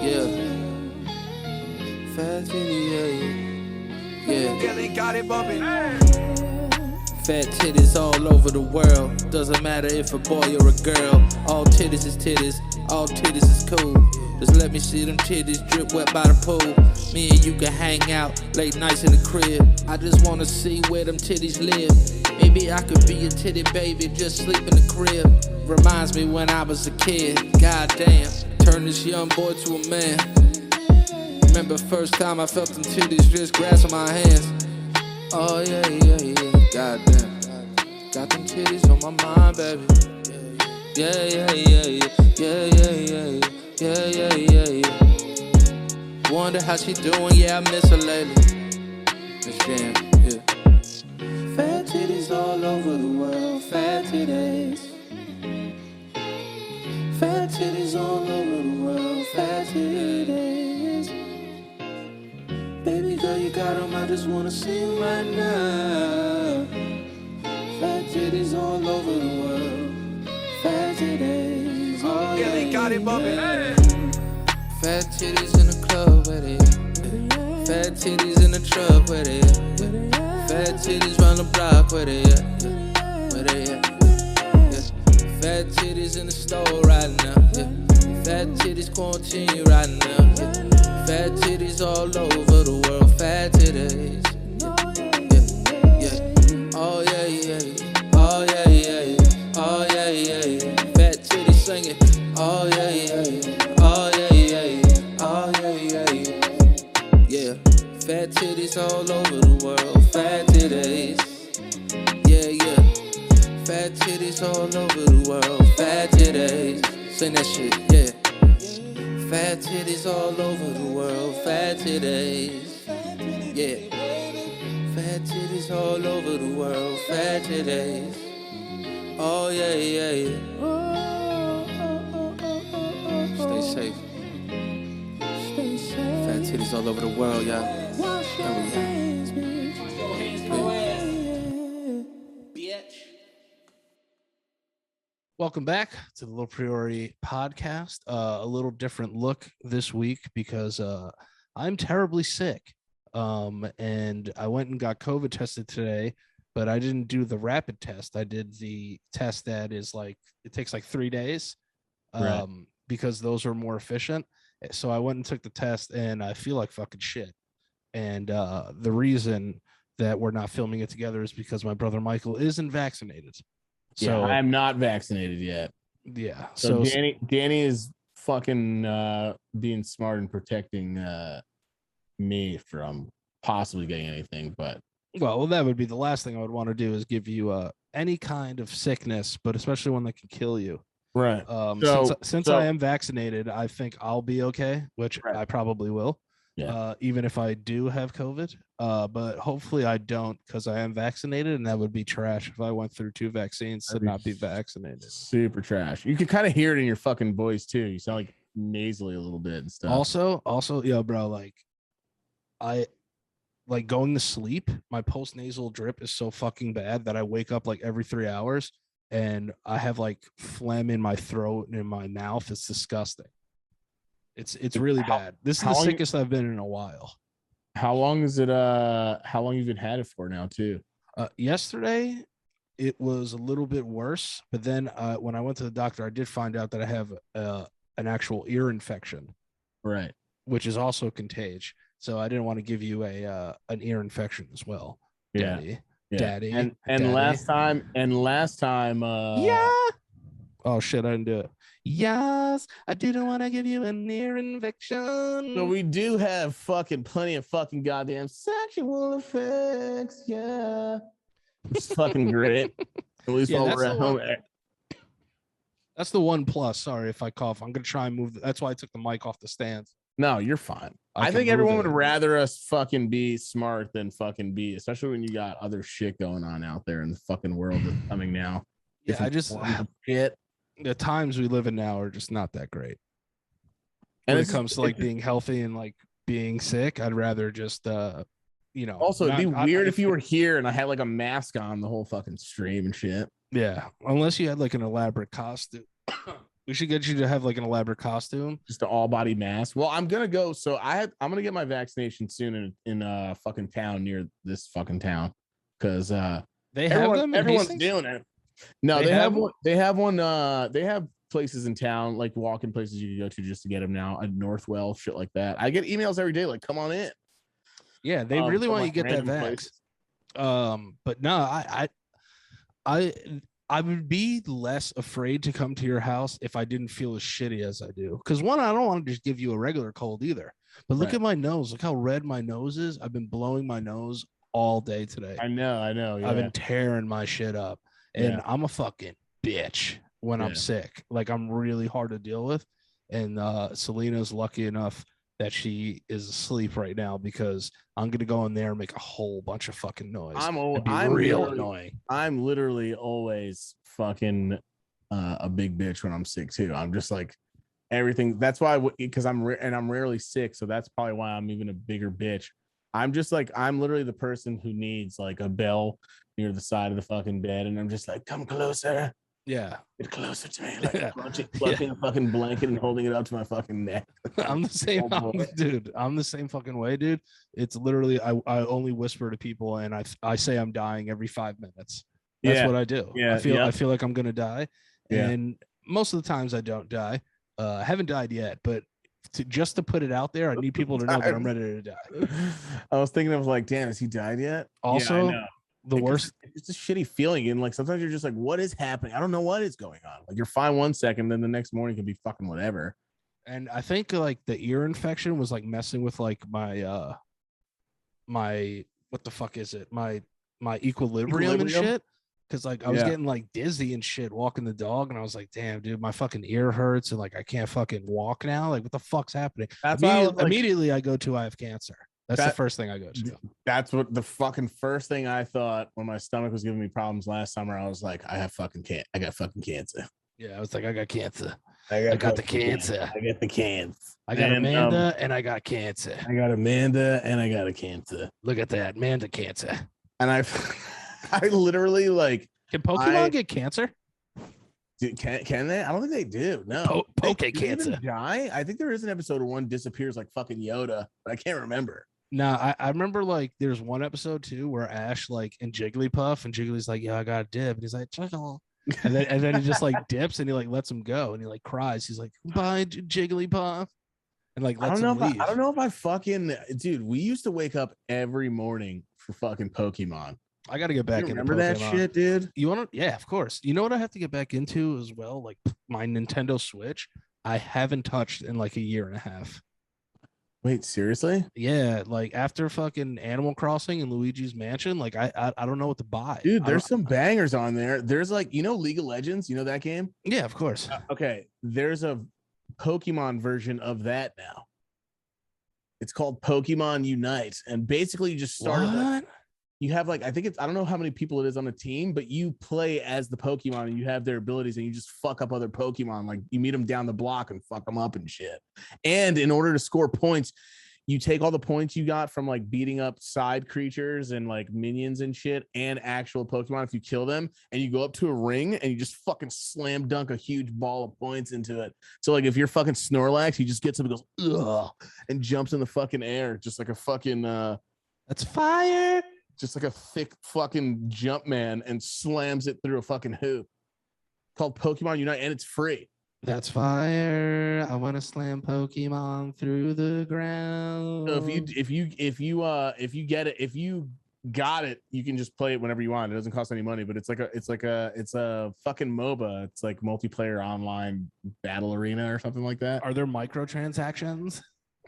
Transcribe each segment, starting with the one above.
Yeah. Fat titty, yeah. Kelly got it bumping. Fat titties all over the world. Doesn't matter if a boy or a girl. All titties is titties. All titties is cool. Just let me see them titties drip wet by the pool. Me and you can hang out late nights in the crib. I just wanna see where them titties live. Maybe I could be a titty baby, just sleep in the crib. Reminds me when I was a kid. Goddamn, turn this young boy to a man. Remember first time I felt them titties just grasping my hands. Oh yeah. Goddamn, got them titties on my mind, baby. Yeah. Wonder how she doing, yeah, I miss her lately. Miss Jam, yeah. Fat titties all over the world, fat titties. Fat titties all over the world, fat titties. Baby girl, you got them, I just wanna see them right now. Fat titties all over the world, fat titties. Oh yeah, they got it bumping. Fat titties in the club with it. Fat titties in the truck with it. Fat titties round the block with it. Fat titties in the store right now. Fat titties quarantine right now. Fat titties all over the world. Fat titties. Oh yeah. Fat titties singing. Oh yeah. Yeah. Fat titties all over the world. Fat titties. Yeah. Fat titties all over the world. Fat titties. Sing that shit, yeah. Fat titties all over the world. Fat titties. Yeah. Fat titties all over the world. Fat titties. Oh yeah. Stay safe. Fat titties all over the world, y'all. Welcome back to the LoPriore podcast. A little different look this week because I'm terribly sick. And I went and got COVID tested today, but I didn't do the rapid test. I did the test that is like, it takes like 3 days Right. because those are more efficient. So I went and took the test and I feel like fucking shit. And the reason that we're not filming it together is because my brother Michael isn't vaccinated. So yeah, I'm not vaccinated yet. Yeah. So Danny is fucking being smart and protecting me from possibly getting anything. But well, that would be the last thing I would want to do is give you any kind of sickness, but especially one that can kill you. Right. Since I am vaccinated, I think I'll be okay, which I probably will. Yeah. Even if I do have COVID, but hopefully I don't because I am vaccinated, and that would be trash if I went through 2 vaccines to not be vaccinated. Super trash. You can kind of hear it in your fucking voice too. You sound like nasally a little bit and stuff. Also, yo, bro, like I like going to sleep. My post-nasal drip is so fucking bad that I wake up like every 3 hours and I have like phlegm in my throat and in my mouth. It's disgusting. It's really bad. This is the sickest I've been in a while. How long is it? How long you've had it for now, too? Yesterday, it was a little bit worse, but then when I went to the doctor, I did find out that I have an actual ear infection, right? Which is also contagious. So I didn't want to give you an ear infection as well, Daddy. And Daddy. last time, yeah. Oh shit, I didn't do it. Yes, I didn't want to give you an ear infection. So we do have plenty of fucking goddamn sexual effects. Yeah. It's fucking great. At least while we're at home. That's the one plus. Sorry if I cough. I'm going to try and move. That's why I took the mic off the stand. No, you're fine. I think everyone would rather us fucking be smart than fucking be, especially when you got other shit going on out there in the fucking world that's coming now. Yeah, I just shit. The times we live in now are just not that great. And when it comes to like being healthy and like being sick, I'd rather just Also, it'd be weird if you were here and I had like a mask on the whole fucking stream and shit. Yeah, unless you had like an elaborate costume. We should get you to have like an elaborate costume. Just an all body mask. Well, I'm gonna go. So I'm gonna get my vaccination soon in fucking town near this fucking town because they have them. Everyone's Hastings? doing it. No, they have one. They have one. They have places in town, like walk-in places you can go to just to get them now. At Northwell, shit like that. I get emails every day, like, come on in. Yeah, they really want you to get that vax. But no, I would be less afraid to come to your house if I didn't feel as shitty as I do. Because one, I don't want to just give you a regular cold either. But look at my nose. Look how red my nose is. I've been blowing my nose all day today. I know. Yeah. I've been tearing my shit up. And I'm a fucking bitch when I'm sick. Like, I'm really hard to deal with. And Selena's lucky enough that she is asleep right now because I'm gonna go in there and make a whole bunch of fucking noise. I'm real annoying. I'm literally always fucking a big bitch when I'm sick too. I'm just like everything. That's why, because I'm rarely sick, so that's probably why I'm even a bigger bitch. I'm just like, I'm literally the person who needs like a bell near the side of the fucking bed, and I'm just like, come closer. Yeah, get closer to me, like clutching a fucking blanket and holding it up to my fucking neck. I'm the same, dude. I'm the same fucking way, dude. It's literally I only whisper to people, and I say I'm dying every 5 minutes. That's what I do. Yeah, I feel like I'm gonna die, and most of the times I don't die. I haven't died yet, but just to put it out there, I need people to know that I'm ready to die. I was thinking of like, damn, has he died yet? Also, the worst, it's a shitty feeling, and like sometimes you're just like, what is happening? I don't know what is going on. Like, you're fine one second, then the next morning can be fucking whatever. And I think like the ear infection was like messing with like my what the fuck is it, my equilibrium and shit, because like I was getting like dizzy and shit walking the dog, and I was like, damn, dude, my fucking ear hurts, and like I can't fucking walk now. Like, what the fuck's happening? Immediately I go to I have cancer. That's the first thing I go to. That's what the fucking first thing I thought when my stomach was giving me problems last summer. I was like, I got fucking cancer. Yeah, I was like, I got cancer. I got the cancer. I got the cancer. I got Amanda and I got cancer. I got Amanda and I got a cancer. Look at that, Amanda cancer. And I literally like. Can Pokemon get cancer? Can they? I don't think they do. No. Poke cancer. Die? I think there is an episode where one disappears like fucking Yoda, but I can't remember. No, I remember like there's one episode too where Ash like and Jigglypuff, and Jiggly's like, yeah, I got a dip, and he's like, Jiggle. And then he just like dips and he like lets him go, and he like cries. He's like, bye, Jigglypuff, and like lets him leave. I don't know if I fucking, dude, we used to wake up every morning for fucking Pokemon. I got to get back into remember Pokemon. That shit, dude. You want to? Yeah, of course. You know what I have to get back into as well? Like my Nintendo Switch. I haven't touched in like a year and a half. Wait, seriously? Yeah, like after fucking Animal Crossing and Luigi's Mansion, like I don't know what to buy. Dude, there's some bangers on there. There's like, you know, League of Legends, you know that game? Yeah, of course. Okay, there's a Pokemon version of that now. It's called Pokemon Unite, and basically you just start. What? You have like, I think it's, I don't know how many people it is on a team, but you play as the Pokemon and you have their abilities and you just fuck up other Pokemon. Like you meet them down the block and fuck them up and shit. And in order to score points, you take all the points you got from like beating up side creatures and like minions and shit and actual Pokemon if you kill them, and you go up to a ring and you just fucking slam dunk a huge ball of points into it. So like if you're fucking Snorlax, he just gets up and goes, ugh, and jumps in the fucking air just like a fucking that's fire. Just like a thick fucking jump man, and slams it through a fucking hoop. Called Pokemon Unite, and it's free. That's fire. I want to slam Pokemon through the ground. So if you get it, if you got it, you can just play it whenever you want. It doesn't cost any money, but it's a fucking MOBA. It's like multiplayer online battle arena or something like that. Are there microtransactions?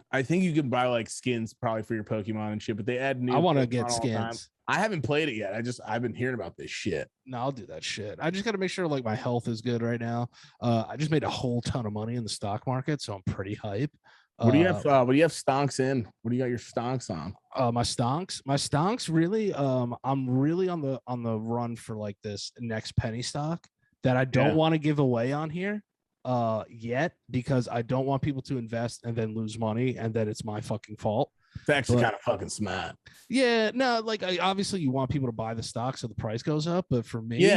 I think you can buy like skins probably for your Pokemon and shit, but they add new. I want to get skins. I haven't played it yet. I've been hearing about this shit. No, I'll do that shit. I just got to make sure like my health is good right now. I just made a whole ton of money in the stock market, so I'm pretty hype. What do you have? What do you have stonks in? What do you got your stonks on? My stonks really. I'm really on the run for like this next penny stock that I don't want to give away on here. Yet, because I don't want people to invest and then lose money and then it's my fucking fault. It's actually kind of fucking smart. Yeah, no, like obviously you want people to buy the stock so the price goes up, but for me,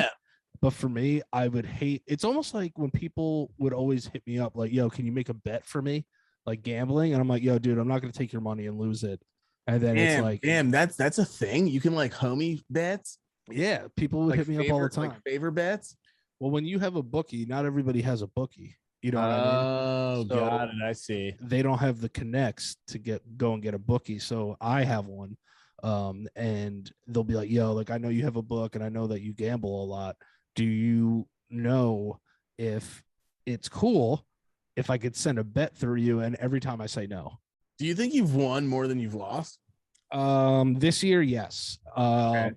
But for me, I would hate. It's almost like when people would always hit me up, like, "Yo, can you make a bet for me?" Like gambling, and I'm like, "Yo, dude, I'm not gonna take your money and lose it." And then it's like, damn, that's a thing. You can like homie bets. yeah, people would Like hit me up all the time. Like favor bets. Well, when you have a bookie, not everybody has a bookie. You know what I mean? Oh, So got it. I see. they don't have the connects to go and get a bookie. So I have one. And they'll be like, yo, like, I know you have a book and I know that you gamble a lot. Do you know if it's cool if I could send a bet through you? And every time I say no. Do you think you've won more than you've lost? This year, yes. No.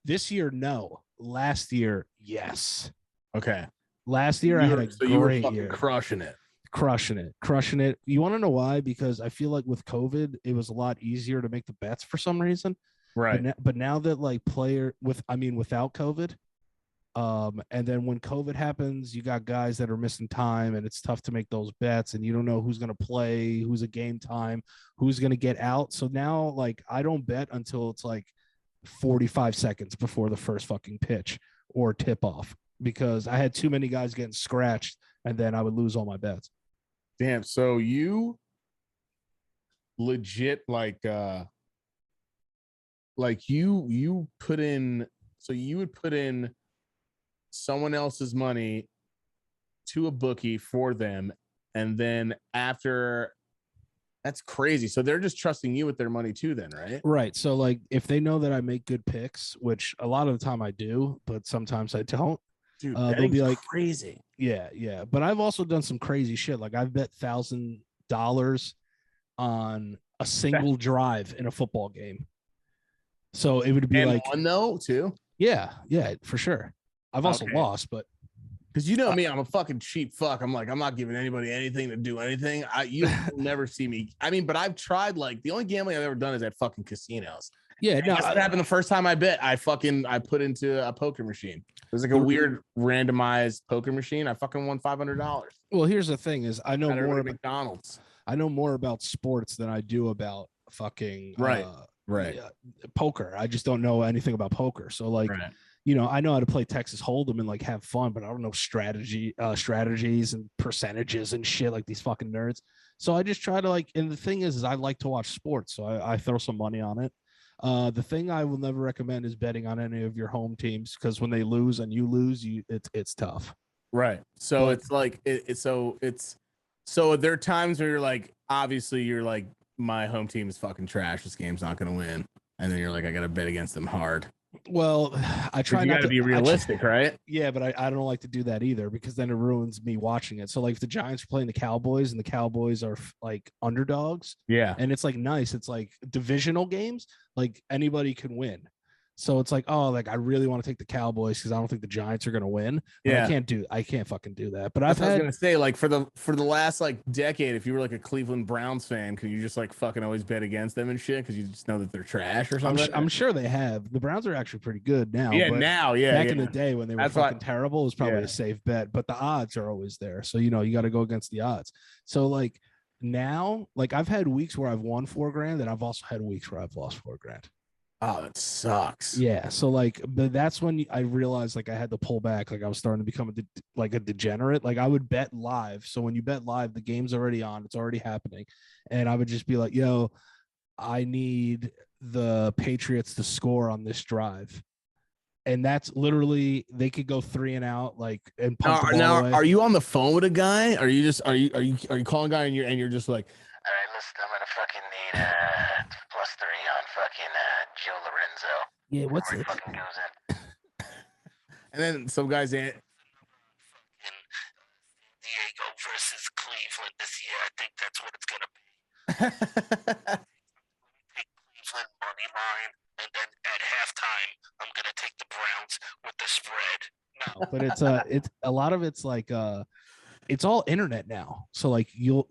This year, no. Last year, yes. Okay. Last year, I had a great year. Crushing it. You want to know why? Because I feel like with COVID, it was a lot easier to make the bets for some reason. Right. But now that like without COVID, and then when COVID happens, you got guys that are missing time, and it's tough to make those bets, and you don't know who's going to play, who's a game time, who's going to get out. So now, like, I don't bet until it's like 45 seconds before the first fucking pitch or tip off, because I had too many guys getting scratched, and then I would lose all my bets. Damn. So you legit you put in, so you would put in someone else's money to a bookie for them, and then after, that's crazy. So they're just trusting you with their money too then, right? Right. So like if they know that I make good picks, which a lot of the time I do, but sometimes I don't. Dude, they'll be like crazy. Yeah. But I've also done some crazy shit. Like I've bet $1,000 on a single drive in a football game. So it would be and like one though too. Yeah, for sure. I've also lost, but because you know me, I'm a fucking cheap fuck. I'm like, I'm not giving anybody anything to do anything. You'll never see me. I mean, but I've tried, like, the only gambling I've ever done is at fucking casinos. Yeah, no, that's what happened the first time I bet. I put into a poker machine. It was like a weird randomized poker machine. I fucking won $500. Well, here's the thing: is I know more about McDonald's. I know more about sports than I do about fucking poker. I just don't know anything about poker. So like. Right. You know, I know how to play Texas Hold'em and like have fun, but I don't know strategies and percentages and shit like these fucking nerds. So I just try to like, and the thing is I like to watch sports, so I throw some money on it. The thing I will never recommend is betting on any of your home teams, because when they lose and you lose, it's tough. Right. So it's like so there are times where you're like, obviously you're like, my home team is fucking trash. This game's not going to win, and then you're like, I got to bet against them hard. Well, I try not to be realistic, right? Yeah, but I don't like to do that either, because then it ruins me watching it. So like if the Giants are playing the Cowboys and the Cowboys are like underdogs, yeah, and it's like nice, it's like divisional games, like anybody can win. So it's like, oh, like I really want to take the Cowboys because I don't think the Giants are going to win. But yeah, I can't fucking do that. But I was going to say, like, for the last like decade, if you were like a Cleveland Browns fan, could you just like fucking always bet against them and shit because you just know that they're trash or something? I'm sure they have. The Browns are actually pretty good now. Yeah, but back in the day when they were fucking terrible, it was probably a safe bet. But the odds are always there, so you know you got to go against the odds. So like now, like I've had weeks where I've won $4,000, and I've also had weeks where I've lost $4,000. Oh, it sucks. Yeah. So like, but that's when I realized like I had to pull back. Like I was starting to become a degenerate. Like I would bet live. So when you bet live, the game's already on, it's already happening. And I would just be like, yo, I need the Patriots to score on this drive. And that's literally, they could go 3 and out, like, and pump the ball away. Are you on the phone with a guy? Are you calling a guy and you're just like, all right, listen, I'm gonna fucking need +3 on fucking Joe Lorenzo. Yeah, what's it? Fucking goes in. And then some guys ain't. Diego versus Cleveland this year. I think that's what it's gonna be. Take Cleveland money line, and then at halftime, I'm gonna take the Browns with the spread. No, but it's a lot of it's like it's all internet now. So like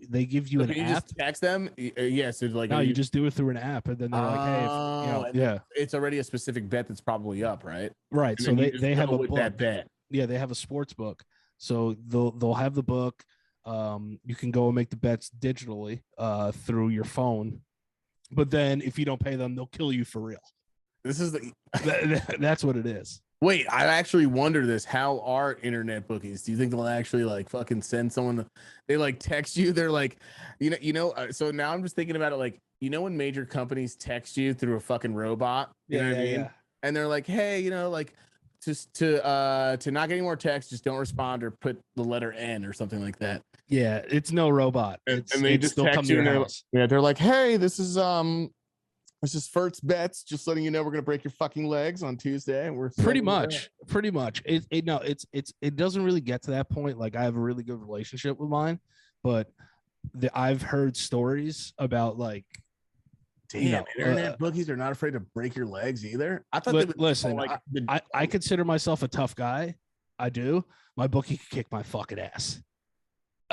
they give you an app. Just text them. Yes, it's like no, you just do it through an app, and then they're like, hey, it's already a specific bet that's probably up, right? Right. So they have a book. That bet. Yeah, they have a sports book. So they'll have the book. You can go and make the bets digitally through your phone, but then if you don't pay them, they'll kill you for real. This is that's what it is. Wait, I actually wonder this. How are internet bookies? Do you think they'll actually like fucking send someone? They like text you. They're like, So now I'm just thinking about it. Like, when major companies text you through a fucking robot. You know what I mean? Yeah. And they're like, hey, like, just to not get any more texts, just don't respond or put the letter N or something like that. Yeah, it's no robot. And they just they'll come text to you. your And house. they're like, hey, this is First Bets, just letting you know we're gonna break your fucking legs on Tuesday. And we're Pretty much. It doesn't really get to that point. Like, I have a really good relationship with mine, but I've heard stories about like, damn, internet bookies are not afraid to break your legs either. I thought they would listen. like I consider myself a tough guy. I do. My bookie could kick my fucking ass.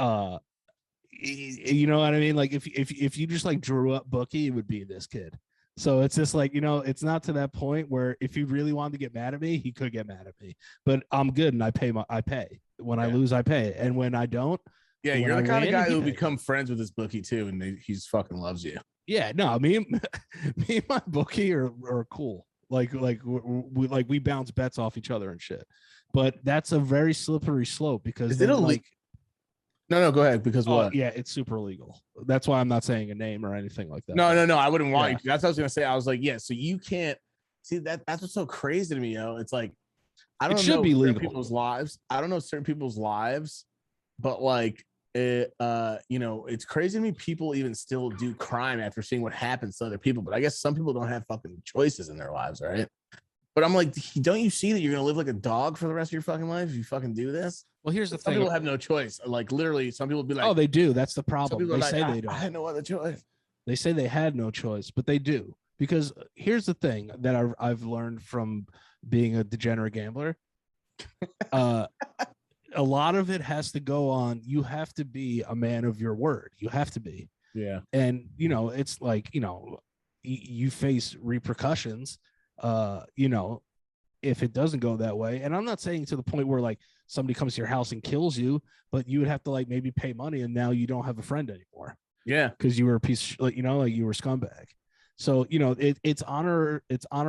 You know what I mean? Like, if you just like drew up bookie, it would be this kid. So it's just like, it's not to that point where if he really wanted to get mad at me, he could get mad at me. But I'm good, and I pay. When I lose, I pay, and when I don't, yeah, you're the kind of guy who'll become friends with his bookie too, and he's fucking loves you. Yeah, no, me and my bookie are cool. Like we bounce bets off each other and shit. But that's a very slippery slope because is it like. No, go ahead. Because what? Yeah, it's super illegal. That's why I'm not saying a name or anything like that. No. I wouldn't want you to. That's what I was gonna say. I was like, yeah, so you can't see that. That's what's so crazy to me, It's like I don't know people's lives. I don't know certain people's lives, but like it's crazy to me. People even still do crime after seeing what happens to other people. But I guess some people don't have fucking choices in their lives, right? But I'm like, don't you see that you're gonna live like a dog for the rest of your fucking life if you fucking do this? Well, here's the thing. Some people have no choice. Like literally, some people be like, oh, they do. That's the problem. They say they don't. I had no other choice. They say they had no choice, but they do. Because here's the thing that I've learned from being a degenerate gambler. A lot of it has to go on. You have to be a man of your word. You have to be. Yeah. And it's like, you face repercussions. If it doesn't go that way. And I'm not saying to the point where like somebody comes to your house and kills you, but you would have to like maybe pay money, and now you don't have a friend anymore. Yeah, because you were a piece of, like you were a scumbag. So it's honor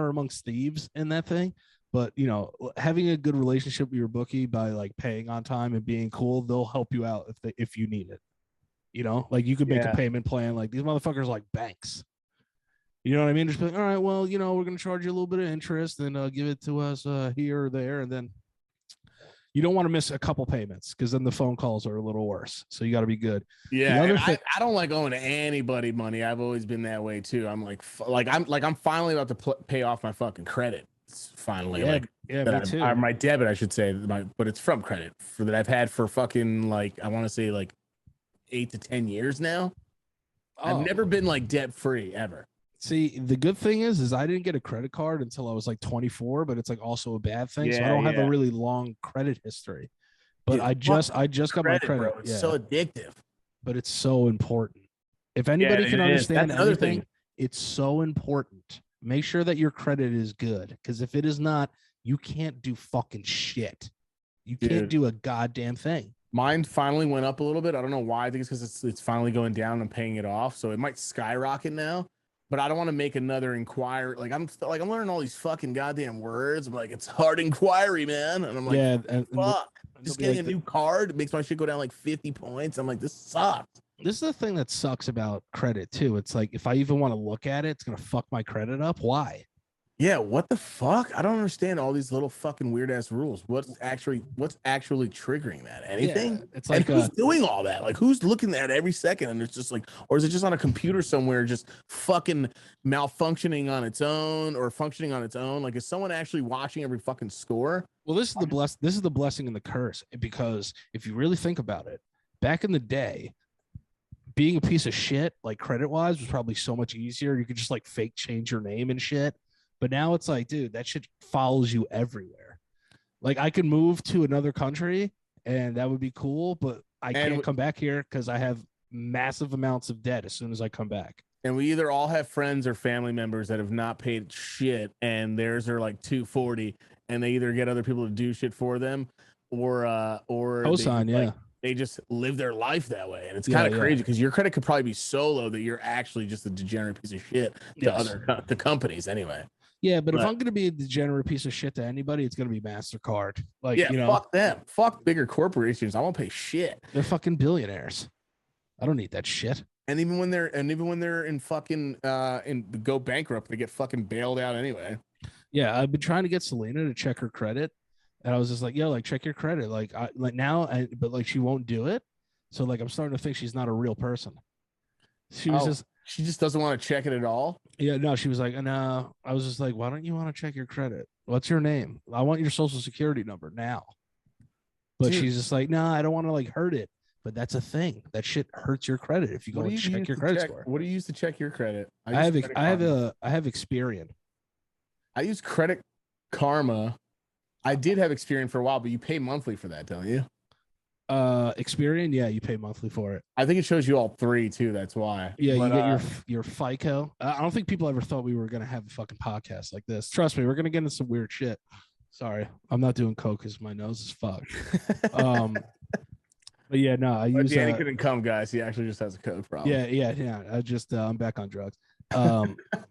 amongst thieves in that thing. But having a good relationship with your bookie by like paying on time and being cool, they'll help you out if you need it. Like you could make a payment plan. Like these motherfuckers like banks. You know what I mean? Just be like, all right, well, we're going to charge you a little bit of interest and give it to us here or there. And then you don't want to miss a couple payments because then the phone calls are a little worse. So you got to be good. Yeah. I don't like owing anybody money. I've always been that way too. I'm I'm finally about to pay off my fucking credit. It's finally me too. My debit, I should say, but it's from credit that I've had for fucking like, I want to say like 8 to 10 years now. Oh. I've never been like debt free ever. See, the good thing is I didn't get a credit card until I was like 24, but it's like also a bad thing. So I don't have a really long credit history. But dude, I just got my credit. Bro. It's so addictive. But it's so important. If anybody can understand anything, it's so important. Make sure that your credit is good. Because if it is not, you can't do fucking shit. You can't do a goddamn thing. Mine finally went up a little bit. I don't know why. I think it's because it's finally going down and paying it off. So it might skyrocket now. But I don't want to make another inquiry. Like I'm learning all these fucking goddamn words. I'm like, it's hard inquiry, man. And I'm like, fuck. Just getting a new card makes my shit go down like 50 points. I'm like, this sucks. This is the thing that sucks about credit too. It's like if I even want to look at it, it's gonna fuck my credit up. Why? Yeah, what the fuck? I don't understand all these little fucking weird ass rules. What's actually triggering that? Anything? Yeah, it's like who's doing all that? Like who's looking at it every second? And it's just like, or is it just on a computer somewhere, just fucking malfunctioning on its own or functioning on its own? Like is someone actually watching every fucking score? Well, this is the blessing and the curse, because if you really think about it, back in the day, being a piece of shit, like credit wise, was probably so much easier. You could just like fake change your name and shit. But now it's like, dude, that shit follows you everywhere. Like I could move to another country and that would be cool, but I can't come back here because I have massive amounts of debt as soon as I come back. And we either all have friends or family members that have not paid shit and theirs are like 240 and they either get other people to do shit for them or they just live their life that way. And it's kind of crazy because your credit could probably be so low that you're actually just a degenerate piece of shit to to companies anyway. Yeah, but if I'm gonna be a degenerate piece of shit to anybody, it's gonna be MasterCard. Like, Yeah, you know, fuck them. Fuck bigger corporations. I won't pay shit. they're fucking billionaires. I don't need that shit. And even when they're in fucking and go bankrupt, they get fucking bailed out anyway. Yeah, I've been trying to get Selena to check her credit, and I was just like, "Yo, like check your credit." But like she won't do it. So like I'm starting to think she's not a real person. She just doesn't want to check it at all. Yeah, no, she was like, no. I was just like, why don't you want to check your credit? What's your name? I want your social security number now. But she's just like, no, I don't want to like hurt it. But that's a thing. That shit hurts your credit if you go and check your credit score. What do you use to check your credit? I have Experian. I use Credit Karma. I did have Experian for a while, but you pay monthly for that, don't you? Experian, yeah, you pay monthly for it. I think it shows you all three too. That's why. Yeah, you get your FICO. I don't think people ever thought we were gonna have a fucking podcast like this. Trust me, we're gonna get into some weird shit. Sorry, I'm not doing coke because my nose is fucked. But yeah, no, I use. Danny couldn't come, guys. He actually just has a coke problem. Yeah. I just I'm back on drugs.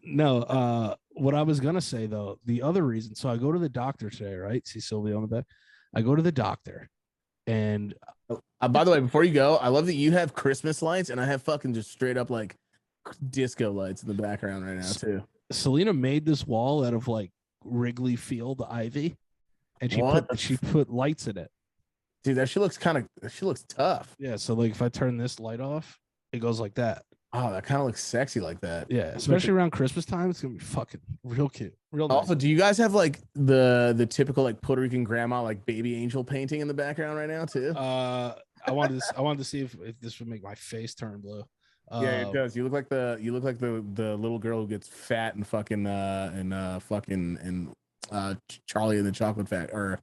No, what I was gonna say though, the other reason. So I go to the doctor today, right? See Sylvia on the back. I go to the doctor. And by the way, before you go, I love that you have Christmas lights and I have fucking just straight up like disco lights in the background right now too. Selena made this wall out of like Wrigley Field ivy, and she put lights in it. Dude, she looks tough. Yeah, so like if I turn this light off, it goes like that. Oh, that kind of looks sexy like that. Yeah, especially around Christmas time, it's gonna be fucking real cute, real nice. Also, do you guys have like the typical like Puerto Rican grandma like baby angel painting in the background right now too? I wanted to see if this would make my face turn blue. Yeah, it does. You look like the little girl who gets fat and fucking Charlie in the Chocolate Factory or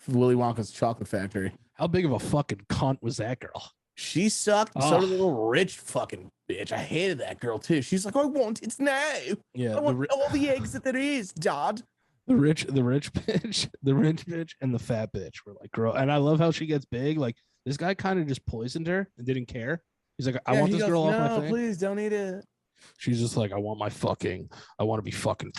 Willy Wonka's Chocolate Factory. How big of a fucking cunt was that girl? She sucked. So did the little rich fucking bitch. I hated that girl too. She's like, I want it now. Yeah, I want all the eggs that there is, Dad. The rich bitch, and the fat bitch were like, girl. And I love how she gets big. Like this guy kind of just poisoned her and didn't care. He's like, I want this girl off my thing. Please don't eat it. She's just like, I want to be fucking.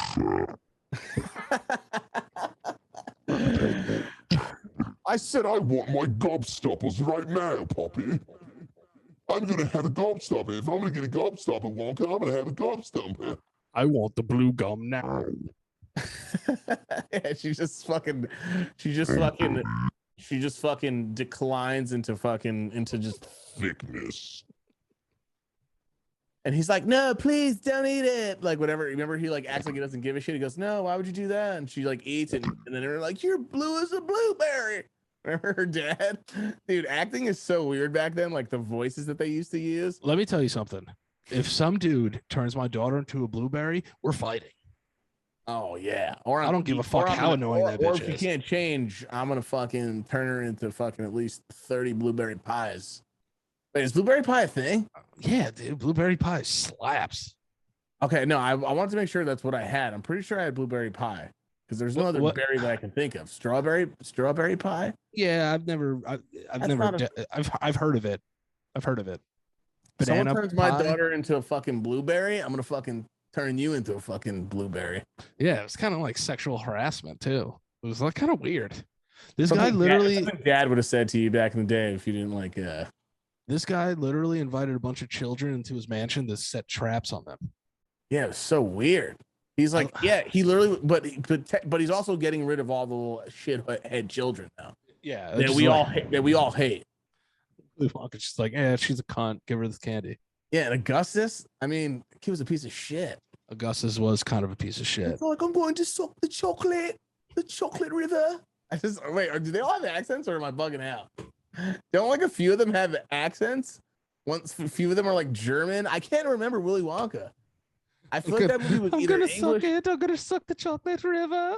I said I want my gobstoppers right now, Poppy. I'm gonna have a gobstopper. If I'm gonna get a gobstopper, Wonka, I'm gonna have a gobstopper. I want the blue gum now. Yeah, she just fucking declines into just thickness. And he's like, no, please don't eat it. Like whatever. Remember, he like acts like he doesn't give a shit. He goes, no, why would you do that? And she like eats it, and then they're like, you're blue as a blueberry. Remember her dad? Dude, acting is so weird back then. Like the voices that they used to use. Let me tell you something. If some dude turns my daughter into a blueberry, we're fighting. Oh yeah. Or I don't give a fuck how annoying that bitch or is. if you can't change, I'm gonna fucking turn her into fucking at least 30 blueberry pies. Wait, is blueberry pie a thing? Yeah, dude. Blueberry pie slaps. Okay, no, I wanted to make sure that's what I had. I'm pretty sure I had blueberry pie because there's no other berry that I can think of. Strawberry pie? Yeah, I've heard of it. I've heard of it. Banana Someone turns my daughter into a fucking blueberry, I'm gonna fucking turn you into a fucking blueberry. Yeah, it was kind of like sexual harassment too. It was like kind of weird. This guy literally dad would have said to you back in the day if you didn't like this guy literally invited a bunch of children into his mansion to set traps on them. Yeah, it was so weird. He's like, yeah, he literally, but he's also getting rid of all the little shithead children now. Yeah, that we all hate. Wonka's just like, yeah, she's a cunt. Give her this candy. Yeah, and Augustus, I mean, he was a piece of shit. Augustus was kind of a piece of shit. It's like, I'm going to suck the chocolate river. Do they all have accents or am I bugging out? Don't like a few of them have accents? Once a few of them are like German. I can't remember Willy Wonka. I feel like that movie was either English. I'm gonna suck the chocolate river.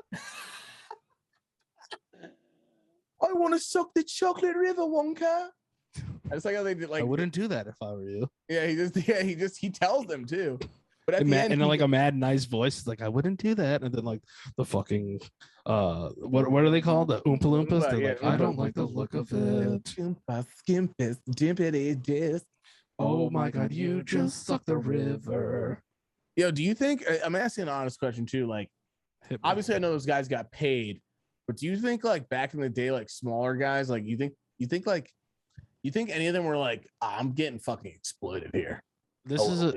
I want to suck the chocolate river, Wonka. I just like how they did. Like, I wouldn't do that if I were you. Yeah, he tells them too. But at the end, like a mad nice voice, it's like I wouldn't do that, and then like the fucking what are they called? The Oompa Loompas. They're like, I don't like the look of it. Oh my god, you just suck the river. Yo, do you think? I'm asking an honest question too. Like, obviously I know those guys got paid, but do you think like back in the day, like smaller guys, like you think any of them were like, I'm getting fucking exploited here? This is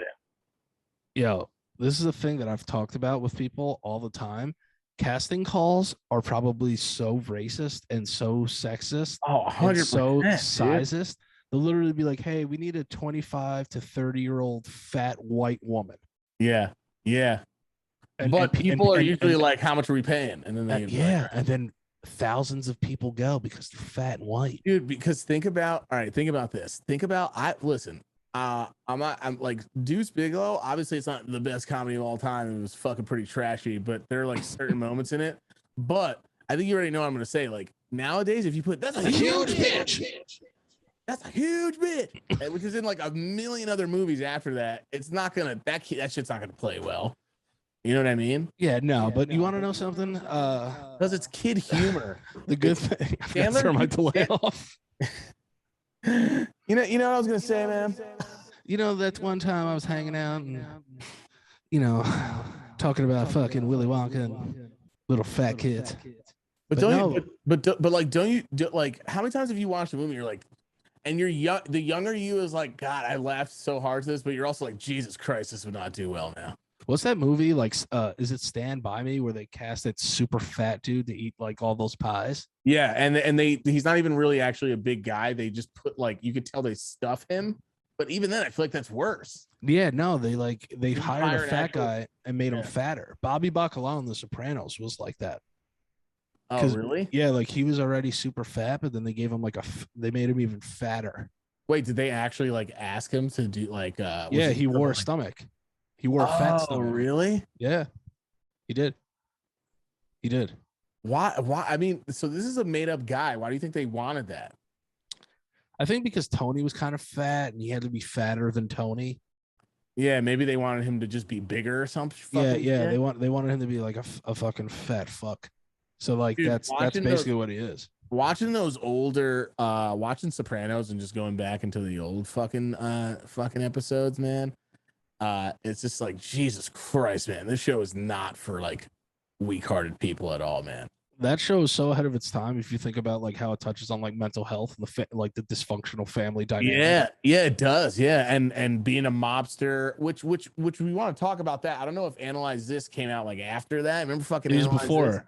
this is a thing that I've talked about with people all the time. Casting calls are probably so racist and so sexist. Oh, 100%, and so dude. sizist. They'll literally be like, hey, we need a 25 to 30-year-old fat white woman. Yeah. But people are usually like, how much are we paying? And then they and then thousands of people go because they're fat and white. Dude, because think about this. I'm like Deuce Bigelow. Obviously, it's not the best comedy of all time. It was fucking pretty trashy, but there are like certain moments in it. But I think you already know what I'm gonna say. Like nowadays, if you put that's a huge bitch, which is in like a million other movies after that, it's not gonna that shit's not gonna play well. You know what I mean? Yeah, but you want to know something? Because it's kid humor. The good thing. I'm gonna turn my delay off. You know what I was gonna say, man. That's one time I was hanging out and talking about fucking Willy Wonka and little fat kids. But don't you how many times have you watched a movie? You're like, and you're young. The younger you is like, God, I laughed so hard to this, but you're also like, Jesus Christ, this would not do well now. What's that movie like? Is it Stand By Me where they cast that super fat dude to eat like all those pies? Yeah, and he's not even really actually a big guy. They just put like you could tell they stuff him, but even then, I feel like that's worse. Yeah, no, they hired a fat guy and made him fatter. Bobby Bacala in The Sopranos was like that. Oh, really? Yeah, like he was already super fat, but then they gave him they made him even fatter. Wait, did they actually like ask him to do like? Yeah, he wore a stomach. He wore a fat stomach. Oh, really? Yeah, he did. Why? I mean, so this is a made-up guy. Why do you think they wanted that? I think because Tony was kind of fat and he had to be fatter than Tony. Yeah, maybe they wanted him to just be bigger or something. Yeah. They wanted him to be like a fucking fat fuck. So like, dude, that's basically what he is. Watching those older, watching Sopranos and just going back into the old fucking episodes, man. It's just like, Jesus Christ, man. This show is not for like weak-hearted people at all, man. That show is so ahead of its time. If you think about like how it touches on like mental health and the dysfunctional family dynamic. Yeah, it does. Yeah, and being a mobster, which we want to talk about that. I don't know if Analyze This came out like after that. Remember fucking it was before. This?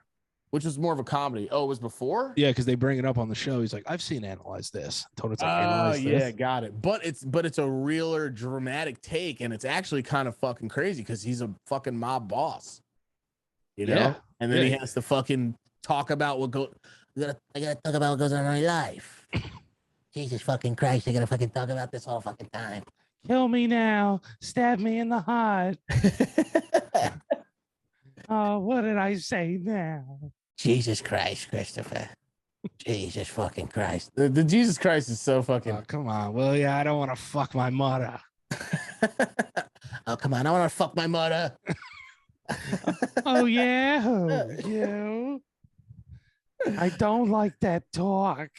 Which was more of a comedy. Oh, it was before? Yeah, because they bring it up on the show. He's like, I've seen Analyze This. Tony's like, Analyze This. Yeah, got it. But it's a realer, dramatic take, and it's actually kind of fucking crazy because he's a fucking mob boss. You know? Yeah. And then he has to fucking talk about what goes. I gotta talk about what goes on in my life. Jesus fucking Christ! I gotta fucking talk about this all fucking time. Kill me now. Stab me in the heart. Oh, what did I say now? Jesus Christ, Christopher. Jesus fucking Christ. The Jesus Christ is so fucking. Oh, come on. Well, yeah, I don't want to fuck my mother. Oh, come on. I want to fuck my mother. Oh, yeah. Oh, you. I don't like that talk.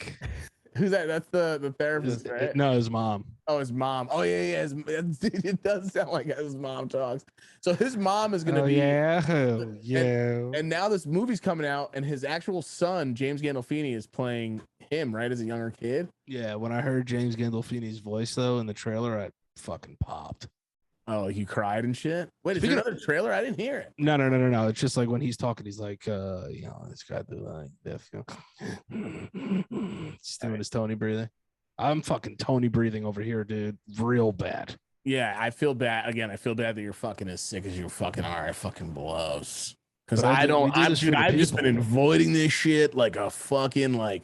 Who's that? That's the therapist, right? No, his mom. Oh, his mom. Oh, yeah. It does sound like his mom talks. So his mom is going to be. Yeah. Oh, yeah. And now this movie's coming out, and his actual son, James Gandolfini, is playing him, right, as a younger kid. Yeah. When I heard James Gandolfini's voice, though, in the trailer, I fucking popped. Oh, you cried and shit? Wait, is there another trailer? I didn't hear it. No. It's just like when he's talking, he's like, this guy do like this. He's doing his Tony breathing. I'm fucking Tony breathing over here, dude. Real bad. Yeah, I feel bad. Again, I feel bad that you're fucking as sick as you fucking are. It fucking blows. Because I've just been avoiding this shit like a fucking like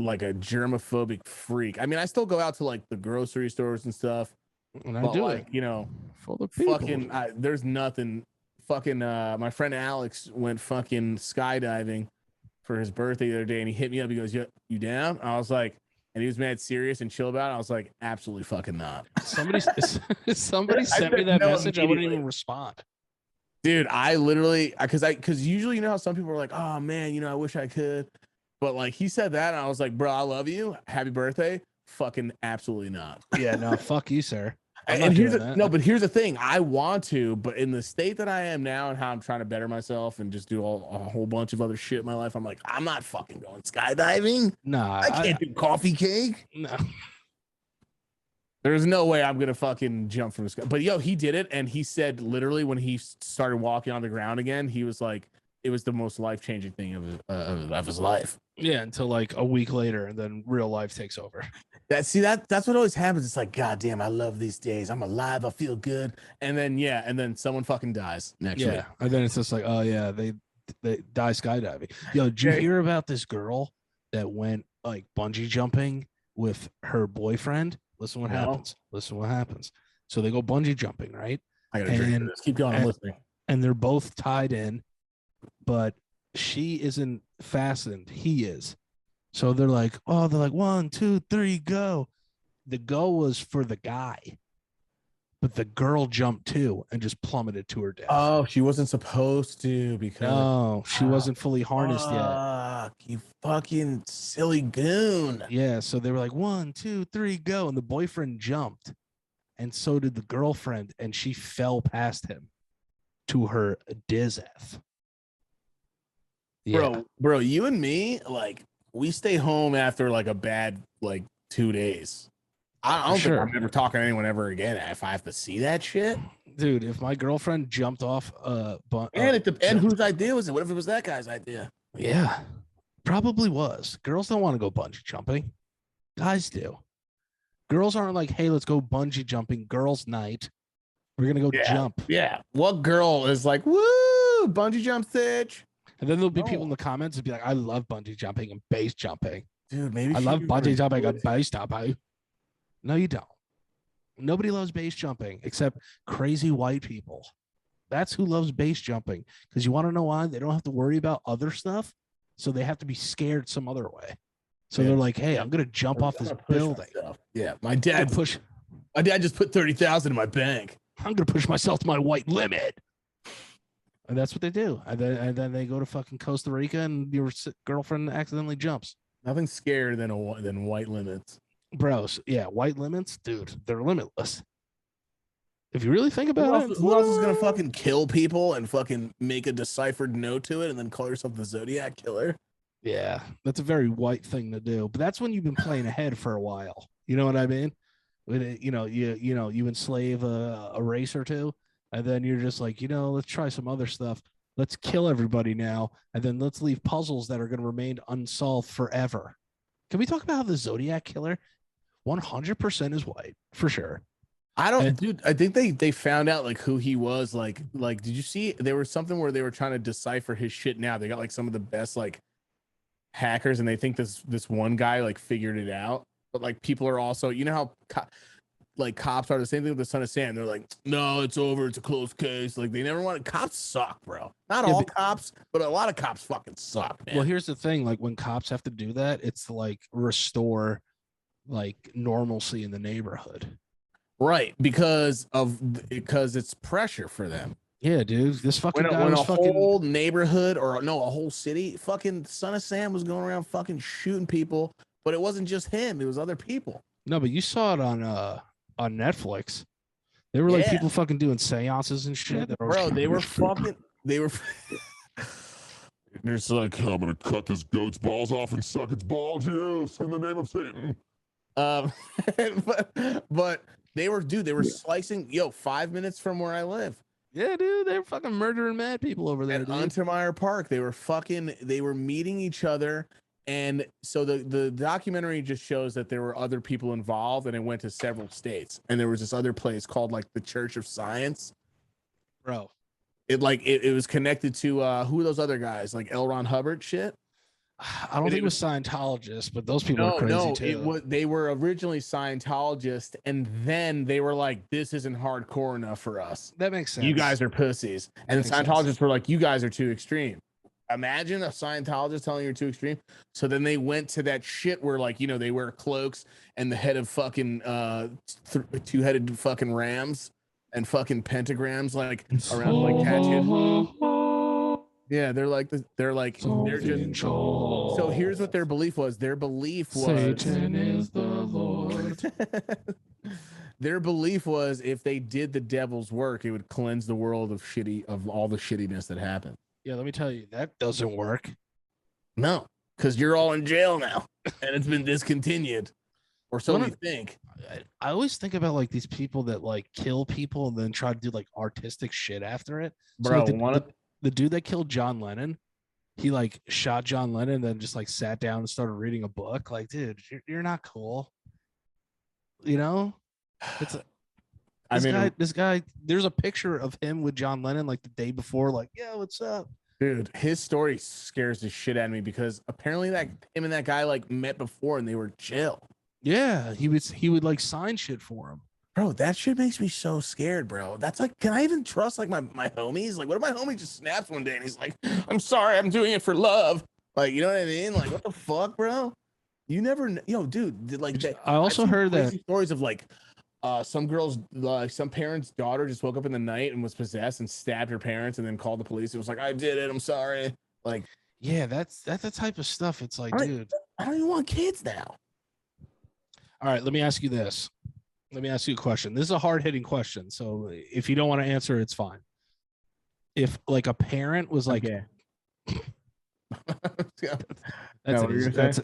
a germophobic freak. I mean, I still go out to like the grocery stores and stuff. And I do like, you know, fucking there's nothing. Fucking my friend Alex went fucking skydiving for his birthday the other day, and he hit me up. He goes, you down? I was like, and he was mad serious and chill about it. I was like, absolutely fucking not. Somebody sent me that message. I wouldn't even respond. Dude, I literally, because usually, you know how some people are like, oh man, you know, I wish I could. But like he said that, and I was like, bro, I love you. Happy birthday. Fucking absolutely not. Yeah, no, fuck you, sir. I'm And not here's doing the, that. no, but here's the thing. I want to, but in the state that I am now and how I'm trying to better myself and just do a whole bunch of other shit in my life, I'm like, I'm not fucking going skydiving. Nah, I can't do coffee cake. no. There's no way I'm gonna fucking jump from the sky. But yo, he did it, and he said literally when he started walking on the ground again, he was like, it was the most life-changing thing of his life. Yeah, until like a week later, and then real life takes over. That's what always happens. It's like, God damn, I love these days. I'm alive. I feel good. And then someone fucking dies next week. Yeah, and then it's just like, oh yeah, they die skydiving. Yo, did you hear about this girl that went like bungee jumping with her boyfriend? Listen what happens. Listen what happens. So they go bungee jumping, right? I gotta drink this. Keep going. I'm listening. And they're both tied in, but she isn't fastened. He is. So they're like, 1, 2, 3, go. The go was for the guy, but the girl jumped too and just plummeted to her death. Oh, she wasn't supposed to because she wasn't fully harnessed yet. You fucking silly goon. Yeah, so they were like 1, 2, 3, go, and the boyfriend jumped, and so did the girlfriend, and she fell past him to her death. Yeah. Bro, you and me, like, we stay home after like a bad 2 days. I don't think I'm never talking to anyone ever again if I have to see that shit. Dude, if my girlfriend jumped off and whose idea was it? What if it was that guy's idea? Yeah, probably was. Girls don't want to go bungee jumping. Guys do. Girls aren't like, hey, let's go bungee jumping. Girls' night. We're gonna go jump. Yeah. What girl is like, woo, bungee jump, bitch? And then there'll be people in the comments and be like, I love bungee jumping and base jumping. Dude, maybe I love bungee jumping and base jumping. No, you don't. Nobody loves base jumping except crazy white people. That's who loves base jumping. Because you want to know why? They don't have to worry about other stuff. So they have to be scared some other way. So they're like, hey, I'm going to jump off this building. Yeah. My dad just put 30,000 in my bank. I'm going to push myself to my white limit. And that's what they do. And then they go to fucking Costa Rica and your girlfriend accidentally jumps. Nothing scarier than white limits. Bros, yeah, white limits, dude, they're limitless. If you really think about it. Who else is going to fucking kill people and fucking make a deciphered note to it and then call yourself the Zodiac Killer? Yeah, that's a very white thing to do. But that's when you've been playing ahead for a while. You know what I mean? You enslave a race or two, and then you're just like, let's try some other stuff. Let's kill everybody now, and then let's leave puzzles that are going to remain unsolved forever. Can we talk about how the Zodiac Killer 100% is white for sure? Dude, I think they found out like who he was. Like, did you see there was something where they were trying to decipher his shit now? They got like some of the best like hackers, and they think this one guy like figured it out. But like people are also, how cops are the same thing with the Son of Sam. They're like, no, it's over. It's a closed case. Like they never wanted. Cops suck, bro. Not all cops, but a lot of cops fucking suck, man. Well, here's the thing. Like when cops have to do that, it's to like restore like normalcy in the neighborhood. Right. Because it's pressure for them. Yeah, dude. This fucking guy when was a fucking whole neighborhood a whole city, fucking Son of Sam was going around fucking shooting people, but it wasn't just him. It was other people. No, but you saw it on Netflix. They were like people fucking doing seances and shit. Bro, they were. It's like, I'm gonna cut this goat's balls off and suck its ball juice in the name of Satan. But they were slicing 5 minutes from where I live. Yeah, dude, they were fucking murdering mad people over there. At Untermeyer Park, they were meeting each other. And so the documentary just shows that there were other people involved, and it went to several states. And there was this other place called like the Church of Science. Bro. It was connected to who are those other guys? Like L. Ron Hubbard shit? I don't think it was Scientologists, but those people are crazy too. They were originally Scientologists, and then they were like, this isn't hardcore enough for us. That makes sense. You guys are pussies. And the Scientologists were like, you guys are too extreme. Imagine a Scientologist telling you're too extreme. So then they went to that shit where like, they wear cloaks and the head of fucking two-headed fucking rams and fucking pentagrams like around like tattooed. Yeah, they're just. So here's what their belief was. Their belief was Satan is the Lord. Their belief was if they did the devil's work, it would cleanse the world of all the shittiness that happened. Yeah, let me tell you, that doesn't work. No, because you're all in jail now, and it's been discontinued, or so we think. I always think about like these people that like kill people and then try to do like artistic shit after it. Bro, So, like, the dude that killed John Lennon, he like shot John Lennon and then just like sat down and started reading a book. Like, dude, you're not cool. You know? It's this guy, there's a picture of him with John Lennon like the day before, like, yeah, what's up? Dude, his story scares the shit out of me because apparently that him and that guy like met before and they were chill. Yeah, he would like sign shit for him. Bro, that shit makes me so scared, bro. That's like, can I even trust like my homies? Like, what if my homie just snaps one day and he's like, I'm sorry, I'm doing it for love. Like, you know what I mean? Like, what the fuck, bro? You never, dude, like that. I also heard that stories of like some girls, like some parents' daughter just woke up in the night and was possessed and stabbed her parents and then called the police. It was like, I did it, I'm sorry. Like, yeah, that's the type of stuff. It's like, dude, I don't even want kids now. All right, let me ask you this. Let me ask you a question. This is a hard-hitting question, so if you don't want to answer, it's fine. If like a parent was like, okay.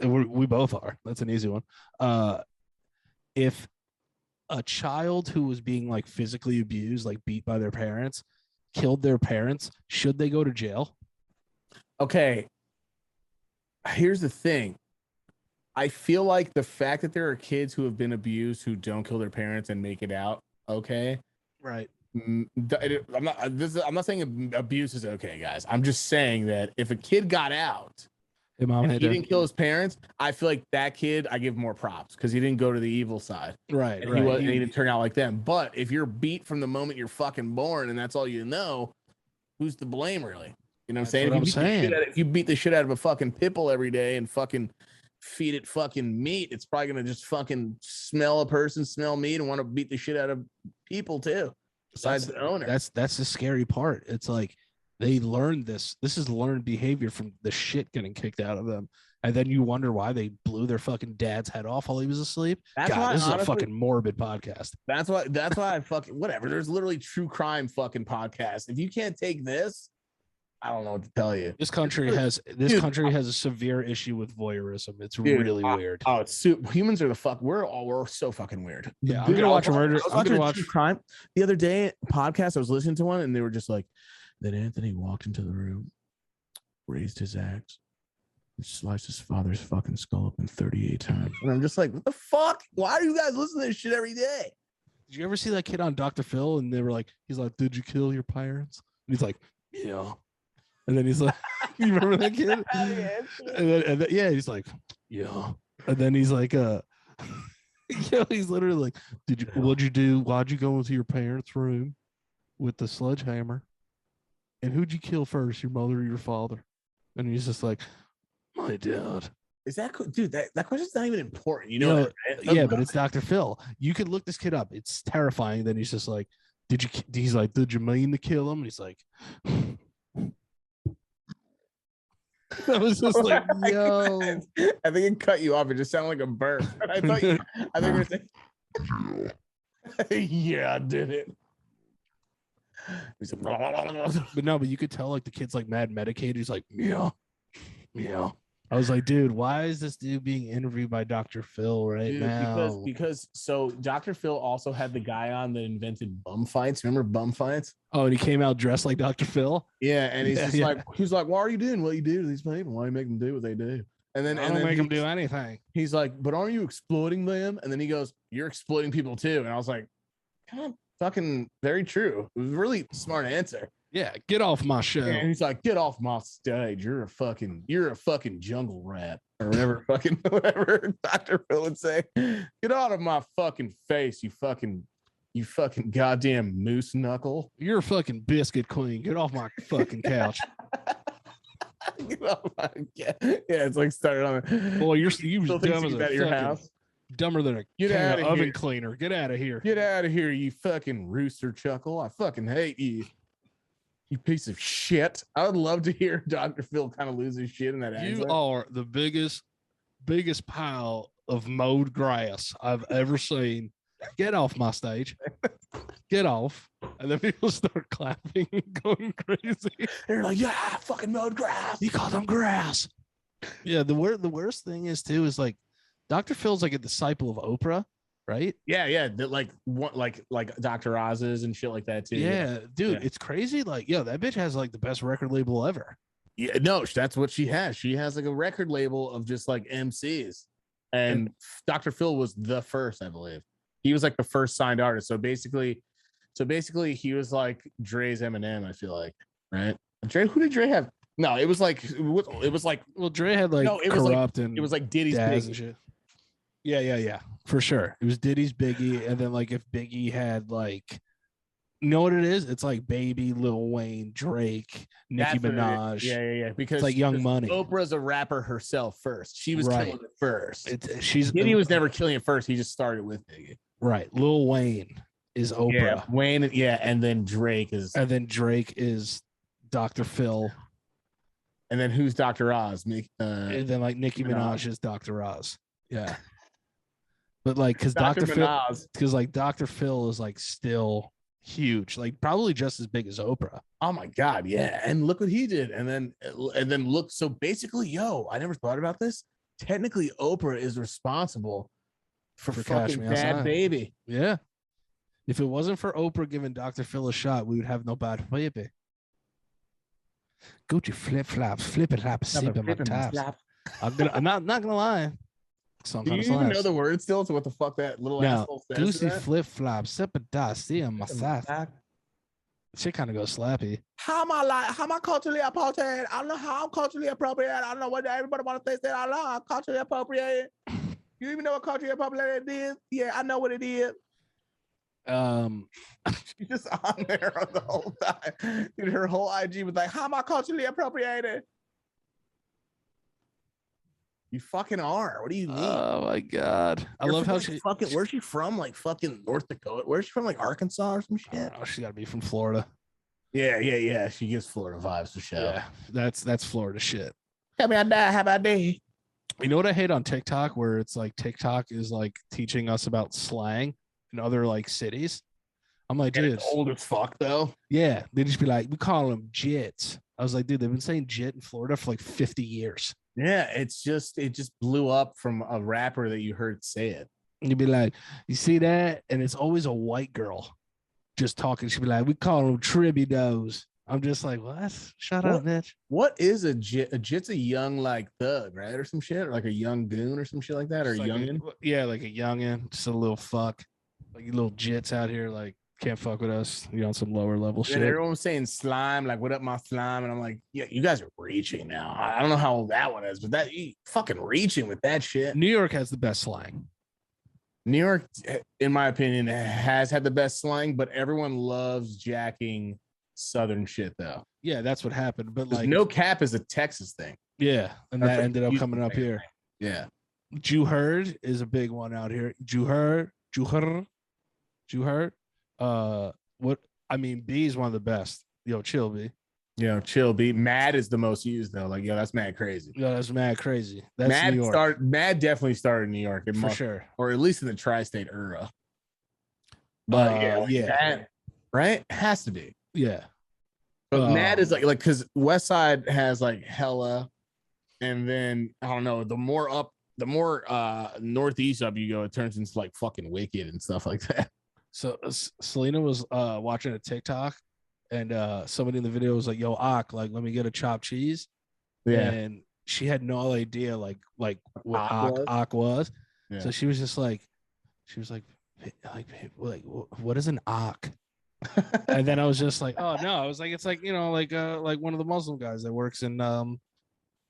we both are. That's an easy one. If a child who was being like physically abused, like beat by their parents, killed their parents, should they go to jail? Okay. Here's the thing. I feel like the fact that there are kids who have been abused who don't kill their parents and make it out, okay? Right. I'm not saying abuse is okay, guys. I'm just saying that if a kid got out and he didn't kill his parents, I feel like that kid, I give more props because he didn't go to the evil side. Right. And he didn't turn out like them. But if you're beat from the moment you're fucking born and that's all you know, who's to blame, really? You know what I'm saying? If you beat the shit out of a fucking pitbull every day and fucking feed it fucking meat, it's probably gonna just fucking smell a person, smell meat, and want to beat the shit out of people too. Besides the owner. That's the scary part. It's like they learned this. This is learned behavior from the shit getting kicked out of them. And then you wonder why they blew their fucking dad's head off while he was asleep. This is a fucking morbid podcast. That's why I fucking whatever. There's literally true crime fucking podcasts. If you can't take this, I don't know what to tell you. This country has a severe issue with voyeurism. It's really weird. Oh, humans are we're so fucking weird. Yeah, I'm gonna watch a murder. I'm gonna watch true crime the other day. Podcast. I was listening to one, and they were just like, that Anthony walked into the room, raised his axe, and sliced his father's fucking skull open 38 times. And I'm just like, what the fuck? Why do you guys listen to this shit every day? Did you ever see that kid on Dr. Phil? And they were like, he's like, did you kill your parents? And he's like, yeah. And then he's like, you remember that kid? and then, yeah, he's like, yeah. And then he's like, he's literally like, what'd you do? Why'd you go into your parents' room with the sledgehammer? And who'd you kill first, your mother or your father? And he's just like, my dad. Is that dude? That question's not even important. You know yeah, but it's Dr. Phil. You could look this kid up. It's terrifying. Then he's just like, he's like, did you mean to kill him? And he's like, I was just like, yo. I think it cut you off. It just sounded like a burp. I think you were saying, yeah, I did it. But you could tell like the kid's like mad medicated. He's like, yeah. I was like, dude, why is this dude being interviewed by Dr. Phil now? Because so Dr. Phil also had the guy on that invented bum fights. Remember bum fights? Oh, and he came out dressed like Dr. Phil. Yeah, and he's like, why are you doing what you do to these people? Why do you make them do what they do? And then make them do anything. He's like, but aren't you exploiting them? And then he goes, you're exploiting people too. And I was like, kind of fucking very true. It was a really smart answer. Yeah, get off my show. And he's like, get off my stage. You're a fucking jungle rat or whatever Dr. Phil would say. Get out of my fucking face, you fucking goddamn moose knuckle. You're a fucking biscuit queen. Get off my fucking couch. Get off my it's like started on it. Boy, you dumb as a your house. Dumber than a oven cleaner. Get out of here. Get out of here, you fucking rooster chuckle. I fucking hate you. You piece of shit. I would love to hear Dr. Phil kind of lose his shit in that accent. You are the biggest pile of mowed grass I've ever seen Get off my stage. Get off. And then people start clapping and going crazy. They're like, yeah, I fucking mowed grass. He called them grass. Yeah, the worst thing is too is like Dr. Phil's like a disciple of Oprah, right? Yeah. Like Dr. Oz's and shit like that too. Yeah, dude, Yeah. It's crazy. Like, yo, that bitch has like the best record label ever. Yeah, no, that's what she has. She has like a record label of just like MCs. And Dr. Phil was the first, I believe. He was like the first signed artist. So basically he was like Dre's Eminem, I feel like, right? Who did Dre have? No, it was like Well, Dre had like no, it was Corrupt like and it was like Diddy's Daz Biggie. and shit. Yeah, for sure. It was Diddy's Biggie, and then like if Biggie had like, you know what it is? It's like Baby, Lil Wayne, Drake, Nicki That's what it Minaj. is. Yeah. Because It's like Young Money. Oprah's a rapper herself first. She was killing it first. Diddy was never killing it first. He just started with Biggie. Right. Lil Wayne is Oprah. Yeah, Wayne. Yeah, and then Drake is. And then Drake is Dr. Phil. And then who's Dr. Oz? And then like Nicki Minaj is Dr. Oz. Yeah. But like, because Dr. Phil, Minaj. because like Dr. Phil is like still huge, like probably just as big as Oprah. Oh my God, yeah. And look what he did. And then look. So basically, yo, I never thought about this. Technically, Oprah is responsible for Catch fucking Me Bad Outside. Baby. Yeah. If it wasn't for Oprah giving Dr. Phil a shot, we would have no Bad Baby. Gucci flip flops, flip it flop, sip in my tops. I'm not gonna lie. Do Sometimes you even know the word still to what the fuck that little no, asshole says? Gucci flip flops, sip a dot, see in my side. Shit kind of goes slappy. How am I culturally appropriate? I don't know how I'm culturally appropriate. I don't know what everybody want to think that I know. I'm culturally appropriate. You even know what culturally appropriate is? Yeah, I know what it is. She's just on there the whole time. Dude, her whole IG was like, how am I culturally appropriated? You fucking are. What do you mean? Oh my god, I love how she fucking. Where's she from? Like fucking North Dakota. Where's she from? Like Arkansas or some shit. Oh, she got to be from Florida. Yeah. She gives Florida vibes for sure. Yeah, that's Florida shit. How about that? You know what I hate on TikTok, where it's like TikTok is like teaching us about slang in other like cities. I'm like, dude, it's old as fuck though. Yeah, they just be like, we call them jits. I was like, dude, they've been saying jit in Florida for like 50 years. Yeah, it just blew up from a rapper that you heard say it. And you'd be like, you see that? And it's always a white girl just talking. She'd be like, we call them tribudos. I'm just like, what? Shut up, bitch. What is a jit? A jit's a young like thug, right? Or some shit, or like a young goon or some shit like that, or a like youngin. Like a youngin, just a little fuck. Like you little jits out here, like can't fuck with us. You on some lower level shit. Everyone was saying slime, like what up, my slime, and I'm like, yeah, you guys are reaching now. I don't know how old that one is, but that you fucking reaching with that shit. New York has the best slang. New York, in my opinion, has had the best slang, but everyone loves jacking Southern shit though. Yeah, that's what happened. But like, no cap is a Texas thing. Yeah, and That's that like ended up a coming up Houston here. thing. Yeah. Jew heard is a big one out here. Jew heard. What I mean, B is one of the best. Yo, chill, B. Yo, chill, B. Mad is the most used though. Like, yo, that's mad crazy. Yo, that's mad crazy. That's New York. Mad definitely started in New York. For sure. Or at least in the tri-state era. But that, right? Has to be. Yeah. But Mad is like because West Side has like hella, and then I don't know, the more northeast up you go, it turns into like fucking Wicked and stuff like that. So Selena was watching a TikTok, and somebody in the video was like, "Yo, Ak, like, let me get a chopped cheese." Yeah, and she had no idea like what Ak Ak was. Yeah. So she was just like, what is an Ak? And then I was just like, oh no, I was like, it's like, you know, like one of the Muslim guys that works in like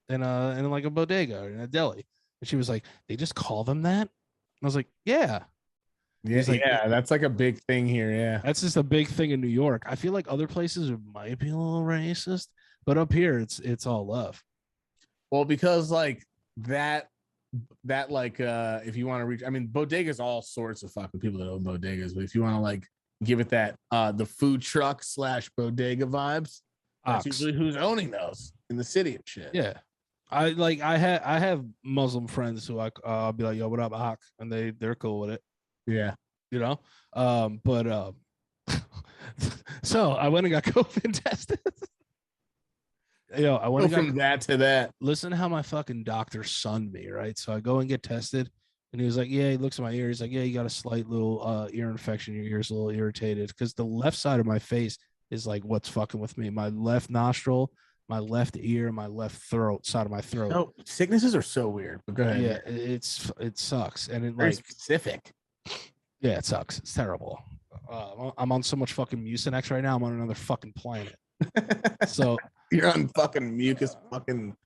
a bodega or in a deli. And she was like, they just call them that? And I was like, yeah. Like, that's like a big thing here. Yeah, that's just a big thing in New York. I feel like other places it might be a little racist, but up here it's all love. Well, because like that like if you want to reach, I mean, bodegas, all sorts of fucking people that own bodegas, but if you want to like give it that the food truck / bodega vibes, that's usually who's owning those in the city and shit. Yeah. I have Muslim friends who I'll be like, yo, what up, Ak? And they're cool with it. Yeah. you know. So I went and got COVID tested. I went Go and got from that to that. listen to how my fucking doctor sunned me, right? So I go and get tested, and he was like, yeah, he looks at my ear. He's like, yeah, you got a slight little ear infection. Your ear's a little irritated because the left side of my face is like what's fucking with me. My left nostril, my left ear, my left throat, side of my throat. No, sicknesses are so weird. But go ahead. Yeah, it sucks. And it Very like specific. yeah, it sucks. It's terrible. I'm on so much fucking Mucinex right now. I'm on another fucking planet. So You're on fucking mucus fucking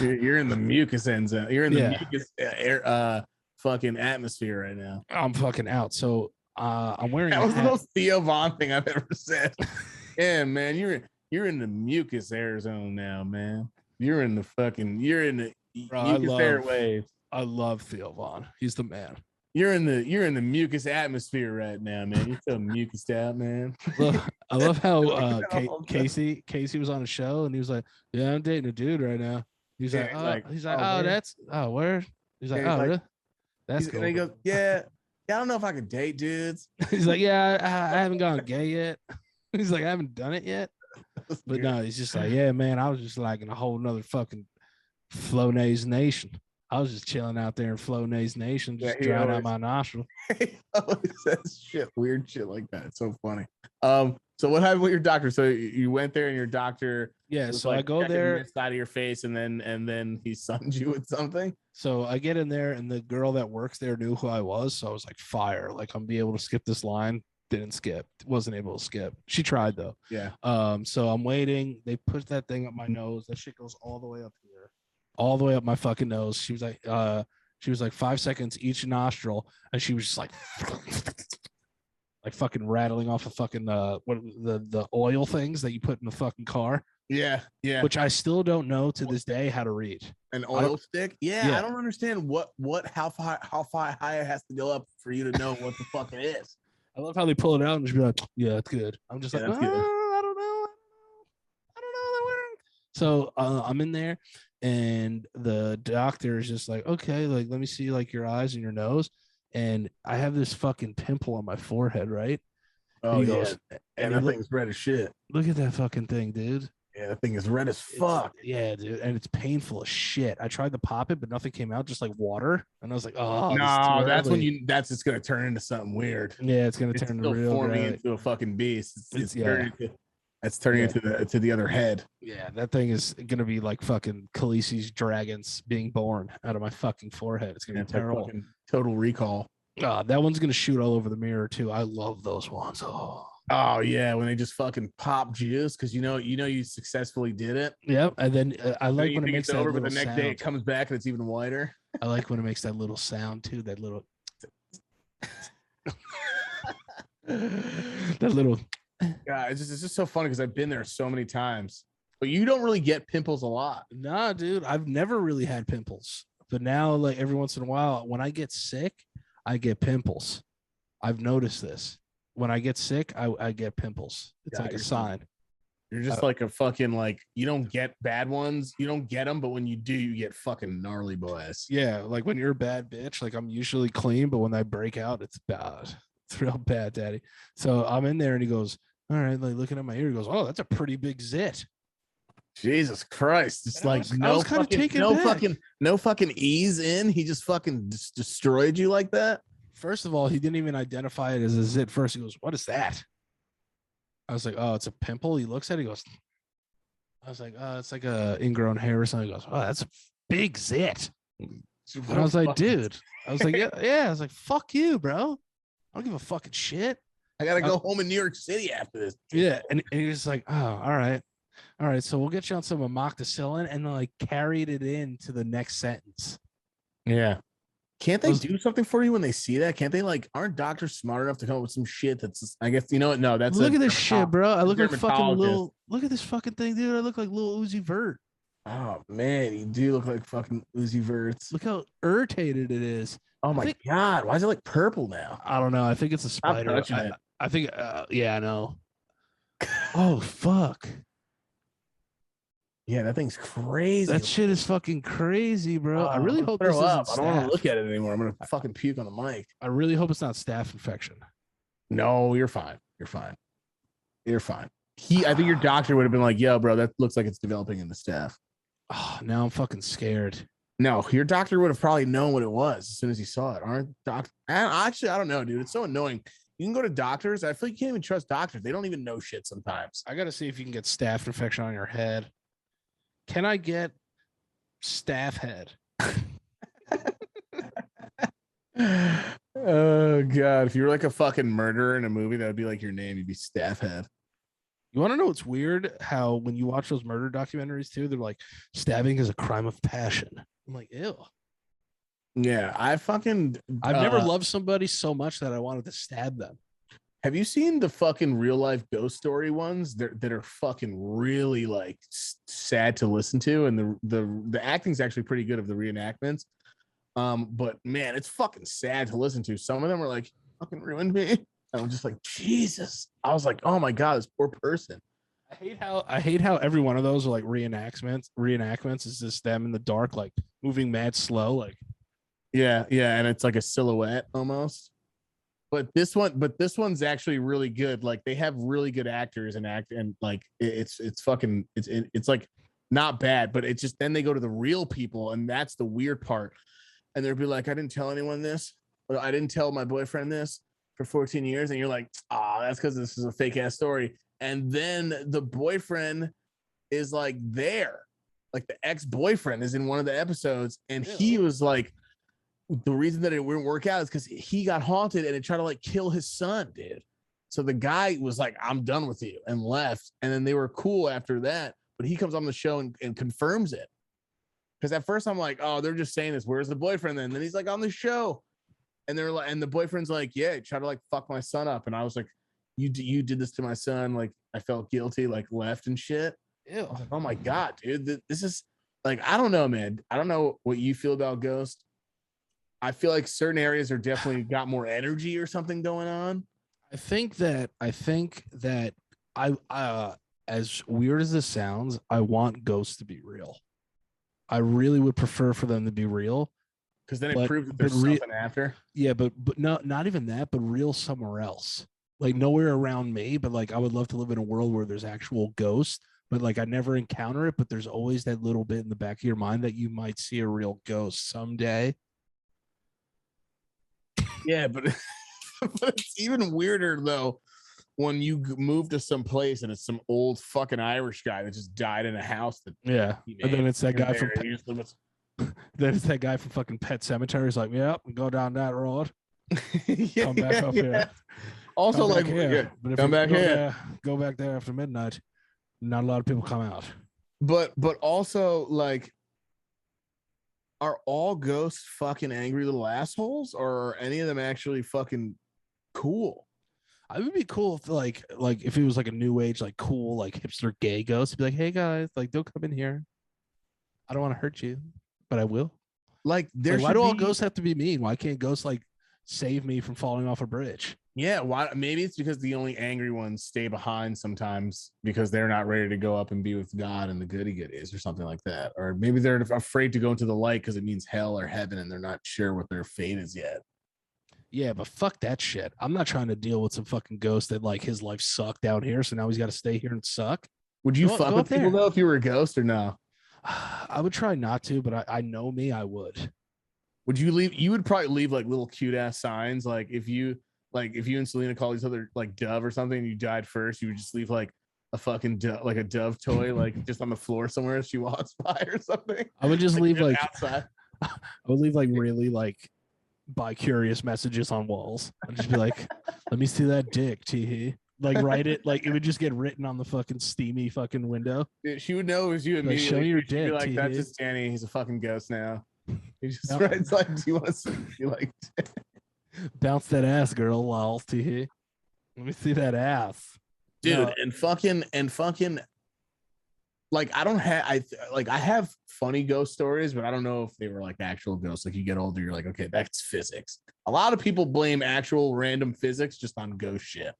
you're in the mucus end zone. You're in the mucus air fucking atmosphere right now. I'm fucking out. So I'm wearing That a was the hat. most Theo Von thing I've ever said. Yeah, man, you're in the mucus air zone now, man. You're in the Bro, mucus airwaves. I love Theo Von. He's the man. You're in the mucus atmosphere right now, man. You're so mucused out, man. Look, I love how Casey was on a show and he was like, "Yeah, I'm dating a dude right now." He's Yeah, like, word. He's like, Yeah, oh, he's really? That's cool. And he goes, yeah, I don't know if I could date dudes. He's like, yeah, I haven't gone gay yet. He's like, I haven't done it yet. But no, he's just like, yeah, man, I was just like in a whole nother fucking Flonase Nation. I was just chilling out there in Flonase Nation, just drying out my nostril. He always says weird shit like that. It's so funny. So what happened with your doctor? So you went there and your doctor, yeah. was So like I go there, this side of your face, and then he sunned you with something. So I get in there, and the girl that works there knew who I was. So I was like, fire! Like I'm be able to skip this line. Didn't skip. Wasn't able to skip. She tried though. Yeah. So I'm waiting. They push that thing up my nose. That shit goes all the way up here, all the way up my fucking nose. She was like 5 seconds each nostril, and she was just like fucking rattling off a fucking what the oil things that you put in the fucking car. Yeah. Which I still don't know to this day how to read. An oil stick? Yeah, I don't understand how high it has to go up for you to know what the fuck it is. I love how they pull it out and just be like, yeah, it's good. I'm just like, that's good. I don't know. So I'm in there, and the doctor is just like, okay, like let me see like your eyes and your nose, and I have this fucking pimple on my forehead, right? Oh and yeah, goes, and that thing's red as shit. Look at that fucking thing, dude. Yeah, that thing is red as fuck. Yeah, dude, and it's painful as shit. I tried to pop it, but nothing came out, just like water, and I was like, oh no, that's when that's just gonna turn into something weird. Yeah, it's gonna turn into real forming into a fucking beast. It's turning into the other head. Yeah, that thing is gonna be like fucking Khaleesi's dragons being born out of my fucking forehead. It's gonna be terrible. Total Recall. That one's gonna shoot all over the mirror too. I love those ones. Oh yeah, when they just fucking pop juice because you know you successfully did it. Yep, and then I like when it makes that over, little but the next sound. day it comes back and it's even whiter. I like when it makes that little sound too. That little, that little. Yeah, it's just so funny because I've been there so many times, but you don't really get pimples a lot. Nah, dude, I've never really had pimples, but now like every once in a while, when I get sick, I get pimples. I've noticed this. When I get sick, I get pimples. It's like a sign. You're just like a fucking like you don't get bad ones. You don't get them, but when you do, you get fucking gnarly boys. Yeah, like when you're a bad bitch, like I'm usually clean, but when I break out, it's bad. It's real bad, daddy. So I'm in there and he goes, all right, like looking at my ear, he goes, oh, that's a pretty big zit. Jesus Christ. It's like no fucking ease in. He just fucking destroyed you like that. First of all, he didn't even identify it as a zit first. He goes, what is that? I was like, oh, it's a pimple. He looks at it. He goes, I was like, oh, it's like a ingrown hair or something. He goes, oh, that's a big zit. And I was like, dude. I was like, yeah. I was like, fuck you, bro. I don't give a fucking shit. I gotta go home in New York City after this. Yeah. And he was like, oh, all right. All right. So we'll get you on some amoxicillin, and then like carried it into the next sentence. Yeah. Can't they do something for you when they see that? Can't they aren't doctors smart enough to come up with some shit that's I guess you know what? No, that's look at this shit, bro. I look like fucking little. Look at this fucking thing, dude. I look like Lil Uzi Vert. Oh man, you do look like fucking Uzi Verts. Look how irritated it is. Oh my god, why is it like purple now? I don't know. I think it's a spider. I think yeah, I know. Oh fuck. Yeah, that thing's crazy. That shit is fucking crazy, bro. I really hope this throw up. isn't I don't want to staph. look at it anymore. I'm gonna fucking puke on the mic. I really hope it's not staph infection. No, you're fine. You're fine. You're fine. I think your doctor would have been like, "Yo, bro, that looks like it's developing in the staph." Oh, now I'm fucking scared. No, your doctor would have probably known what it was as soon as he saw it. Aren't doctor? Actually, I don't know, dude. It's so annoying. You can go to doctors. I feel like you can't even trust doctors. They don't even know shit sometimes. I gotta see if you can get staph infection on your head. Can I get staph head? Oh god, if you were like a fucking murderer in a movie, that would be like your name. You'd be Staff Head. You want to know what's weird? How when you watch those murder documentaries too, they're like stabbing is a crime of passion. I'm like, ew. Yeah, I've never loved somebody so much that I wanted to stab them. Have you seen the fucking real life ghost story ones that are fucking really like sad to listen to, and the acting's actually pretty good of the reenactments. But man, it's fucking sad to listen to. Some of them are like fucking ruined me. I'm just like, Jesus. I was like, oh my god, this poor person. I hate how every one of those are like reenactments. Reenactments is just them in the dark, like moving mad slow, like yeah, and it's like a silhouette almost. But this one's actually really good. Like they have really good actors and like it's like not bad, but it's just then they go to the real people, and that's the weird part. And they'll be like, I didn't tell anyone this, or I didn't tell my boyfriend this for 14 years. And you're like, that's because this is a fake ass story. And then the boyfriend is like there, like the ex-boyfriend is in one of the episodes, and he was like, the reason that it wouldn't work out is because he got haunted and it tried to like kill his son, dude. So the guy was like, I'm done with you, and left. And then they were cool after that. But he comes on the show and confirms it. Because at first I'm like, oh, they're just saying this. Where's the boyfriend then? And then he's like on the show. And they're like, and the boyfriend's like, yeah, try to like fuck my son up. And I was like, you did this to my son. Like I felt guilty, like left and shit. ew. Like, oh my God, dude. This is like, I don't know, man. I don't know what you feel about Ghost. I feel like certain areas are definitely got more energy or something going on. I think that I as weird as this sounds, I want ghosts to be real. I really would prefer for them to be real. Because then it proves that there's something after. Yeah, but no, not even that, but real somewhere else. Like nowhere around me, but like I would love to live in a world where there's actual ghosts, but like I never encounter it, but there's always that little bit in the back of your mind that you might see a real ghost someday. Yeah, but it's even weirder though when you move to some place and it's some old fucking Irish guy that just died in a house. And then it's that guy from then it's that guy from fucking Pet Cemetery. He's like, yep, we go down that road. Come back up here. Also, come like, here. But if come back here. Go back there after midnight. Not a lot of people come out. But also, like, are all ghosts fucking angry little assholes, or are any of them actually fucking cool? I would be cool if like if it was like a new age, like cool, like hipster gay ghost. It'd be like, hey guys, like don't come in here. I don't want to hurt you, but I will. Like, why do all ghosts have to be mean? Why can't ghosts like save me from falling off a bridge? Yeah, why? Maybe it's because the only angry ones stay behind sometimes because they're not ready to go up and be with God and the goody goodies or something like that. Or maybe they're afraid to go into the light because it means hell or heaven and they're not sure what their fate is yet. Yeah, but fuck that shit. I'm not trying to deal with some fucking ghost that like his life sucked down here, so now he's got to stay here and suck. Would you fuck with people though if you were a ghost or no? I would try not to, but I know me, I would. Would you leave? You would probably leave like little cute ass signs, like if you and Selena call each other like Dove or something, and you died first, you would just leave like a fucking like a Dove toy, like just on the floor somewhere as she walks by or something. I would just leave like outside. I would leave like really like bi-curious messages on walls. I'd just be like, let me see that dick, tee. Like write it, like it would just get written on the fucking steamy fucking window. Dude, she would know it was you immediately. Like, show your She'd be dick, like, that's just Danny. He's a fucking ghost now. He just writes like, do you want to see? You like bounce that ass, girl, lol, tee. Let me see that ass, dude. No. And fucking like I have funny ghost stories, but I don't know if they were like actual ghosts. Like you get older, you're like, okay, that's physics. A lot of people blame actual random physics just on ghost shit.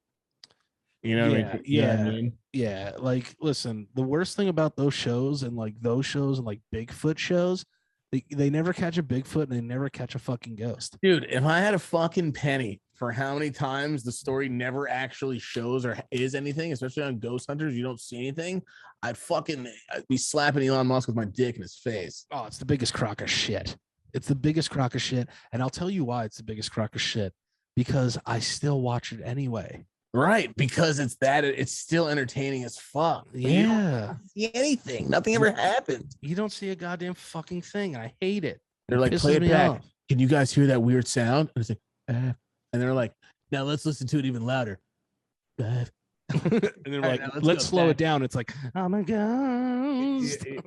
You know, Yeah, you know what I yeah. mean? Yeah, like listen, the worst thing about those shows and like those shows and like Bigfoot shows, they never catch a Bigfoot and they never catch a fucking ghost. Dude, if I had a fucking penny for how many times the story never actually shows or is anything, especially on Ghost Hunters, you don't see anything, I'd be slapping Elon Musk with my dick in his face. Oh, it's the biggest crock of shit. It's the biggest crock of shit. And I'll tell you why it's the biggest crock of shit. Because I still watch it anyway. Right, because it's still entertaining as fuck. But you don't see anything. Nothing ever happened. You don't see a goddamn fucking thing. I hate it. They're like, play it back. Can you guys hear that weird sound? And it's like, and they're like, now let's listen to it even louder. And they're like, let's slow it down. It's like, oh my god.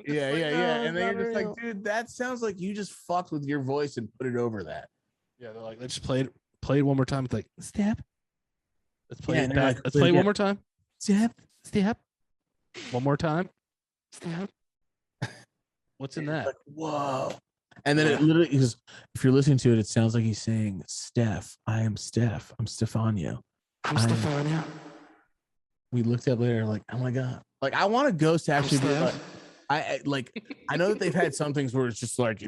Yeah. And then you're just like, dude, that sounds like you just fucked with your voice and put it over that. Yeah, they're like, let's just play it one more time. It's like, step. Let's play it back. Like, let's play it one more time. Step. One more time. Step. What's in that? Like, whoa. And then it literally is, if you're listening to it, it sounds like he's saying, Steph, I am Steph. I'm Stefano. Stefano. We looked up later, like, oh my God. Like, I want a ghost to actually be like, I know that they've had some things where it's just like,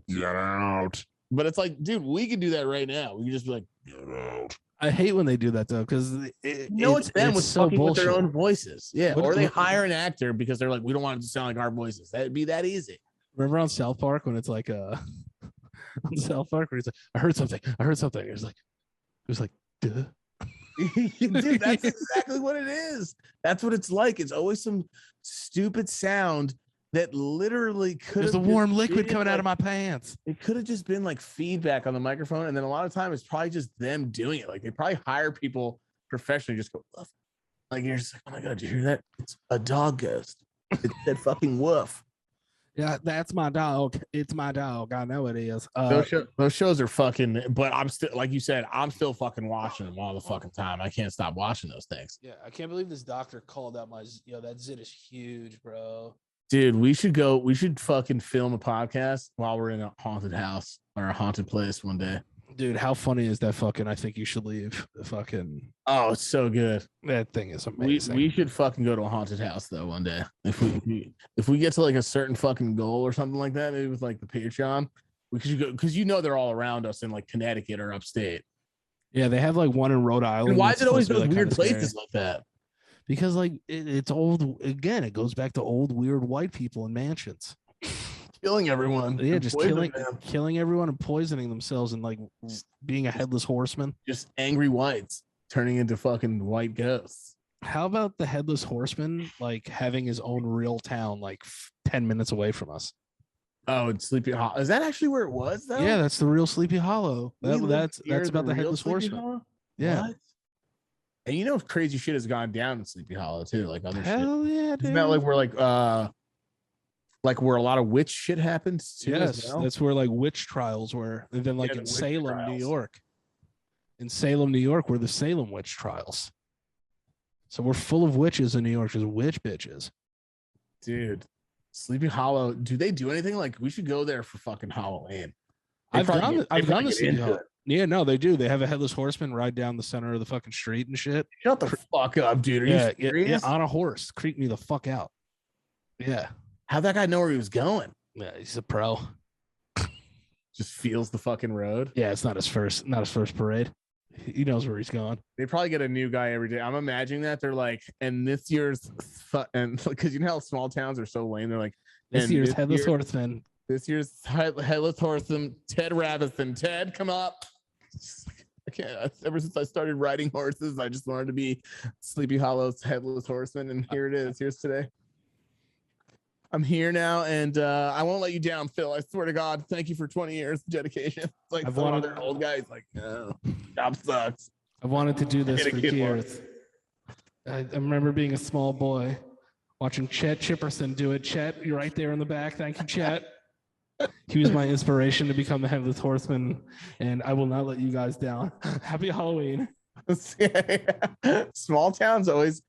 get out. But it's like, dude, we can do that right now. We can just be like, get out. I hate when they do that though, because it's them with so fucking with bullshit. their own voices. Yeah. What- Or they what- hire an actor because they're like, we don't want it to sound like our voices. That'd be that easy. Remember on South Park when it's like on South Park where he's like, I heard something. It was like, duh. Dude, that's exactly what it is. That's what it's like. It's always some stupid sound that literally could. There's a warm liquid coming out of my pants. It could have just been like feedback on the microphone, and then a lot of time it's probably just them doing it. Like they probably hire people professionally, just go woof. Like you're just like, oh my God, did you hear that? It's a dog ghost. It said fucking woof. Yeah, that's my dog. It's my dog. I know it is. Those shows are fucking, but I'm still, like you said, I'm still fucking watching them all the fucking time. I can't stop watching those things. Yeah, I can't believe this doctor called out that zit is huge, bro. Dude, we should fucking film a podcast while we're in a haunted house or a haunted place one day. Dude, how funny is that fucking I think you should leave the fucking Oh, it's so good. that thing is amazing. We should fucking go to a haunted house though one day. If we get to like a certain fucking goal or something like that, maybe with like the Patreon, we should go because they're all around us in like Connecticut or upstate. Yeah, they have like one in Rhode Island. And why is that's it always supposed to those be, like, weird kinda places scary. like that? Because like it's old again, it goes back to old weird white people in mansions. Killing everyone. Yeah, and just poisoning them. killing everyone and poisoning themselves and like being a headless horseman. Just angry whites turning into fucking white ghosts. How about the headless horseman like having his own real town like 10 minutes away from us? Oh, it's Sleepy Hollow. Is that actually where it was though? Yeah, that's the real Sleepy Hollow. That's about the real headless Sleepy horseman. Hollow? Yeah. What? And you know crazy shit has gone down in Sleepy Hollow too, like other shit. Hell yeah, dude. Isn't that like where a lot of witch shit happens too? as Yes, well? that's where like witch trials were. And then like Yeah, the in witch Salem, New trials. York. In Salem, New York, were the Salem witch trials. So we're full of witches in New York, just witch bitches. Dude. Sleepy Hollow. Do they do anything? Like we should go there for fucking Halloween. I've gone to get Sleepy into Hollow. it. Yeah, no, they do. They have a headless horseman ride down the center of the fucking street and shit. Shut the fuck up, dude. Are you serious? on a horse. Creep me the fuck out. Yeah. How'd that guy know where he was going? Yeah, he's a pro. Just feels the fucking road. Yeah, it's not his first parade. He knows where he's going. They probably get a new guy every day. I'm imagining that they're like, and this year's and because you know how small towns are so lame. They're like, This and year's headless horseman. This year's headless horseman, Ted Ravison. Ted, come up. I can't. Ever since I started riding horses, I just wanted to be Sleepy Hollow's headless horseman, and here it is. Here's today. I'm here now, and I won't let you down, Phil. I swear to God. Thank you for 20 years of dedication. It's like some other old guys, like, no, job sucks. I've wanted to do this Get a for kid years. I remember being a small boy, watching Chet Chipperson do it. Chet, you're right there in the back. Thank you, Chet. He was my inspiration to become the headless horseman, and I will not let you guys down. Happy Halloween. Small towns always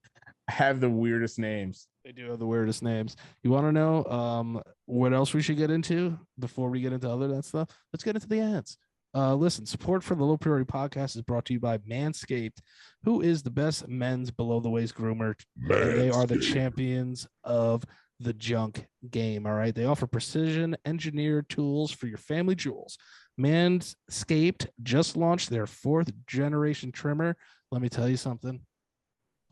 have the weirdest names. They do have the weirdest names. You want to know what else we should get into before we get into other that stuff? Let's get into the ads. Listen, support for the Low Priority Podcast is brought to you by Manscaped, who is the best men's below the waist groomer, and they are the champions of the junk game. All right, they offer precision engineered tools for your family jewels. Manscaped just launched their 4th generation trimmer. Let me tell you something.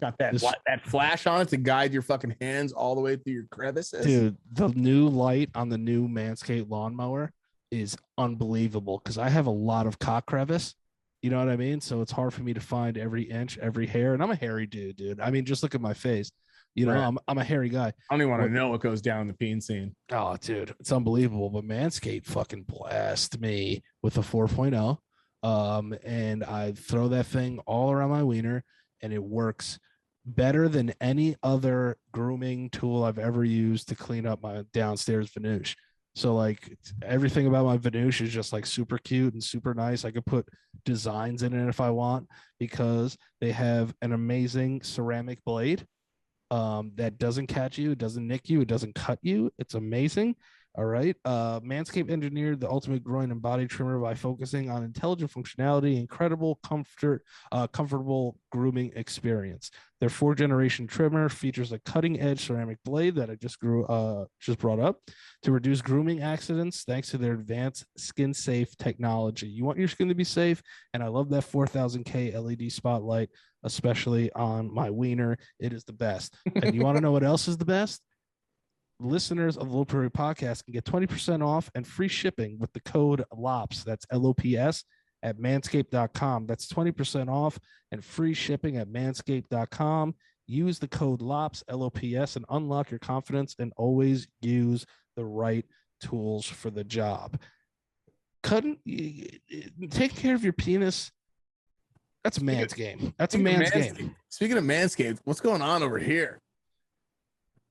Got that that flash on it to guide your fucking hands all the way through your crevices. Dude, the new light on the new Manscaped lawnmower is unbelievable because I have a lot of cock crevice. You know what I mean? So it's hard for me to find every inch, every hair. And I'm a hairy dude. I mean, just look at my face. You know, right. I'm a hairy guy. I don't even want to know what goes down in the peen scene. Oh, dude, it's unbelievable. But Manscaped fucking blessed me with a 4.0. And I throw that thing all around my wiener, and it works better than any other grooming tool I've ever used to clean up my downstairs Vanoose. So like everything about my Vanoose is just like super cute and super nice. I could put designs in it if I want because they have an amazing ceramic blade that doesn't catch you, it doesn't nick you, it doesn't cut you. It's amazing. All right. Manscaped engineered the ultimate groin and body trimmer by focusing on intelligent functionality, incredible comfortable grooming experience. Their 4th generation trimmer features a cutting-edge ceramic blade that I just brought up to reduce grooming accidents thanks to their advanced skin-safe technology. You want your skin to be safe, and I love that 4000K LED spotlight, especially on my wiener. It is the best. And you want to know what else is the best? Listeners of the LoPriore Podcast can get 20% off and free shipping with the code LOPS. That's LOPS at manscaped.com. That's 20% off and free shipping at manscaped.com. Use the code LOPS, LOPS, and unlock your confidence and always use the right tools for the job. Take care of your penis. That's a man's game. That's a man's game. Speaking of Manscaped, what's going on over here?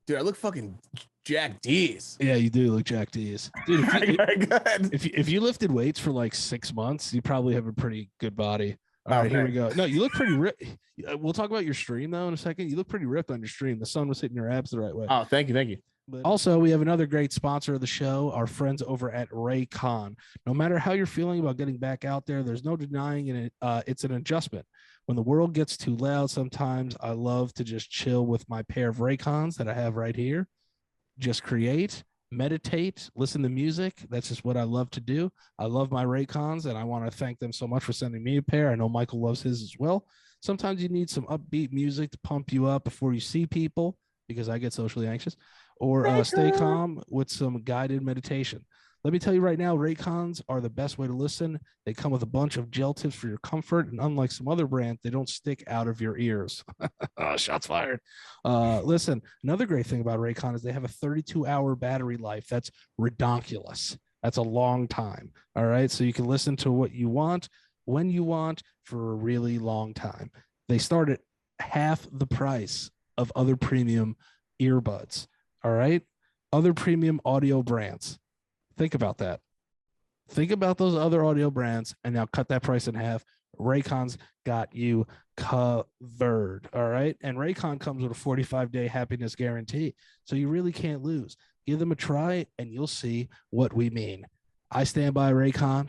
Dude, I look fucking Jack D's. Yeah, you do look Jack D's. Dude, if you lifted weights for like 6 months, you probably have a pretty good body. All right, here we go. No, you look pretty ripped. We'll talk about your stream, though, in a second. You look pretty ripped on your stream. The sun was hitting your abs the right way. Oh, thank you. But also, we have another great sponsor of the show, our friends over at Raycon. No matter how you're feeling about getting back out there, there's no denying it. It's an adjustment. When the world gets too loud, sometimes I love to just chill with my pair of Raycons that I have right here. Just create, meditate, listen to music. That's just what I love to do. I love my Raycons, and I want to thank them so much for sending me a pair. I know Michael loves his as well. Sometimes you need some upbeat music to pump you up before you see people, because I get socially anxious, or stay calm with some guided meditation. Let me tell you right now, Raycons are the best way to listen. They come with a bunch of gel tips for your comfort, and unlike some other brands, they don't stick out of your ears. Oh, shots fired. Listen, another great thing about Raycon is they have a 32-hour battery life. That's redonkulous. That's a long time. All right, so you can listen to what you want, when you want, for a really long time. They start at half the price of other premium earbuds. All right, other premium audio brands. Think about that. Think about those other audio brands and now cut that price in half. Raycon's got you covered. All right. And Raycon comes with a 45-day happiness guarantee. So you really can't lose. Give them a try and you'll see what we mean. I stand by Raycon.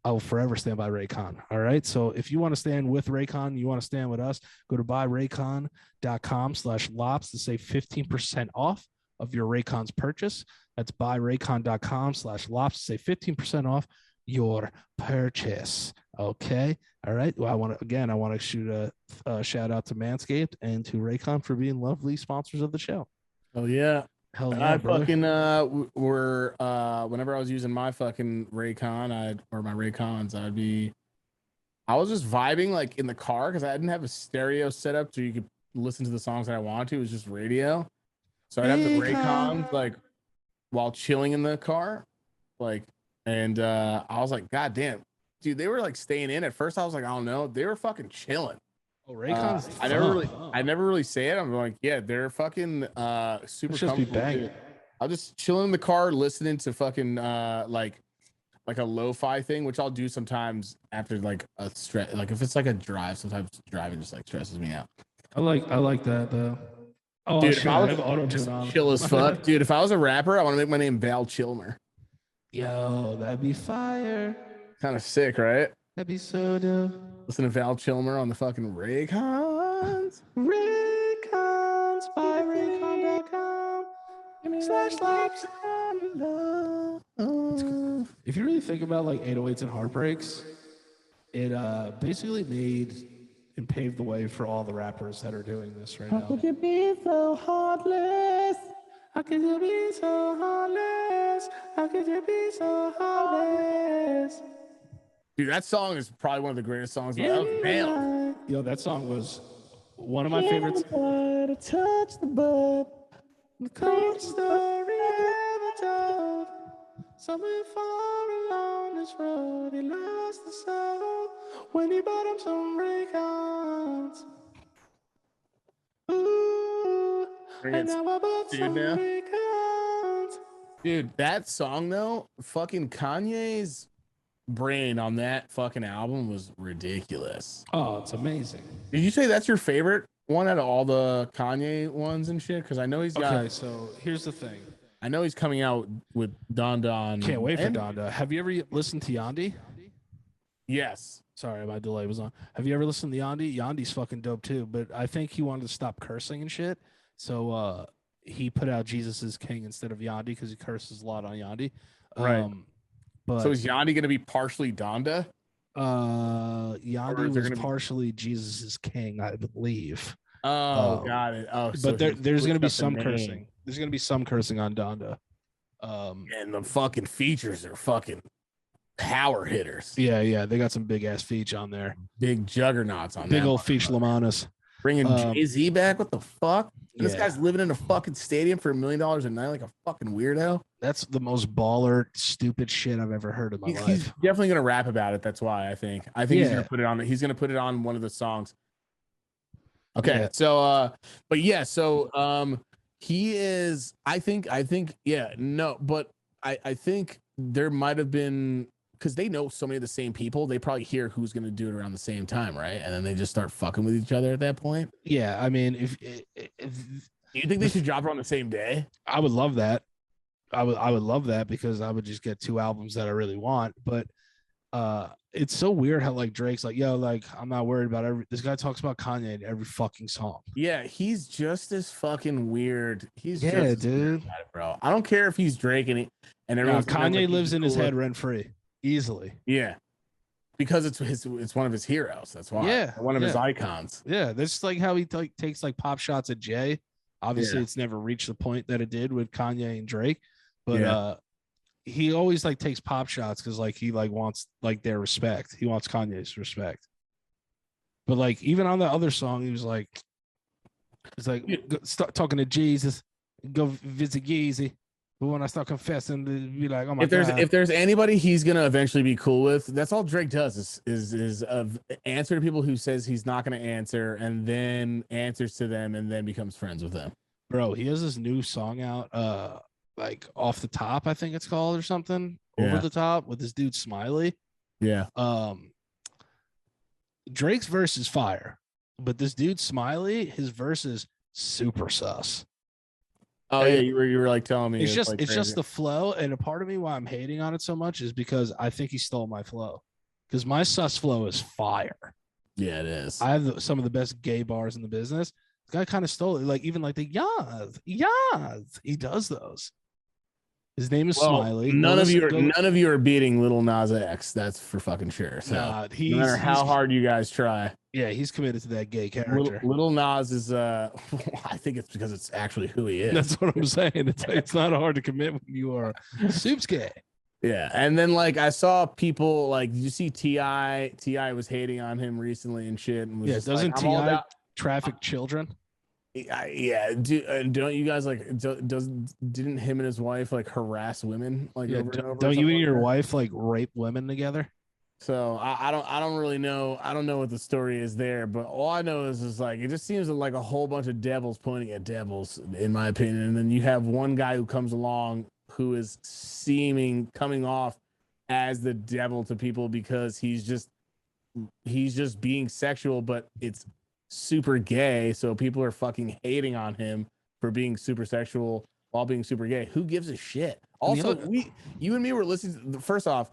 I will forever stand by Raycon. All right. So if you want to stand with Raycon, you want to stand with us, go to buyraycon.com/lops to save 15% off of your Raycon's purchase. That's buyraycon.com/lops to save 15% off your purchase. Okay. All right. Well, I want to shoot a shout out to Manscaped and to Raycon for being lovely sponsors of the show. Oh yeah. Hell yeah, brother. Whenever I was using my fucking Raycon, I was just vibing like in the car because I didn't have a stereo set up so you could listen to the songs that I wanted to. It was just radio. So I'd have the Raycons like while chilling in the car. And I was like, God damn, dude, they were like staying in. At first I was like, I don't know. They were fucking chilling. Oh, Raycon's I never really say it. I'm like, yeah, they're fucking super comfortable. I'll just chill in the car listening to fucking like a lo-fi thing, which I'll do sometimes after like a stress. Like if it's like a drive, sometimes driving just like stresses me out. I like that though. Oh, dude, shit, I have auto-tune on. Chill as fuck. Dude, if I was a rapper, I want to make my name Val Chilmer. Yo, that'd be fire. Kind of sick, right? That'd be so dope. Listen to Val Kilmer on the fucking Raycons. Raycons by Raycon.com. If you really think about like 808s and heartbreaks, it basically made and paved the way for all the rappers that are doing this right now. How could you be so heartless? How could you be so heartless? How could you be so heartless? Dude, that song is probably one of the greatest songs ever. Damn. Yo, that song was one of my favorites. To touch the bud. The coldest story ever told. Somewhere far along this road, he lost the soul when he bought him some Raycons. Ooh, and now I bought some Raycons. Dude, that song though, fucking Kanye's brain on that fucking album was ridiculous. Oh, it's amazing. Did you say that's your favorite one out of all the Kanye ones and shit? Because I know he's got. Okay, so here's the thing. I know he's coming out with Donda on. Can't wait for Donda. Have you ever listened to Yandi? Yes. Sorry, my delay was on. Have you ever listened to Yandi? Yandi's fucking dope too, but I think he wanted to stop cursing and shit. So he put out Jesus is King instead of Yandi because he curses a lot on Yandi. Right. But So is Yandi going to be partially Donda? Yandi was partially Jesus is King, I believe. Oh, got it. Oh, but there's going to be some cursing. There's going to be some cursing on Donda. And the fucking features are fucking power hitters. Yeah, they got some big ass feature on there. Big juggernauts on big that old feature Lamanas. Bringing Jay-Z back? What the fuck? Yeah. This guy's living in a fucking stadium for $1 million a night like a fucking weirdo. That's the most baller, stupid shit I've ever heard in my life. He's definitely gonna rap about it. That's why I think he's gonna put it on. He's gonna put it on one of the songs. Okay, Yeah. so but yeah, so he is. I think yeah, no, but I think there might have been, because they know so many of the same people, they probably hear who's going to do it around the same time, right? And then they just start fucking with each other at that point. Yeah, I mean, if Do you think they should drop it on the same day? I would love that. I would love that because I would just get 2 albums that I really want. But it's so weird how like Drake's like, yo, like I'm not worried about this guy talks about Kanye in every fucking song. Yeah, he's just as fucking weird. He's just as dude, weird about it, bro. I don't care if he's Drake and Kanye lives in his head rent free easily. Yeah, because it's one of his heroes. That's why. Yeah, one of his icons. Yeah, that's like how he takes like pop shots at Jay. Obviously, it's never reached the point that it did with Kanye and Drake, but he always like takes pop shots because like he like wants like their respect. He wants Kanye's respect. But like even on the other song, he was like, it's like start talking to Jesus, go visit Yeezy. But when I start confessing, be like, oh my god. If there's anybody he's gonna eventually be cool with, that's all Drake does is answer to people who says he's not gonna answer, and then answers to them, and then becomes friends with them. Bro, he has this new song out, like Off the Top, I think it's called, or something. Over the Top with this dude Smiley. Yeah. Drake's verse is fire, but this dude Smiley, his verse is super sus. Oh yeah, you were like telling me it's like just the flow, and a part of me why I'm hating on it so much is because I think he stole my flow, because my sus flow is fire. Yeah, it is. I have some of the best gay bars in the business. The guy kind of stole it, like even like the yas, he does those. His name is Smiley. None of you are beating Lil Nas X. That's for fucking sure. So no matter how hard you guys try. Yeah, he's committed to that gay character. Lil Nas is I think it's because it's actually who he is. That's what I'm saying. It's not hard to commit when you are soups gay. Yeah, and then like I saw people like, did you see T.I.? T.I. was hating on him recently and shit. And was doesn't T.I. traffic children? Yeah, don't you guys like? Didn't him and his wife like harass women like? Yeah, over and over don't you and your wife like rape women together? So I don't really know. I don't know what the story is there, but all I know is like it just seems like a whole bunch of devils pointing at devils, in my opinion. And then you have one guy who comes along who is coming off as the devil to people because he's just being sexual, but it's super gay, so people are fucking hating on him for being super sexual while being super gay. Who gives a shit? Also, you and me were listening. First off,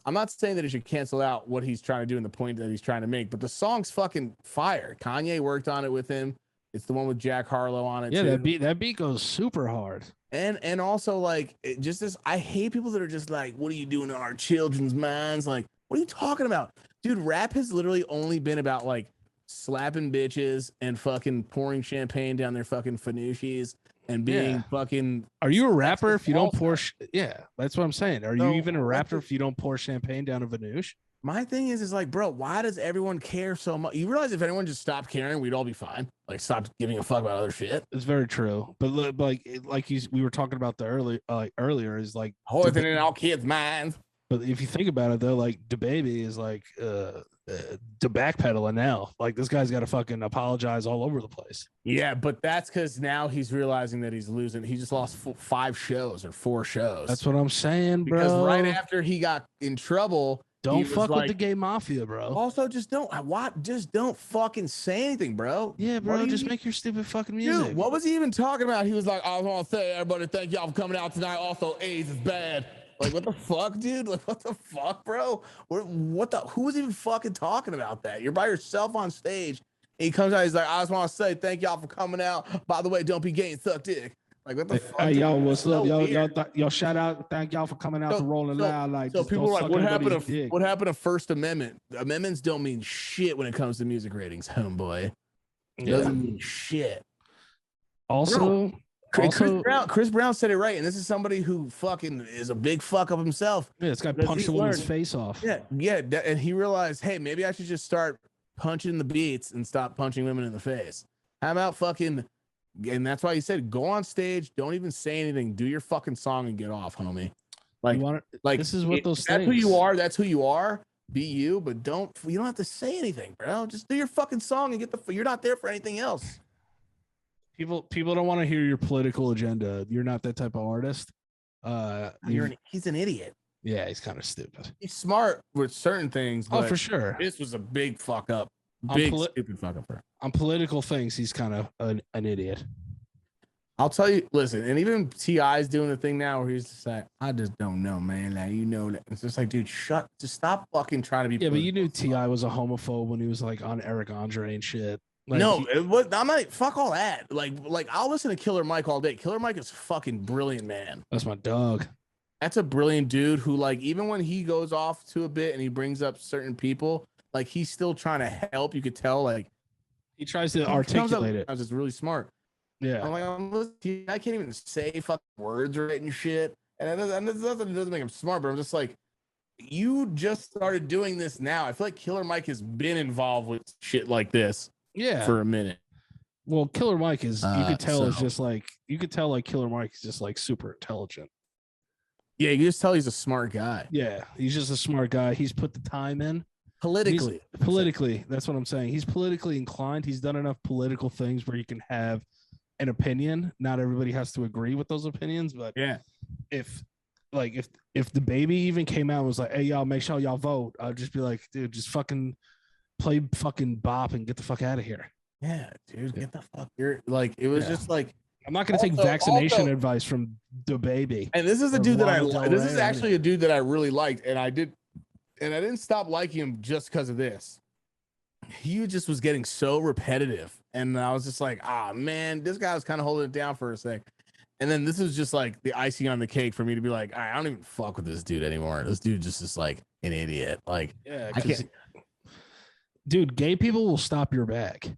I'm not saying that it should cancel out what he's trying to do and the point that he's trying to make, but the song's fucking fire. Kanye worked on it with him. It's the one with Jack Harlow on it. Yeah, too. that beat goes super hard. And also like just this, I hate people that are just like, what are you doing to our children's minds? Like, what are you talking about? Dude, rap has literally only been about like slapping bitches and fucking pouring champagne down their fucking fanushis and being fucking. Are you a rapper if you don't pour? stuff. Yeah, that's what I'm saying. Are So, you even a rapper what if you don't pour champagne down a Vanouche? My thing is like, bro, why does everyone care so much? You realize if anyone just stopped caring, we'd all be fine. Like, stop giving a fuck about other shit. It's very true. But we were talking about earlier is like Poisoning in all kids' minds. But if you think about it, though, like DaBaby is like the backpedaling now. Like this guy's got to fucking apologize all over the place. Yeah, but that's because now he's realizing that he's losing. He just lost 5 shows or 4 shows. That's what I'm saying, bro. Because right after he got in trouble, don't fuck with the gay mafia, bro. Also, just don't fucking say anything, bro. Yeah, bro. Just make your stupid fucking music. Dude, what was he even talking about? He was like, I want to say, everybody, thank y'all for coming out tonight. Also, AIDS is bad. Like, what the fuck, dude? Like, what the fuck, bro? Who was even fucking talking about that? You're by yourself on stage. And he comes out, he's like, I just want to say thank y'all for coming out. By the way, don't be gay and suck dick. Like, what the fuck? Hey, y'all, what's up? So Y'all shout out. Thank y'all for coming out to Rolling Loud. Like, so people are like, what happened to dick. First Amendment? Amendments don't mean shit when it comes to music ratings, homeboy. It doesn't mean shit. Also, Chris Brown said it right, and this is somebody who fucking is a big fuck up himself. Yeah, this guy punched a woman's face off. Yeah, and he realized, hey, maybe I should just start punching the beats and stop punching women in the face. How about fucking? And that's why he said, go on stage, don't even say anything, do your fucking song and get off, homie. Like, this is what those that's things. who you are. That's who you are. Be you, but you don't have to say anything, bro. Just do your fucking song and you're not there for anything else. People don't want to hear your political agenda. You're not that type of artist. He's an idiot. Yeah, he's kind of stupid. He's smart with certain things. But for sure. This was a big fuck up. Stupid fuck up. On political things, he's kind of an idiot. I'll tell you, listen, and even T.I.'s doing the thing now where he's just like, I just don't know, man. Like, you know, it's just like, dude, just stop fucking trying to be. Yeah, but you knew T.I. was a homophobe when he was like on Eric Andre and shit. Like, no, I'm not. Fuck all that. Like I'll listen to Killer Mike all day. Killer Mike is fucking brilliant, man. That's my dog. That's a brilliant dude who, like, even when he goes off to a bit and he brings up certain people, like, he's still trying to help. You could tell, like, he tries to articulate it. It's really smart. Yeah, I'm like, I can't even say fucking words right and shit. And it doesn't make him smart, but I'm just like, you just started doing this now. I feel like Killer Mike has been involved with shit like this. Yeah, for a minute. Well, Killer Mike is you could tell Killer Mike is just like super intelligent. Yeah, you can just tell he's a smart guy. Yeah, he's just a smart guy. He's put the time in. Politically, that's what I'm saying. He's politically inclined. He's done enough political things where you can have an opinion. Not everybody has to agree with those opinions, but yeah, if DaBaby even came out and was like, hey, y'all, make sure y'all vote, I'd just be like, dude, just fucking play fucking bop and get the fuck out of here. Yeah, dude, get the fuck. You're like, it was just like, I'm not gonna take vaccination advice from DaBaby. And this is a dude that this is actually a dude that I really liked, and I didn't stop liking him just because of this. He just was getting so repetitive, and I was just like, man, this guy was kind of holding it down for a sec. And then this was just like the icing on the cake for me to be like, I don't even fuck with this dude anymore. This dude just is like an idiot. Like, yeah, I can't. Dude, gay people will stop your bag.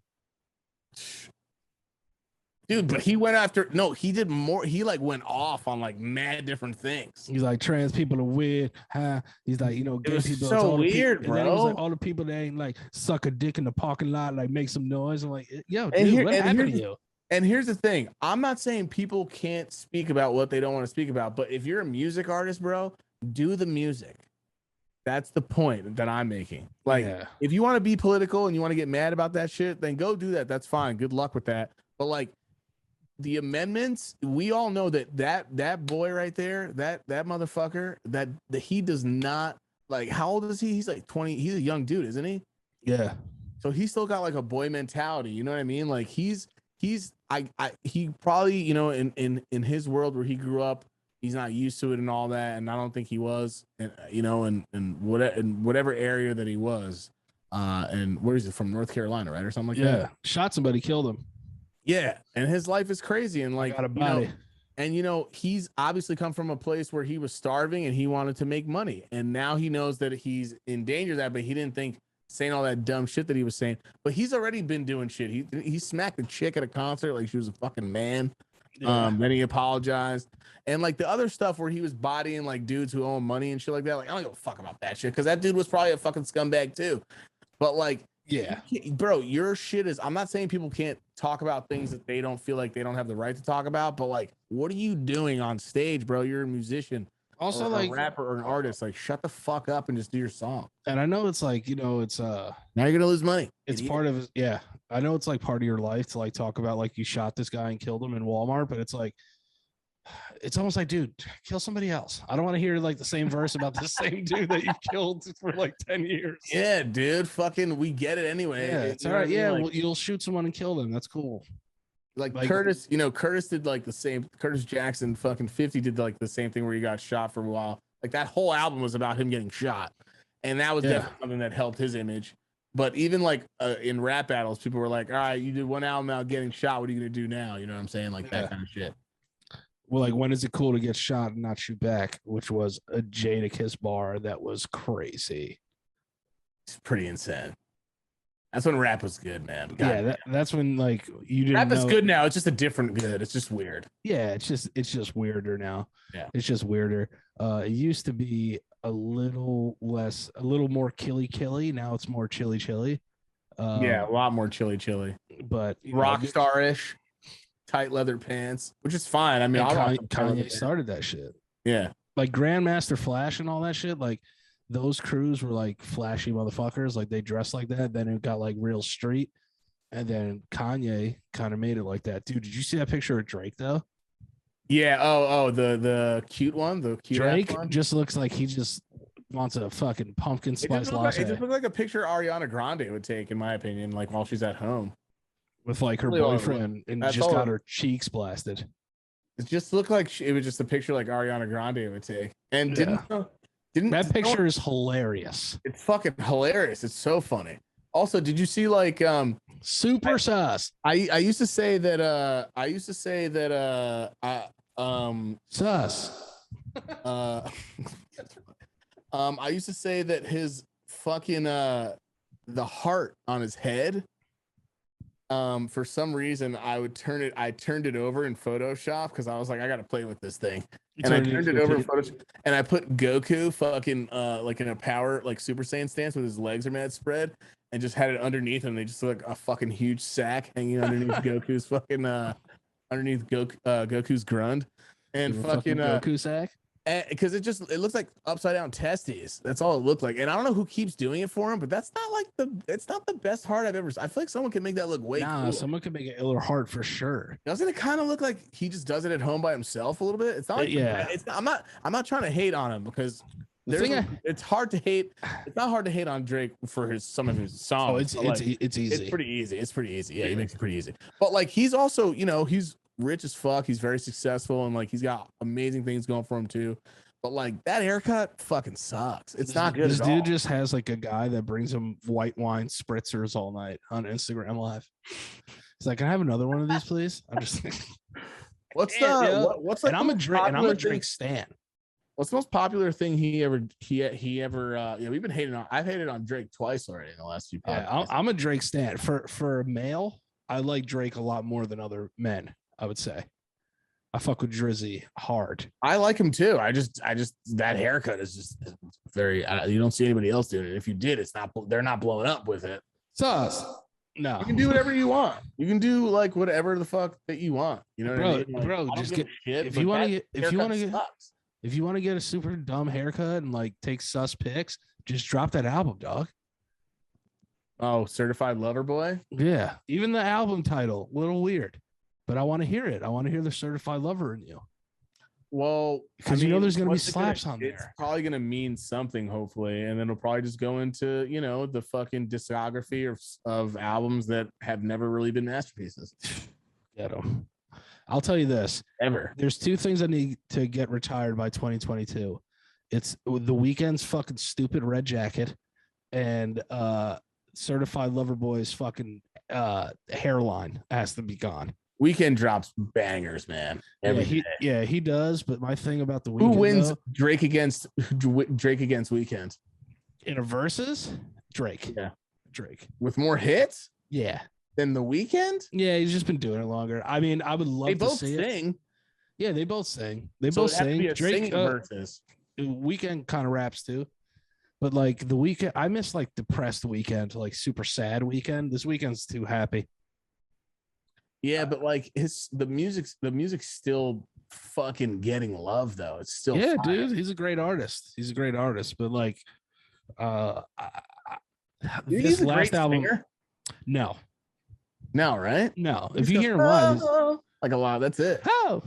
Dude, but he went after, no, he did more. He like went off on like mad different things. He's like, trans people are weird. Huh? He's like, gay people. So weird, bro. And then he was like, all the people that ain't like suck a dick in the parking lot, like make some noise. I'm like, yo, dude, what happened to you? And here's the thing. I'm not saying people can't speak about what they don't want to speak about, but if you're a music artist, bro, do the music. That's the point that I'm making. Like, if you want to be political and you want to get mad about that shit, then go do that. That's fine. Good luck with that. But like, the amendments, we all know that boy right there, that motherfucker, that he does not, like, how old is he? He's like 20. He's a young dude, isn't he? Yeah. So he's still got like a boy mentality. You know what I mean? Like he probably, in his world where he grew up, he's not used to it and all that, and I don't think he was, and you know, in whatever area that he was, and where is it from? North Carolina, right, or something like that. Yeah, shot somebody, killed him. Yeah, and his life is crazy, and like Got a body. and you know, he's obviously come from a place where he was starving and he wanted to make money, and now he knows that he's in danger of that, but he didn't think saying all that dumb shit that he was saying. But he's already been doing shit. He smacked a chick at a concert like she was a fucking man. Yeah. Then he apologized, and like the other stuff where he was bodying like dudes who own money and shit like that. Like I don't give a fuck about that shit because that dude was probably a fucking scumbag too. But like, Yeah, bro, your shit is. I'm not saying people can't talk about things that they don't feel like they don't have the right to talk about, but like, what are you doing on stage, bro? You're a musician, also or like a rapper or an artist. Like, shut the fuck up and just do your song. and I know it's like, you know, it's Now you're gonna lose money. it's idiot. part of, yeah, I know it's like part of your life to like talk about like you shot this guy and killed him in Walmart, but it's like it's almost like, dude, kill somebody else. I don't want to hear like the same verse about the same dude that you killed for like 10 years. Yeah, dude, fucking, we get it anyway. Yeah, it's You all know what right. I mean? Yeah, Like, well, you'll shoot someone and kill them. That's cool. like like- Curtis, you know, Curtis did like the same. Curtis Jackson, fucking 50 did like the same thing where he got shot for a while. Like that whole album was about him getting shot, and that was Yeah. definitely something that helped his image. But even like in rap battles, people were like, "All right, you did one album out getting shot. What are you gonna do now?" You know what I'm saying? Like Yeah. that kind of shit. Well, like when is it cool to get shot and not shoot back? Which was a Jadakiss bar that was crazy. It's pretty insane. That's when rap was good, man. God Yeah, damn. that's when like you didn't Rap is know. good now. It's just a different good. It's just weird. Yeah, it's just weirder now. Yeah. It's just weirder. It used to be a little more killy. Now it's more chilly. Yeah, a lot more chilly. But you know, Rockstar-ish, tight leather pants, which is fine. I mean, and I'll rock Kanye, some tight leather Kanye pants. started that shit. Yeah. Like Grandmaster Flash and all that shit. Like those crews were like flashy motherfuckers. Like they dressed like that. Then it got like real street. And then Kanye kind of made it like that. Dude, did you see that picture of Drake though? Yeah. Oh, the cute one, the cute Drake one. just looks like he just wants a fucking pumpkin It spice just, looked like, latte it just looked like a picture Ariana Grande would take, in my opinion, like while she's at home. with like her Really all it boyfriend and That's just all got it- her cheeks blasted. It just looked like it was just a picture like Ariana Grande would take, and didn't That picture is hilarious. It's fucking hilarious. It's so funny. Also, did you see like Super sus. I used to say that Sus. I used to say that his fucking the heart on his head, for some reason I turned it over in Photoshop because I was like, I gotta play with this thing. And I turned it over in Photoshop and I put Goku fucking like in a power like Super Saiyan stance with his legs are mad spread and just had it underneath and they just look like a fucking huge sack hanging underneath Goku's fucking underneath Goku's grund and fucking Goku sack. because it looks like upside down testes. That's all it looked like. And I don't know who keeps doing it for him, but it's not the best heart I've ever seen. I feel like someone can make that look way Nah, cooler. someone could make an iller heart for sure. Doesn't it kind of look like he just does it at home by himself a little bit? It's not like Yeah. I'm not trying to hate on him because it's hard to hate. It's not hard to hate on Drake for some of his songs. Oh, it's but, easy. It's pretty easy. It's pretty easy. Yeah, he makes it pretty easy. But like he's also, he's rich as fuck. He's very successful and like he's got amazing things going for him too. But like that haircut fucking sucks. It's not good. This at dude all. just has like a guy that brings him white wine spritzers all night on Instagram Live. He's like, "Can I have another one of these, please?" I'm just What's Damn, the yo. what's like and I'm the a most drink popular thing- stan. What's the most popular thing he ever we've been hating on. I've hated on Drake twice already in the last few podcasts. Yeah, I'm a Drake stan. For a male, I like Drake a lot more than other men, I would say. I fuck with Drizzy hard. I like him too. I just that haircut is just very. You don't see anybody else doing it. If you did, they're not blowing up with it. Sus. No. You can do whatever you want. You can do like whatever the fuck that you want. You know, what I mean? Like, bro, I don't just give a shit, if but you want that to haircut sucks. if you want to get a super dumb haircut and like take sus pics, just drop that album, dog. Oh, Certified Lover Boy. Yeah, even the album title, little weird, but I want to hear it. I want to hear the Certified Lover in you. Well, Because there's going to be what's it slaps gonna- on It's there. probably going to mean something, hopefully, and then it'll probably just go into the fucking discography of albums that have never really been masterpieces. Get 'em. I'll tell you this. ever. There's two things I need to get retired by 2022. It's the Weeknd's fucking stupid red jacket and Certified Lover Boy's fucking hairline has to be gone. Weeknd drops bangers, man. He does. But my thing about the Weeknd, who wins Drake against Weeknd in a versus? Drake. Yeah, Drake with more hits. Yeah, than the Weeknd. Yeah, he's just been doing it longer. I mean, I would love to see sing. It. Yeah, they both sing. They both sing. Drake versus Weeknd kind of raps too. But like the Weeknd, I miss like depressed Weeknd, like super sad Weeknd. This Weeknd's too happy. Yeah, but like the music's still fucking getting love though. It's still fire. Dude. He's a great artist. But like, this last album, singer? No, right? No. If you hear him live, like a lot. That's it. Oh,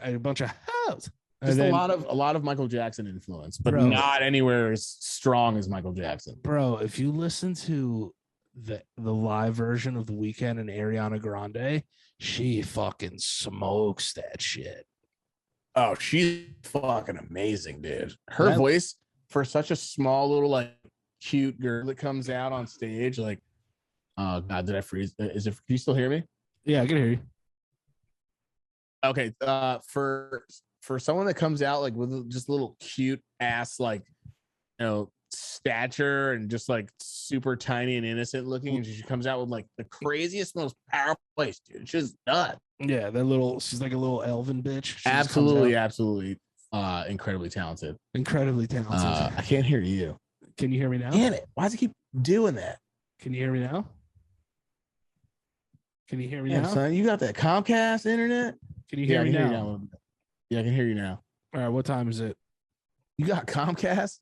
a bunch of hoes. Just a lot of Michael Jackson influence, but not anywhere as strong as Michael Jackson. Bro, if you listen to the live version of The Weeknd and Ariana Grande, she fucking smokes that shit. Oh, she's fucking amazing, dude. Her voice for such a small little like cute girl that comes out on stage, like, oh God, did I freeze? Can you still hear me? Yeah, I can hear you. Okay, for someone that comes out like with just a little cute ass, like, stature and just like super tiny and innocent looking, and she comes out with like the craziest, most powerful voice, dude. She's nuts. Yeah, she's like a little elven bitch. Absolutely, incredibly talented. I can't hear you. Can you hear me now? Damn it! Why does it keep doing that? Can you hear me now? Now? Son, you got that Comcast internet? Can you hear me now? Yeah, I can hear you now. All right, what time is it? You got Comcast?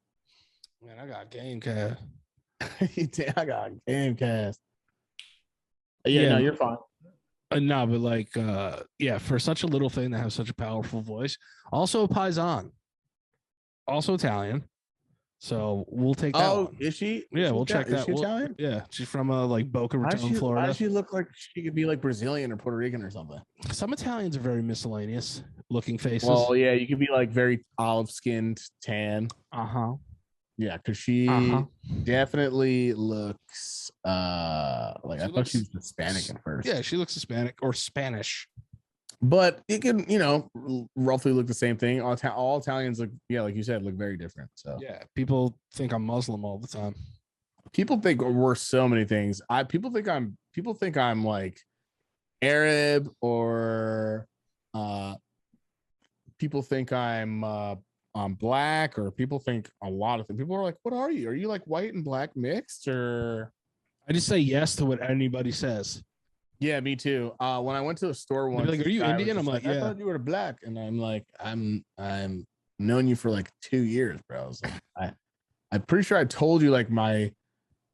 Man, I got Gamecast. I got Gamecast. Yeah, no, you're fine. No, but like, for such a little thing that has such a powerful voice. Also, Paisan, also Italian. So we'll take that. Oh, one. Is she? Yeah, we'll check that. Is she Italian? Yeah, she's from like Boca Raton, Florida. Why does she look like she could be like Brazilian or Puerto Rican or something? Some Italians are very miscellaneous looking faces. Well, yeah, you could be like very olive skinned, tan. Yeah, because she definitely looks like I thought she was Hispanic at first. Yeah, she looks Hispanic or Spanish. But it can, roughly look the same thing. All Italians look, like you said, look very different. So yeah, people think I'm Muslim all the time. People think we're so many things. People think I'm like Arab, or people think I'm black, or people think a lot of things. People are like, "What are you? Are you like white and black mixed?" Or I just say yes to what anybody says. Yeah, me too. When I went to a store once, like, "Are you Indian?" I'm like, "Yeah." I thought you were black, and I'm like, I'm known you for like 2 years, bro. I was like, I'm pretty sure I told you like my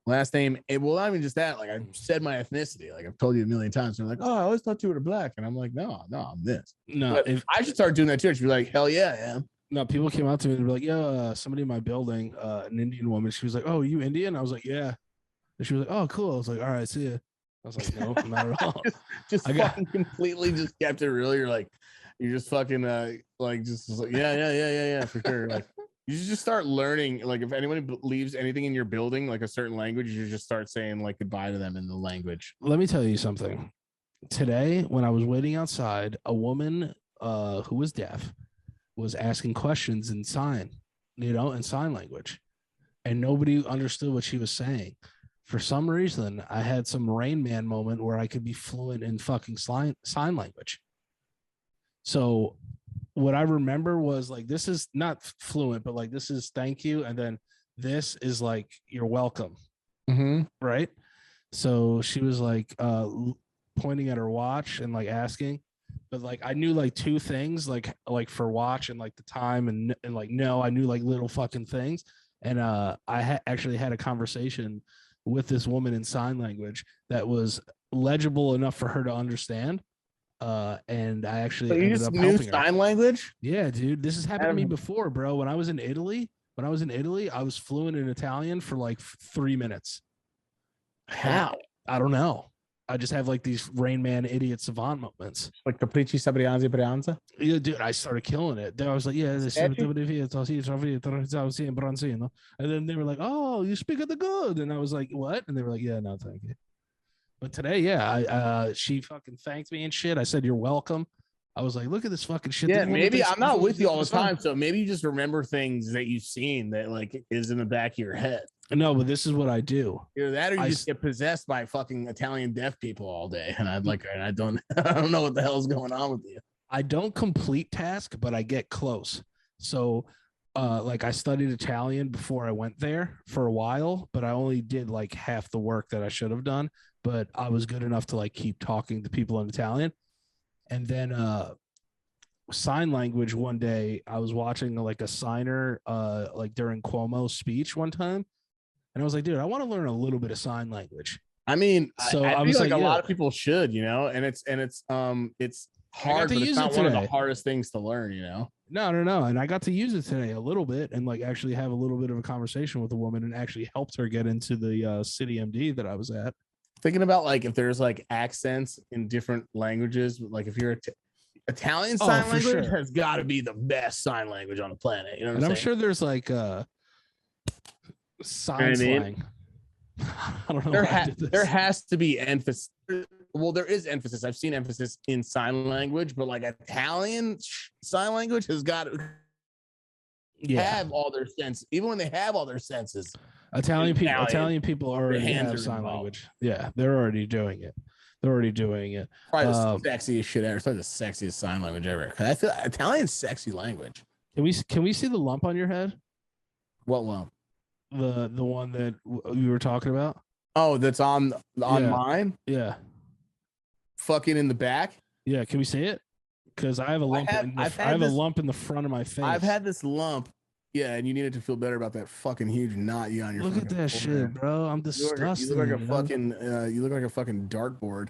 last name. Well, not even just that. Like I said my ethnicity. Like I've told you a million times. They're like, "Oh, I always thought you were black," and I'm like, "No, I'm this." No, but if I should start doing that too, I should be like, "Hell yeah, I am." No, people came out to me and were like, "Yeah, somebody in my building, an Indian woman." She was like, "Oh, you Indian?" I was like, "Yeah." And she was like, "Oh, cool." I was like, "All right, see ya." I was like, "No, not at all." just completely just kept it real. You're like, you're just fucking yeah, for sure. Like you should just start learning. Like if anybody leaves anything in your building, like a certain language, you should just start saying like goodbye to them in the language. Let me tell you something. Today, when I was waiting outside, a woman who was deaf was asking questions in sign language, and nobody understood what she was saying. For some reason, I had some Rain Man moment where I could be fluent in fucking sign language. So what I remember was like, this is not fluent, but like, this is thank you. And then this is like, you're welcome. Mm-hmm. Right. So she was like pointing at her watch and like asking, but like, I knew like two things, like for watch and like the time and like, no, I knew like little fucking things. And I actually had a conversation with this woman in sign language that was legible enough for her to understand. And I actually ended up helping her. Sign language? Yeah, dude. This has happened to me before, bro. When I was in Italy, I was fluent in Italian for like 3 minutes. How? I don't know. I just have like these Rain Man idiot savant moments. Like Capricci Sabrianzi Brianza. Yeah, dude, I started killing it. Then I was like, yeah, this and then they were like, oh, you speak of the good. And I was like, what? And they were like, yeah, no, thank you. But today, yeah, she fucking thanked me and shit. I said, you're welcome. I was like, look at this fucking shit. Yeah, maybe I'm not with you all the time. So maybe you just remember things that you've seen that like is in the back of your head. No, but this is what I do. Either that or you just get possessed by fucking Italian deaf people all day. And I don't know what the hell is going on with you. I don't complete task, but I get close. So like I studied Italian before I went there for a while, but I only did like half the work that I should have done. But I was good enough to like keep talking to people in Italian. And then sign language one day, I was watching like a signer like during Cuomo's speech one time. And I was like, dude, I want to learn a little bit of sign language. I mean, so I was feel like a yeah. lot of people should, you know, and it's hard, but it's not one of the hardest things to learn, you know? No. And I got to use it today a little bit and like actually have a little bit of a conversation with a woman and actually helped her get into the City MD that I was at. Thinking about like if there's like accents in different languages, like if you're Italian sign language has got to be the best sign language on the planet. You know what I'm saying? Sure there's like sign slang. I don't know. There has to be emphasis. Well, there is emphasis. I've seen emphasis in sign language, but like Italian sign language has got to have all their sense. Even when they have all their senses, Italian people already have sign language. Yeah, they're already doing it. Probably the sexiest shit ever. It's probably the sexiest sign language ever. I feel Italian's sexy language. Can we see the lump on your head? What lump? The one that we were talking about. Oh, that's on mine. Yeah. Fucking in the back. Yeah. Can we see it? Because I have a lump. I have a lump in the front of my face. I've had this lump. Yeah, and you needed to feel better about that fucking huge knot you on your. Look at that shit, bro. I'm disgusted. You look like a fucking. You look like a fucking dartboard.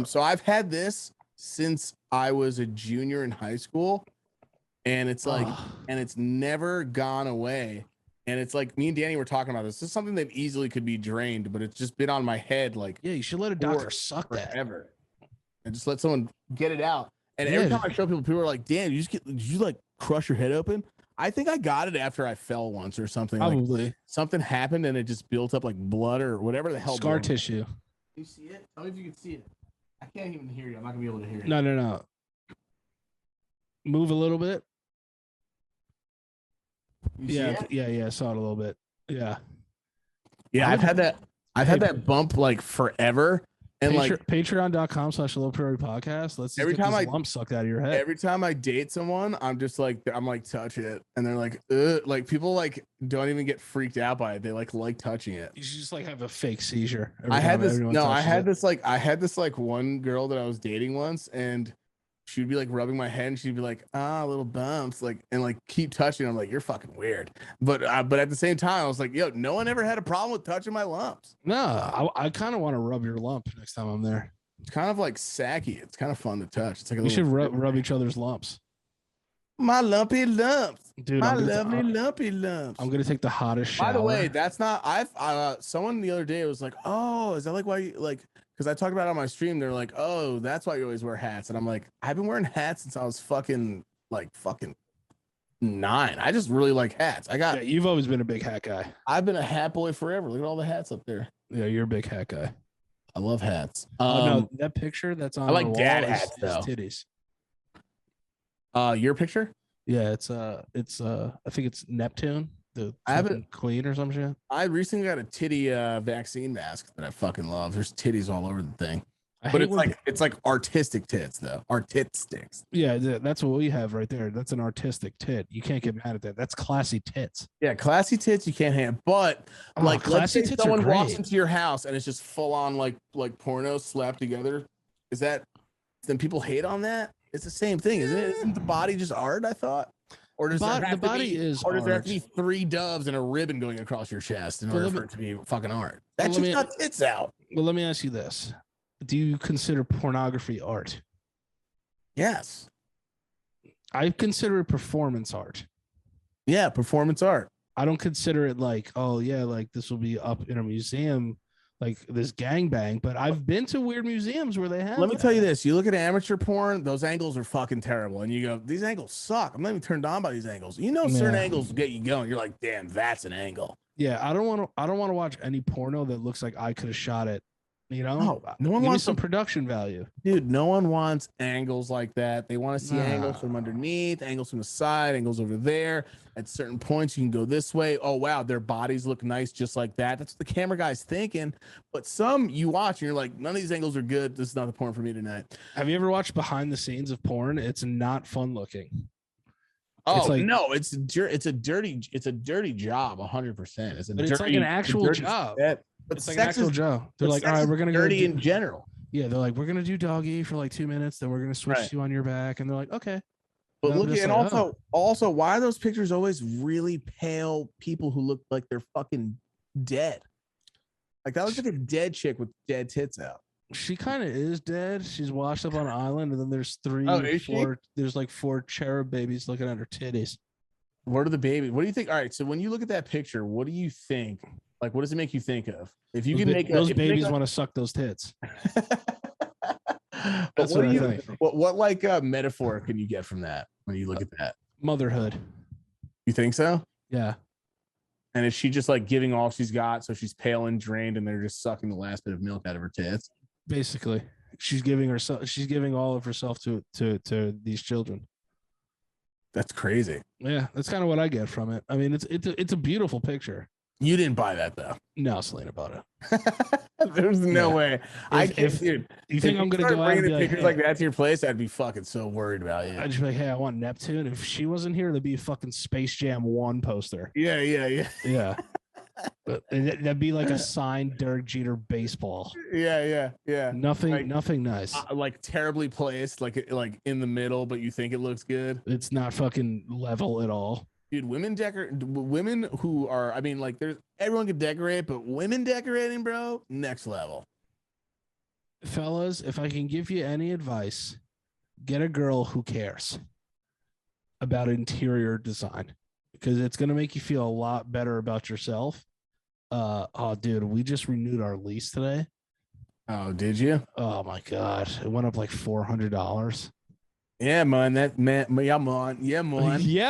So I've had this since I was a junior in high school, and it's like, and it's never gone away. And it's like me and Danny were talking about this. This is something that easily could be drained, but it's just been on my head like. Yeah, you should let a doctor suck that forever, and just let someone get it out. And every time I show people are like, "Damn, did you like crush your head open?" I think I got it after I fell once or something. Probably like something happened and it just built up like blood or whatever the hell. Scar tissue. You see it? Tell me if you can see it. I can't even hear you. I'm not gonna be able to hear you. No. Move a little bit. Yeah. I saw it a little bit. Yeah. I've had that bump like forever. And patreon.com/LoPriore podcast. Let's every time I lump sucked out of your head. Every time I date someone, I'm like touch it, and they're like, like people like don't even get freaked out by it. They like touching it. You should just like have a fake seizure. I had this one girl that I was dating once, and she'd be like rubbing my head, and she'd be like, little bumps, like, and like keep touching. I'm like, you're fucking weird. But at the same time, I was like, yo, no one ever had a problem with touching my lumps. No, I kind of want to rub your lump next time I'm there. It's kind of like sacky. It's kind of fun to touch. It's like we should rub each other's lumps. My lumpy lumps, dude. My lovely lumpy lumps. I'm gonna take the hottest shower. By the way, that's not. Someone the other day was like, oh, is that like why you like? Because I talked about it on my stream. They're like, oh, that's why you always wear hats. And I'm like, I've been wearing hats since I was fucking 9. I just really like hats. You've always been a big hat guy. I've been a hat boy forever. Look at all the hats up there. Yeah, you're a big hat guy. I love hats. No, that picture that's on. I like dad hats though. Titties. Your picture? Yeah, it's I think it's Neptune, the queen or some shit. I recently got a titty vaccine mask that I fucking love. There's titties all over the thing. But it's like artistic tits though. Artistics. Yeah, that's what we have right there. That's an artistic tit. You can't get mad at that. That's classy tits. Yeah, classy tits you can't have. But like let's say someone walks into your house and it's just full on like porno slapped together. Then people hate on that? It's the same thing, isn't it? Isn't the body just art, I thought? Or does there have to be 3 doves and a ribbon going across your chest in order for it to be fucking art? That's just not tits out. Well, let me ask you this. Do you consider pornography art? Yes. I consider it performance art. Yeah, performance art. I don't consider it like, oh yeah, like this will be up in a museum like this gangbang, but I've been to weird museums where they have. Let me tell you this: you look at amateur porn; those angles are fucking terrible, and you go, "These angles suck." I'm not even turned on by these angles. You know, certain angles get you going. You're like, "Damn, that's an angle." Yeah, I don't want to watch any porno that looks like I could have shot it. You know, no one Give wants me some production value, dude. No one wants angles like that. They want to see angles from underneath, angles from the side, angles over there. At certain points, you can go this way. Oh wow, their bodies look nice just like that. That's what the camera guy's thinking. But some you watch and you're like, none of these angles are good. This is not the porn for me tonight. Have you ever watched behind the scenes of porn? It's not fun looking. Oh no, it's a dirty job, 100%. It's like an actual job. But it's like an actual job. They're like, all right, we're gonna dirty in general. Yeah, they're like, we're gonna do doggy for like 2 minutes, then we're gonna switch you on your back, and they're like, okay. But look, and also, why are those pictures always really pale people who look like they're fucking dead? Like that looks like a dead chick with dead tits out. She kind of is dead. She's washed up on an island, and then there's there's like 4 cherub babies looking at her titties. What are the babies? What do you think? All right, so when you look at that picture, what do you think? Like, what does it make you think of? If you can make those babies want to suck those tits. That's what I think. What like metaphor can you get from that when you look at that? Motherhood. You think so? Yeah. And is she just like giving all she's got, so she's pale and drained, and they're just sucking the last bit of milk out of her tits? Basically, she's giving all of herself to these children. That's crazy. Yeah, that's kind of what I get from it. I mean, it's a beautiful picture. You didn't buy that though. No, Selena bought it. There's no way. Dude. You think I'm gonna go out and be pictures like that to your place? I'd be fucking so worried about you. I'd just be like, hey, I want Neptune. If she wasn't here, there'd be a fucking Space Jam 1 poster. Yeah. But that'd be like a signed Derek Jeter baseball. Yeah. Nothing nice. Like terribly placed, like in the middle, but you think it looks good. It's not fucking level at all. Dude, women who are, I mean, like everyone can decorate, but women decorating, bro, next level. Fellas, if I can give you any advice, get a girl who cares about interior design, because it's going to make you feel a lot better about yourself. Oh, dude, we just renewed our lease today. Oh, did you? Oh my God. It went up like $400. Yeah, man. Yeah,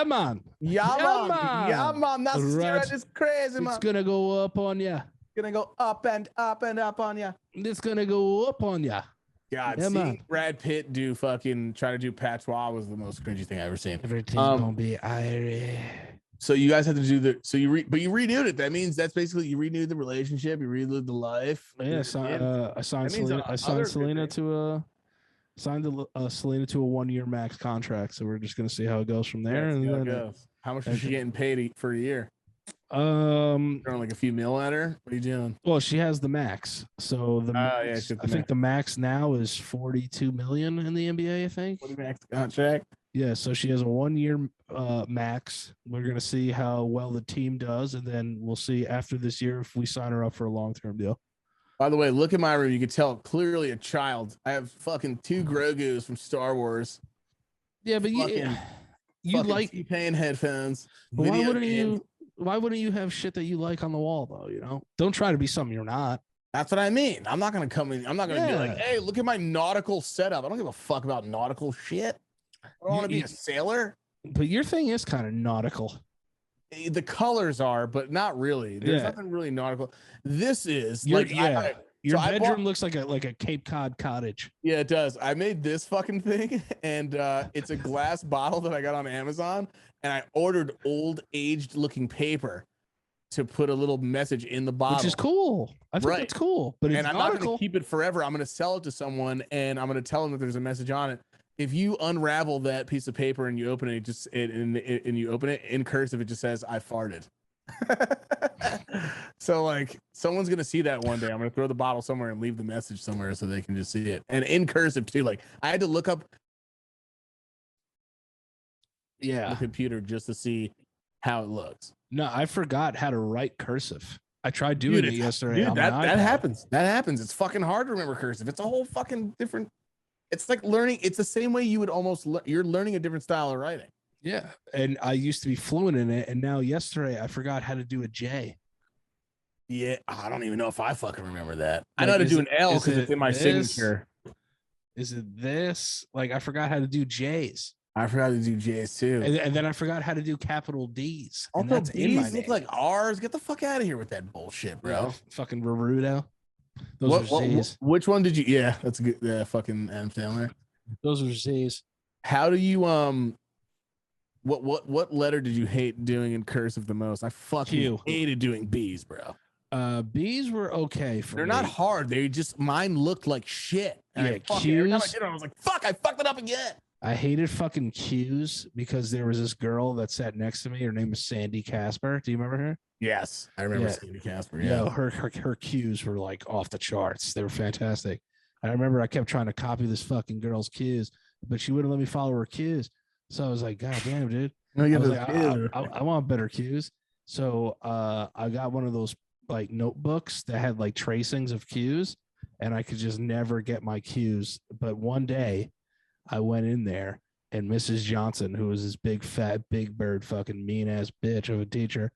man. That's right. Just crazy, man. It's gonna go up on ya. Gonna go up and up and up on ya. It's gonna go up on ya. God, yeah, seeing Brad Pitt try to do patois was the most cringy thing I ever seen. Everything's gonna be Irish. So you guys had to do but you renewed it. That means that's basically you renewed the relationship, you renewed the life. Yeah, I signed Selena to Selena to a 1-year max contract, so we're just gonna see how it goes from there. How much is she getting paid for a year? Throwing like a few mil at her. What are you doing? Well, she has the max, so I think the max now is 42 million in the NBA. I think 40 max contract. Yeah, so she has a 1-year max. We're gonna see how well the team does, and then we'll see after this year if we sign her up for a long-term deal. By the way, look at my room. You can tell clearly a child. I have fucking 2 Grogus from Star Wars. Yeah, but you like paying headphones. Why wouldn't you have shit that you like on the wall though? You know, don't try to be something you're not. That's what I mean. I'm not gonna come in. I'm not gonna be like, hey, look at my nautical setup. I don't give a fuck about nautical shit. I don't want to be a sailor. But your thing is kind of nautical. The colors are, but not really. There's nothing really nautical. This is your bedroom looks like a Cape Cod cottage. Yeah, it does. I made this fucking thing, and it's a glass bottle that I got on Amazon, and I ordered old aged looking paper to put a little message in the bottle, which is cool. I think it's cool, but I'm not going to keep it forever. I'm going to sell it to someone, and I'm going to tell them that there's a message on it. If you unravel that piece of paper and you open it, and you open it in cursive, it just says "I farted." So like someone's gonna see that one day. I'm gonna throw the bottle somewhere and leave the message somewhere so they can just see it, and in cursive too. Like I had to look up the computer just to see how it looks. No, I forgot how to write cursive. I tried doing it yesterday. Dude, that happens. That happens. It's fucking hard to remember cursive. It's a whole fucking different. It's like learning. It's the same way you would you're learning a different style of writing. Yeah, and I used to be fluent in it, and now yesterday I forgot how to do a J. Yeah, I don't even know if I fucking remember that. I Like, know how to is do it- an L is because it's it in my this? signature. Is it this? Like I forgot how to do J's. I forgot to do J's too. And then I forgot how to do capital D's. And Also, that's in my B's look name. like R's. Get the fuck out of here with that bullshit, bro. Yeah, fucking Naruto. Those are Z's. Which one did you? Yeah, that's a good. Yeah, fucking Adam Sandler. Those are Z's. How do you What letter did you hate doing in cursive the most? I fucking Q. hated doing B's, bro. B's were okay for They're me. not hard. They just mine looked like shit. And Yeah, I fucking, every time I Q's. did it, I was like, fuck, I fucked it up again. I hated fucking Q's because there was this girl that sat next to me. Her name was Sandy Casper. Do you remember her? Yes, I remember Yeah. Sandy Casper. Yeah, Yeah. her Q's were like off the charts. They were fantastic. I remember I kept trying to copy this fucking girl's Q's, but she wouldn't let me follow her Q's. So I was like, God damn, dude. No, I you was have like, those I want better Q's. So I got one of those like notebooks that had like tracings of Q's, and I could just never get my Q's. But one day I went in there, and Mrs. Johnson, who was this big fat big bird fucking mean ass bitch of a teacher,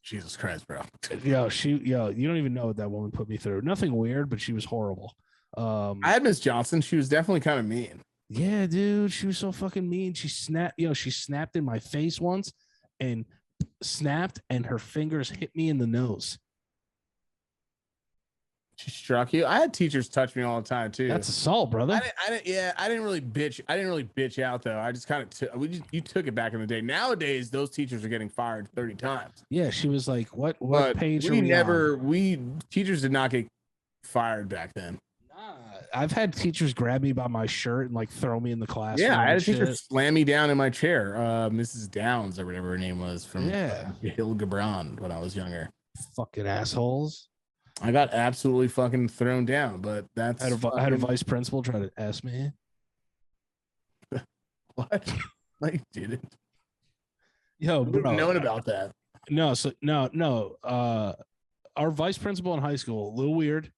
Jesus Christ, bro. you don't even know what that woman put me through. Nothing weird, but she was horrible. I had Miss Johnson. She was definitely kind of mean. Yeah, dude, she was so fucking mean. She snapped in my face once and snapped, and her fingers hit me in the nose. She struck you. I had teachers touch me all the time too. That's assault, brother. I didn't really bitch out though. I just kind of you took it back in the day. Nowadays, those teachers are getting fired 30 times. Yeah, she was like, "What But page?" we teachers did not get fired back then. Nah, I've had teachers grab me by my shirt and like throw me in the classroom. Yeah, I had a and teacher shit. slam me down in my chair. Mrs. Downs or whatever her name was from Yeah. Hill Gabron when I was younger. Fucking assholes. I got absolutely fucking thrown down, but that's I had a vice principal try to ask me. what? I didn't. Yo, Who bro. known about that? No. Our vice principal in high school, a little weird.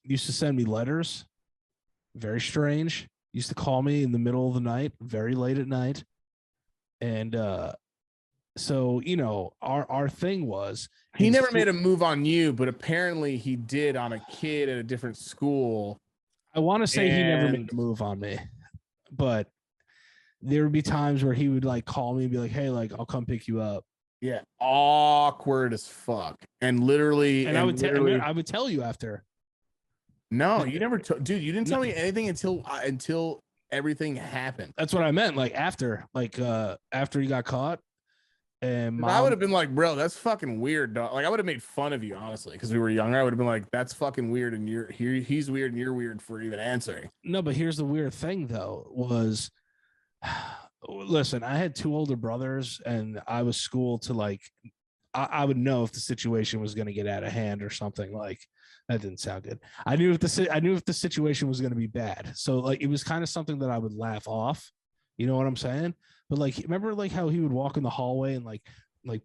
Used to send me letters. Very strange. Used to call me in the middle of the night, very late at night. And so, our thing was He never made a move on you, but apparently he did on a kid at a different school. I want to say he never And- made a move on me, but there would be times where he would like call me and be like, "Hey, like I'll come pick you up." Yeah, awkward as fuck. And literally, And I would tell you after. no, you never, dude. You didn't tell me anything until everything happened. That's what I meant. Like after you got caught, and I would have been like, bro, that's fucking weird, dog. Like I would have made fun of you, honestly, because we were younger. I would have been like, that's fucking weird, and he's weird, and you're weird for even answering. No, but here's the weird thing though was, listen, I had two older brothers, and I was schooled to like, I would know if the situation was going to get out of hand or something. Like that didn't sound good. I knew if the situation was going to be bad. So like it was kind of something that I would laugh off. You know what I'm saying? But like, remember like how he would walk in the hallway and like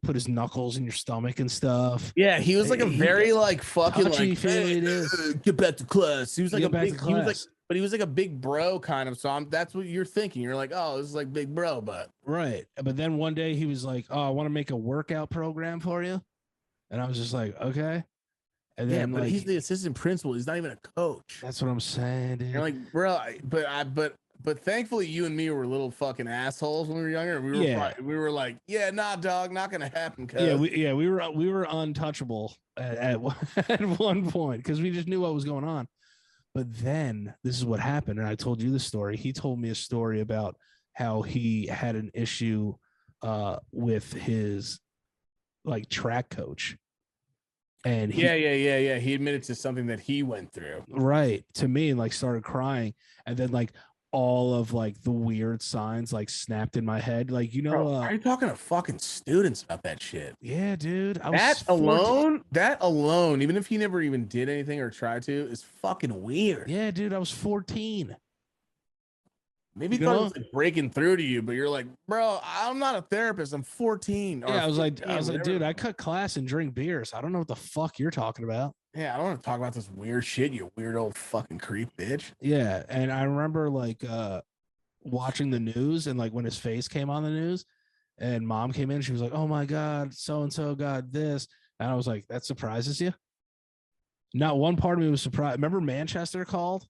put his knuckles in your stomach and stuff. Yeah, he was like a very like fucking like Touchy-feely, get back to class. He was like Get a back big, to he was like, class. but he was like a big bro kind of. So that's what you're thinking. You're like, oh, this is like big bro, but Right. But then one day he was like, "Oh, I want to make a workout program for you," and I was just like, "Okay." And yeah, then but like, he's the assistant principal. He's not even a coach. that's what I'm saying, dude. You're like, bro, but thankfully you and me were little fucking assholes when we were younger. We were like, yeah, nah, dog, not gonna happen. Cuz. we were untouchable at one point because we just knew what was going on. But then this is what happened, and I told you the story. He told me a story about how he had an issue with his like track coach, and Yeah. He admitted to something that he went through. right to me and like started crying, and then like all of like the weird signs like snapped in my head, like Bro, are you talking to fucking students about that shit? yeah, dude. That alone, even if he never even did anything or tried to, is fucking weird. Yeah, dude, I was 14. Maybe he thought it was like breaking through to you, but you're like, bro, I'm not a therapist. I'm 14. Yeah, I was like, 15, dude, I cut class and drink beers. I don't know what the fuck you're talking about. yeah, I don't want to talk about this weird shit, you weird old fucking creep bitch. Yeah, and I remember like watching the news and like when his face came on the news, And mom came in. She was like, "Oh my god, so and so got this," and I was like, "That surprises you?" Not one part of me was surprised. Remember Manchester called?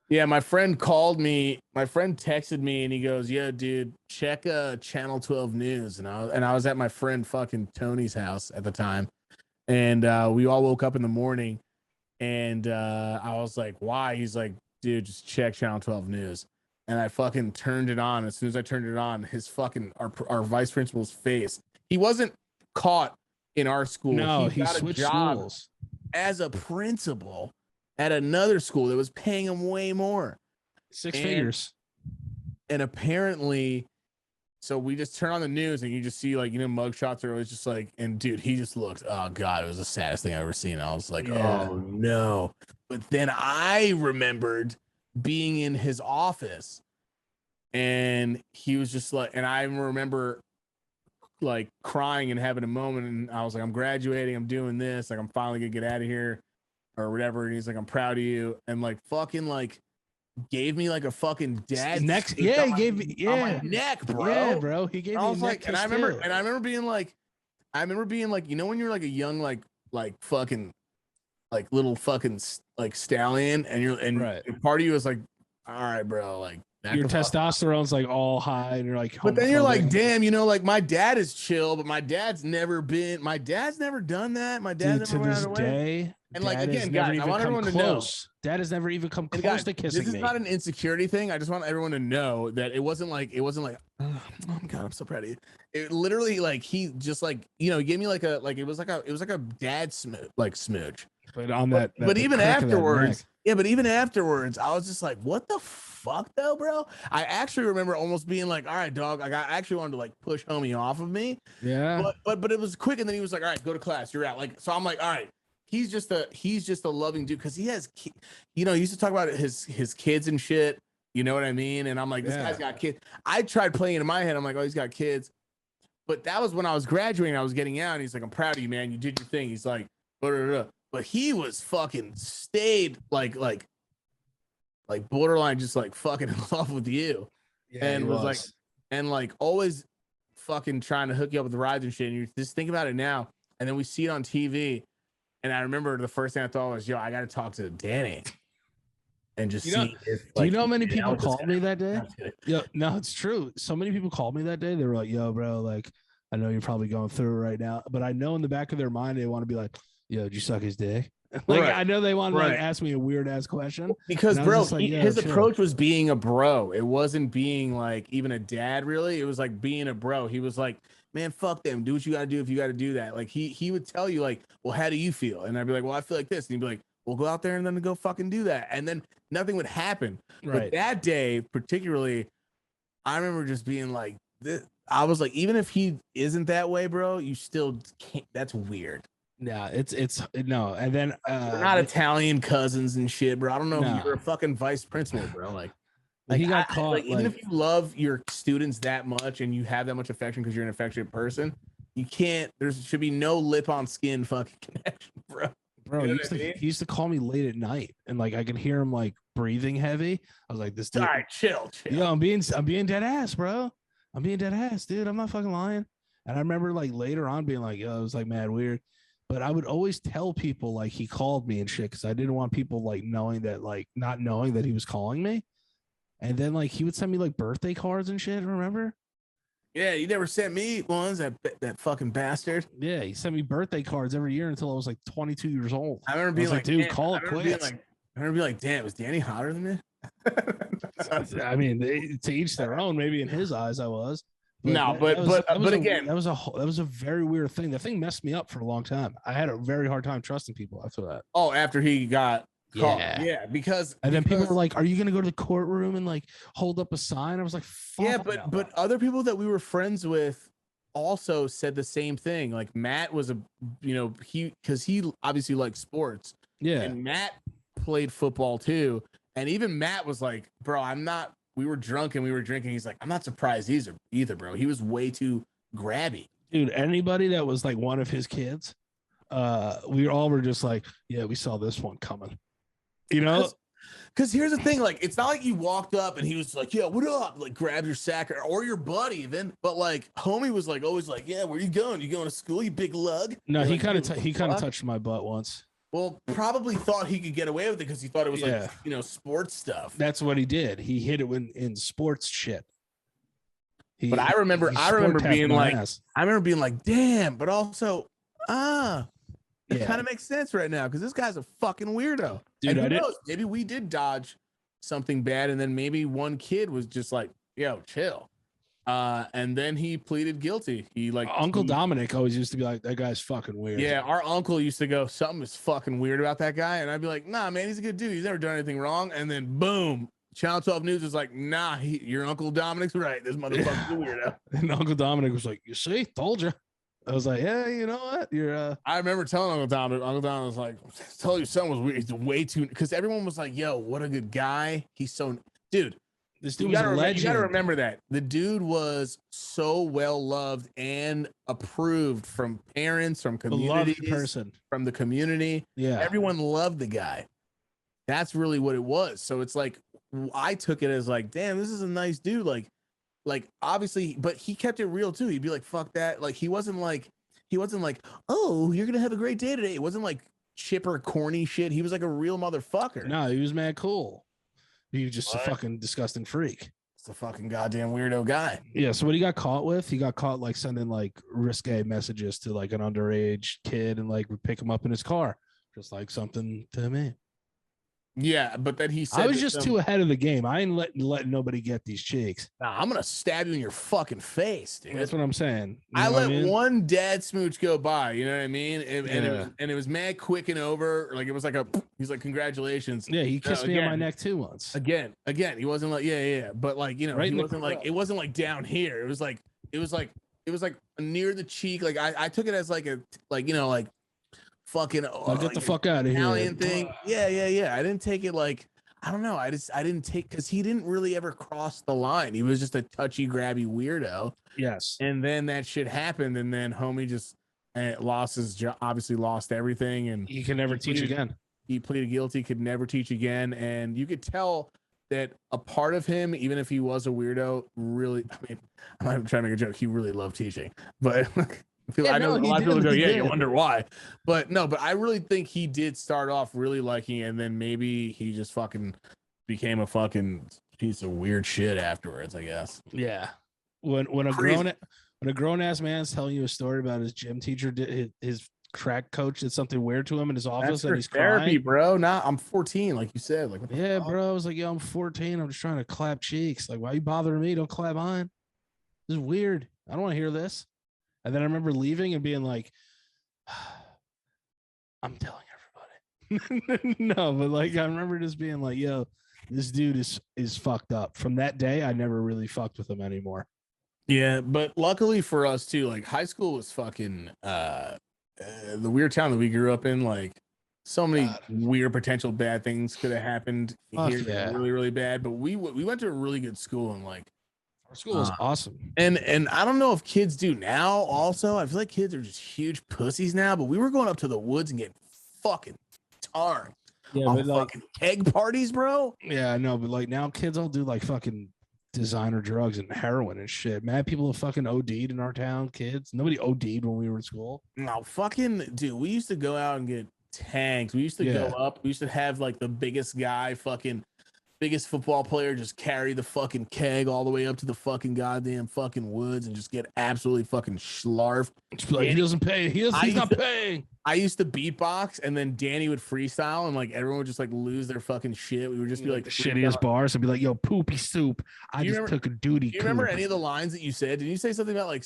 Yeah, my friend called me. My friend texted me, and he goes, "Yo, dude, check Channel 12 News." And I was at my friend fucking Tony's house at the time, and we all woke up in the morning, and I was like, "Why?" He's like, "Dude, just check Channel 12 News." And I fucking turned it on. As soon as I turned it on, his fucking our vice principal's face. He wasn't caught in our school. No, he he got a switched job schools. as a principal at another school that was paying him way more. Six figures. And apparently, so we just turn on the news and you just see like, mugshots are always just like, and dude, he just looked, oh God, it was the saddest thing I've ever seen. I was like, oh no. But then I remembered being in his office and he was just like, and I remember like crying and having a moment. And I was like, I'm graduating, I'm doing this. Like, I'm finally gonna get out of here or whatever. And he's like, I'm proud of you. And like fucking like gave me like a fucking dad neck. Yeah, he gave me on my neck, bro. Yeah, bro. He gave me. I was a like, neck and I kiss, remember, too. and I remember being like, when you're like a young like fucking like little fucking like stallion, and you're and Right. part of you is like, all right, bro, like Your testosterone's like all high, and you're like, but then you're like, homophobic. damn, like my dad is chill, but my dad's never done that. My dad Dude, never to went this out of the way. day, And like Dad has again, never guys, I even want come everyone to know. close. Dad has never even come And close guys, to kissing this is me. not an insecurity thing. I just want everyone to know that it wasn't like, oh my God, I'm so proud of you. It literally like he just like, he gave me like it was like a dad smooch. But on that, But even crack of that afterwards, neck. yeah, but even afterwards, I was just like, what the fuck though, bro? I actually remember almost being like, all right, dog, like I actually wanted to like push homie off of me. Yeah. But it was quick, and then he was like, all right, go to class, you're out. Like, so I'm like, all right. He's just a loving dude because he has, he used to talk about his kids and shit. You know what I mean? And I'm like, this guy's got kids. I tried playing in my head. I'm like, oh, he's got kids. But that was when I was graduating. I was getting out. And he's like, I'm proud of you, man. You did your thing. He's like, blah, blah, blah. But he was fucking stayed like borderline, just like fucking in love with you. Yeah, and was like, and like always fucking trying to hook you up with rides and shit. And you just think about it now. And then we see it on TV. And I remember the first thing I thought was, yo, I got to talk to Danny and just see if, do you know how many people out this called me guy. that day? Yeah, no, it's true. So many people called me that day. They were like, yo, bro, like, I know you're probably going through it right now, but I know in the back of their mind, they want to be like, yo, did you suck his dick? Like, Right. I know they want to like Right. ask me a weird ass question. Because, And I was bro, just like, yo, his chill. approach was being a bro. It wasn't being like even a dad, really. It was like being a bro. He was like, man, fuck them. Do what you got to do if you got to do that. Like, he would tell you, like, well, how do you feel? And I'd be like, well, I feel like this. And he'd be like, well, go out there and then go fucking do that. And then nothing would happen. Right. But that day, particularly, I remember just being like, I was like, even if he isn't that way, bro, you still can't. That's weird. Yeah, it's no. And then We're not Italian cousins and shit, bro. I don't know. No. You're a fucking vice principal, bro. Like he got caught. even if you love your students that much and you have that much affection because you're an affectionate person, you can't. There should be no lip on skin fucking connection, bro. Bro, You know he used to call me late at night, and like I could hear him like breathing heavy. I was like, "This dude, All right, chill. yo, I'm being dead ass, bro. I'm being dead ass, dude. I'm not fucking lying." And I remember like later on being like, "Yo, it was like mad weird," but I would always tell people like he called me and shit because I didn't want people like knowing that, like not knowing that he was calling me. And then like he would send me like birthday cards and shit. Remember? Yeah, you never sent me ones. That fucking bastard. Yeah, he sent me birthday cards every year until I was like 22 years old. I remember being like, dude, damn, call I it remember being quits. like, I remember being like, damn, was Danny hotter than me? I mean, to each their own. Maybe in his eyes, I was. No, but again, that was a very weird thing. The thing messed me up for a long time. I had a very hard time trusting people after that. oh, after he got caught. Yeah. Yeah, because And then people were like, "Are you gonna go to the courtroom and like hold up a sign?" I was like, "Fuck yeah, no." but other people that we were friends with also said the same thing. Like Matt was because he obviously likes sports. yeah, And Matt played football too. And even Matt was like, bro, we were drunk and we were drinking. He's like, I'm not surprised either, bro. He was way too grabby. dude. Anybody that was like one of his kids, we all were just like, "Yeah, we saw this one coming." You know? Because here's the thing, like, it's not like you walked up and he was like, "Yeah, what up?" Like, grab your sack or your buddy even. But like, homie was like always like, "Yeah, where you going? You going to school? You big lug?" No, You're he like, kind "Dude, of what he the kind of fuck?" touched my butt once. Well, probably thought he could get away with it because he thought it was Yeah. like, you know, sports stuff. That's what he did. He hit it in sports shit. But I remember being like, damn, but also, it Yeah. kind of makes sense right now because this guy's a fucking weirdo. Dude, And who I did- knows? Maybe we did dodge something bad, and then maybe one kid was just like, "Yo, chill," and then he pleaded guilty. He like Uncle Dominic always used to be like, that guy's fucking weird. Yeah, our uncle used to go, "Something is fucking weird about that guy," and I'd be like, "Nah, man, he's a good dude. He's never done anything wrong." And then boom. Channel 12 News is like, "Nah, your Uncle Dominic's right. This motherfucker's a weirdo." And Uncle Dominic was like, "You see, told you." I was like, "Yeah, you know what? You're I remember telling Uncle Dominic was like, "I told you something was weird. He's way too," because everyone was like, "Yo, what a good guy. He's so," dude. this dude You was a gotta, legend." you gotta remember that the dude was so well loved and approved from parents, from Beloved communities, person. from the community. Yeah. Everyone loved the guy. That's really what it was. So it's like, I took it as like, damn, this is a nice dude. Like obviously, but he kept it real too. He'd be like, "Fuck that." Like he wasn't like, "Oh, you're gonna have a great day today." It wasn't like chipper, corny shit. He was like a real motherfucker. No, he was mad cool. He was just What? a fucking disgusting freak. It's a fucking goddamn weirdo guy. Yeah. So what he got caught with, he got caught like sending like risque messages to like an underage kid and like would pick him up in his car, just like something to me. Yeah, but then he said, I was to just them, too ahead of the game. I ain't letting nobody get these cheeks. "Nah, I'm gonna stab you in your fucking face, dude." That's what I'm saying. You I know what let mean? one dad smooch go by, you know what I mean? And Yeah. it was mad quick and over. Like it was like he's like, "Congratulations." Yeah, he kissed me on my again. neck too once. Again, he wasn't like, yeah. But like, you know, Right he in the wasn't like, crotch. it wasn't like down here. It was like near the cheek. Like I took it as like a, like, you know, like fucking Now get like the fuck out of here. Italian thing. Yeah. I didn't take it like, I don't know. I didn't take, because he didn't really ever cross the line. He was just a touchy grabby weirdo. Yes. And then that shit happened, and then homie just lost his job. Obviously, lost everything, and You can never He teach pleaded- again. he pleaded guilty. Could never teach again, and you could tell that a part of him, even if he was a weirdo, really. I mean, I'm not trying to make a joke. He really loved teaching, but. I know a lot of people go, "Yeah, you wonder why," but no. But I really think he did start off really liking it, and then maybe he just fucking became a fucking piece of weird shit afterwards, I guess. Yeah. When a grown ass man's telling you a story about his gym teacher did his crack coach did something weird to him in his office That's and for he's therapy, crying. bro. Nah, I'm 14, like you said. Like, what the Yeah, fuck? bro. I was like, yo, I'm 14. I'm just trying to clap cheeks. Like, why you bothering me? Don't clap mine. This is weird. I don't want to hear this. And then I remember leaving and being like, I'm telling everybody. No, but like I remember just being like, yo, this dude is fucked up. From that day, I never really fucked with him anymore. Yeah, but luckily for us too, like high school was fucking the weird town that we grew up in. Like, so many weird potential bad things could have happened Fuck here, yeah. really, really bad. But we went to a really good school, and like, Our school is awesome. and I don't know if kids do now. Also, I feel like kids are just huge pussies now. But we were going up to the woods and getting fucking tarred Yeah, on but like, fucking keg parties, bro. yeah, I know, but like now kids all do like fucking designer drugs and heroin and shit. Mad people have fucking OD'd in our town, kids. Nobody OD'd when we were in school. No, fucking dude, we used to go out and get tanks. We used to go up. We used to have like the biggest guy, fucking biggest football player, just carry the fucking keg all the way up to the fucking goddamn fucking woods and just get absolutely fucking schlarfed. Just be like, he doesn't pay. He's not paying. I used to beatbox, and then Danny would freestyle, and like everyone would just like lose their fucking shit. We would just be like The shittiest bars and be like, yo, poopy soup. I Do you just remember- took a duty. Do you remember coop." any of the lines that you said? Did you say something about like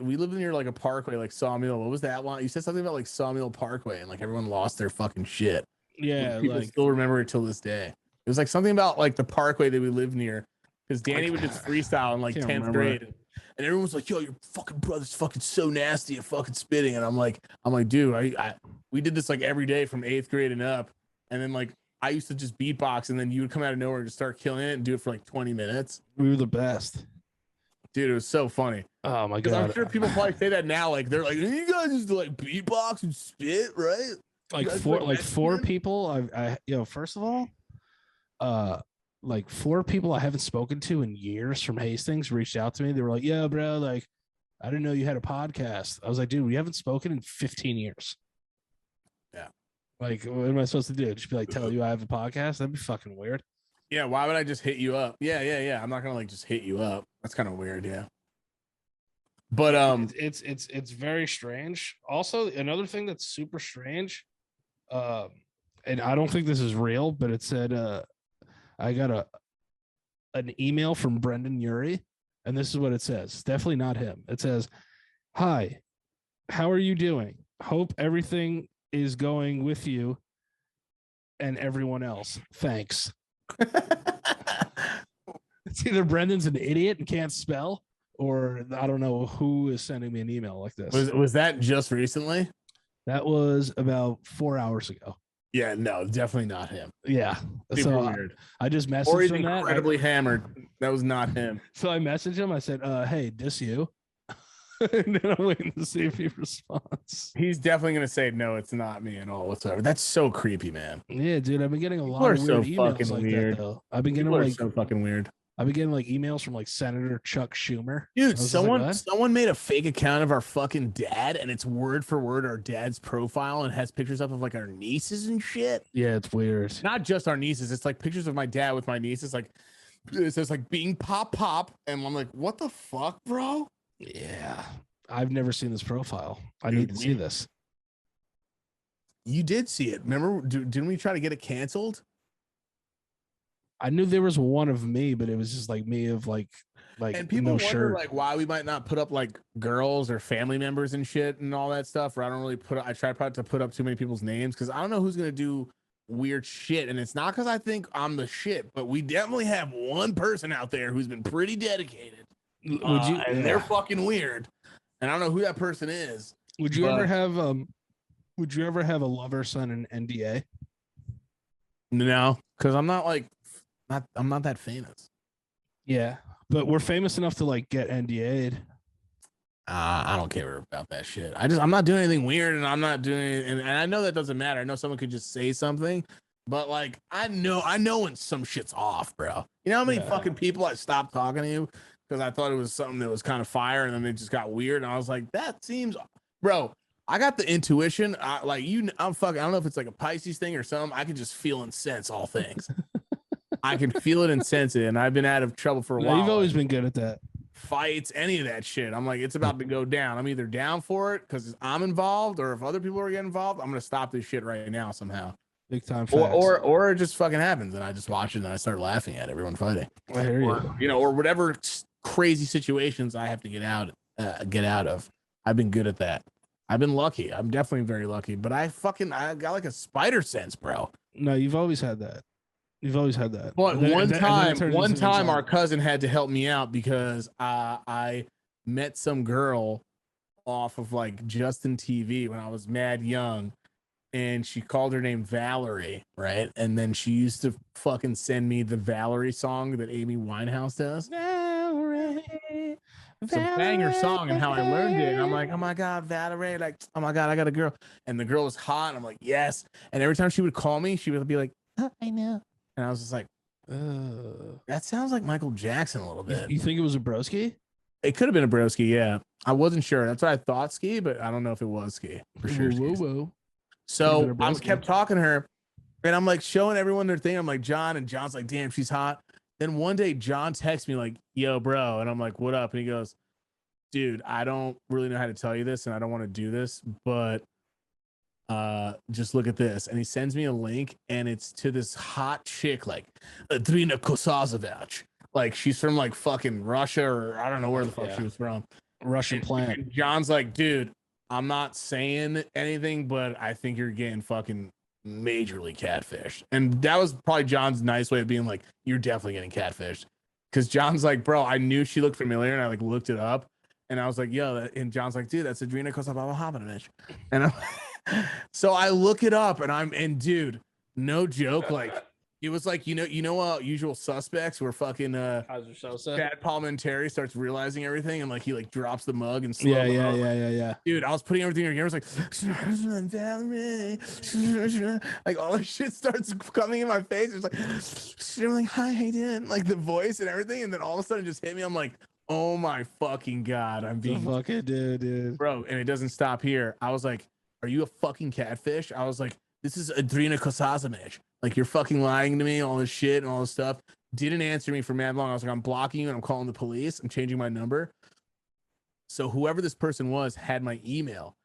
we lived near like a parkway, like Sawmill? What was that line? You said something about like Sawmill Parkway, and like everyone lost their fucking shit. Yeah, People like still remember it till this day. It was like something about like the parkway that we lived near, because Danny would just freestyle in like Can't 10th remember. grade, and everyone was like, "Yo, your fucking brother's fucking so nasty at fucking spitting," and I'm like, dude, we did this like every day from 8th grade and up, and then like I used to just beatbox, and then you would come out of nowhere and just start killing it and do it for like 20 minutes. we were the best. Dude, it was so funny. Oh my Because I'm god. sure people probably say that now, like they're like, "You guys used to like beatbox and spit, right?" Like guys four like like four Mexican? people. I first of all, like 4 people I haven't spoken to in years from Hastings reached out to me. They were like, "Yeah, bro, like I didn't know you had a podcast." I was like, "Dude, we haven't spoken in 15 years." Yeah. Like, what am I supposed to do? Just be like, tell you I have a podcast? That'd be fucking weird. Yeah, why would I just hit you up? Yeah. I'm not gonna like just hit you up. That's kind of weird, yeah. But it's very strange. Also, another thing that's super strange, and I don't think this is real, but it said I got an email from Brendan Urie, and this is what it says. It's definitely not him. It says, "Hi, how are you doing? Hope everything is going with you and everyone else. Thanks." It's either Brendan's an idiot and can't spell, or I don't know who is sending me an email like this. Was that just recently? That was about 4 hours ago. Yeah, no, definitely not him. Yeah. Super So weird. I just messaged Or he's him incredibly hammered. That was not him. So I messaged him. I said, "Hey, diss you." And then I'm waiting to see if he responds. He's definitely gonna say no, it's not me at all whatsoever. That's so creepy, man. Yeah, dude, I've been getting a People lot are of weird so emails fucking like weird. that, though. I've been getting People are like so fucking weird. I've been getting like emails from like Senator Chuck Schumer. Dude, just like, someone made a fake account of our fucking dad, and it's word for word our dad's profile and has pictures up of like our nieces and shit. Yeah, it's weird. Not just our nieces, it's like pictures of my dad with my nieces. Like it says like being pop, and I'm like, what the fuck, bro? Yeah, I've never seen this profile. I Dude, need to see this. You did see it. Remember, didn't we try to get it canceled? I knew there was one of me, but it was just like me of like and people no wonder shirt. like why we might not put up like girls or family members and shit and all that stuff. Or I don't really I try not to put up too many people's names because I don't know who's gonna do weird shit. And it's not because I think I'm the shit, but we definitely have one person out there who's been pretty dedicated. Would you? And they're fucking weird. And I don't know who that person is. Would you ever have Would you ever have a lover sign an NDA? No, because I'm not like I'm not that famous. Yeah, but we're famous enough to like get NDA'd. I don't care about that shit. I'm not doing anything weird, and I'm not doing, and I know that doesn't matter. I know someone could just say something, but like I know when some shit's off, bro. You know how many fucking people I stopped talking to you because I thought it was something that was kind of fire, and then it just got weird, and I was like, that seems, bro. I got the intuition. I'm fucking. I don't know if it's like a Pisces thing or something. I can just feel and sense all things. I can feel it and sense it, and I've been out of trouble for a while. You've always been good at that. Fights, any of that shit. I'm like, it's about to go down. I'm either down for it because I'm involved, or if other people are getting involved, I'm gonna stop this shit right now somehow. Big time. Or it just fucking happens, and I just watch it and I start laughing at everyone fighting. I hear you. You know, or whatever crazy situations I have to get out of. I've been good at that. I've been lucky. I'm definitely very lucky, but I got like a spider sense, bro. No, you've always had that. You've always had that. But one time our cousin had to help me out because I met some girl off of like Justin TV when I was mad young, and she called her name Valerie, right? And then she used to fucking send me the Valerie song that Amy Winehouse does. Valerie. It's a banger song, and how I learned it. And I'm like, oh my God, Valerie, like, oh my God, I got a girl. And the girl was hot. And I'm like, yes. And every time she would call me, she would be like, oh, I know. And I was just like, that sounds like Michael Jackson a little bit. You think it was a broski? It could have been a broski, yeah. I wasn't sure. That's what I thought, ski, but I don't know if it was ski for sure. Whoa. So I kept talking to her, and I'm like showing everyone their thing. I'm like, John, and John's like, damn, she's hot. Then one day John texts me like, yo, bro. And I'm like, what up? And he goes, dude, I don't really know how to tell you this, and I don't want to do this, but just look at this. And he sends me a link, and it's to this hot chick, like Adrina Kosazovic. Like she's from like fucking Russia, or I don't know where the fuck she was from. Russian plant. And John's like, dude, I'm not saying anything, but I think you're getting fucking majorly catfished. And that was probably John's nice way of being like, you're definitely getting catfished. Because John's like, bro, I knew she looked familiar, and I like looked it up, and I was like, yo, and John's like, dude, that's Adrina Kosazovic. And I'm so I look it up, and dude, no joke, like It was like, Usual Suspects where fucking Kaiser Sosa. Chad Palminteri starts realizing everything and like he like drops the mug and slow. Yeah. Dude, I was putting everything in your camera. It's like, like all this shit starts coming in my face. It's like, I'm like, hi, how you doing? Like the voice and everything, and then all of a sudden it just hit me. I'm like, oh my fucking god, I'm being fucking dude, bro. And it doesn't stop here. I was like, are you a fucking catfish? I was like, this is Adrina Kosazimich. Like you're fucking lying to me, all this shit and all this stuff. Didn't answer me for mad long. I was like, I'm blocking you and I'm calling the police. I'm changing my number. So whoever this person was had my email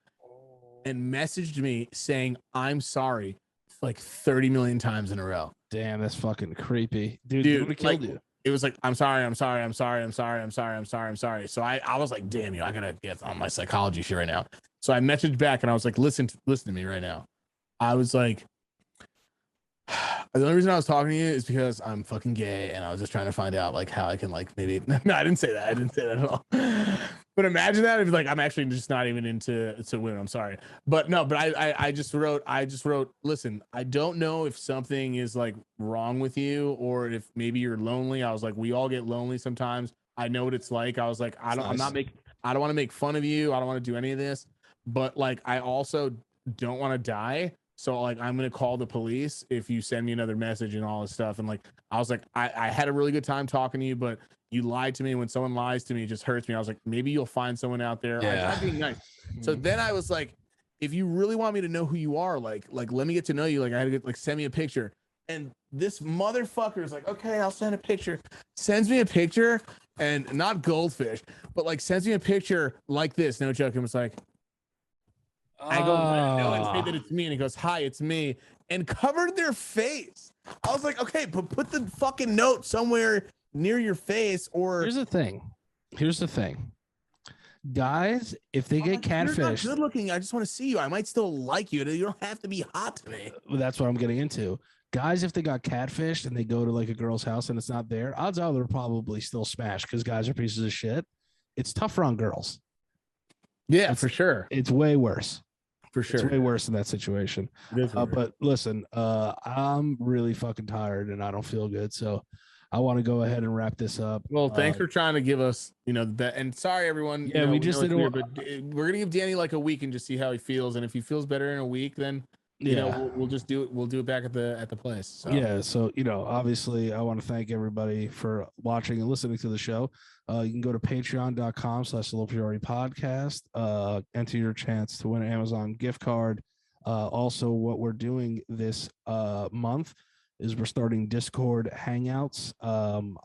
and messaged me saying, I'm sorry, like 30 million times in a row. Damn, that's fucking creepy. Dude, would have killed you. It was like, I'm sorry. So I was like, damn, I gotta get on my psychology shit right now. So I messaged back and I was like, listen to me right now. I was like, the only reason I was talking to you is because I'm fucking gay and I was just trying to find out like how I can like maybe no, I didn't say that at all. But imagine that if like I'm actually just not even into women. I'm sorry. But no, but I just wrote, listen, I don't know if something is like wrong with you or if maybe you're lonely. I was like, we all get lonely sometimes. I know what it's like. I was like, I don't want to make fun of you. I don't want to do any of this. But like I also don't want to die. So like I'm gonna call the police if you send me another message and all this stuff. And like I was like, I had a really good time talking to you, but you lied to me. When someone lies to me, it just hurts me. I was like, maybe you'll find someone out there. Yeah. I'm being nice. So then I was like, if you really want me to know who you are, like let me get to know you. Like I had to get like send me a picture. And this motherfucker is like, okay, I'll send a picture. Sends me a picture and not goldfish, but like sends me a picture like this. No joke. It was like, I go, no, and say that it's me. And he goes, hi, it's me. And covered their face. I was like, okay, but put the fucking note somewhere near your face or. Here's the thing. Guys, if they get catfished. You're not good looking. I just want to see you. I might still like you. You don't have to be hot to me. That's what I'm getting into. Guys, if they got catfished and they go to like a girl's house and it's not there, odds are they're probably still smashed because guys are pieces of shit. It's tougher on girls. Yeah, for sure. It's way worse. For sure. It's way worse in that situation. But listen, I'm really fucking tired and I don't feel good. So I want to go ahead and wrap this up. Well, thanks for trying to give us, and sorry everyone. Yeah, we just didn't. But we're gonna give Danny like a week and just see how he feels. And if he feels better in a week, then we'll just do it. We'll do it back at the place. So. Yeah. So obviously, I want to thank everybody for watching and listening to the show. You can go to patreon.com/LoPriore podcast. Enter your chance to win an Amazon gift card. Also, what we're doing this month is we're starting Discord hangouts on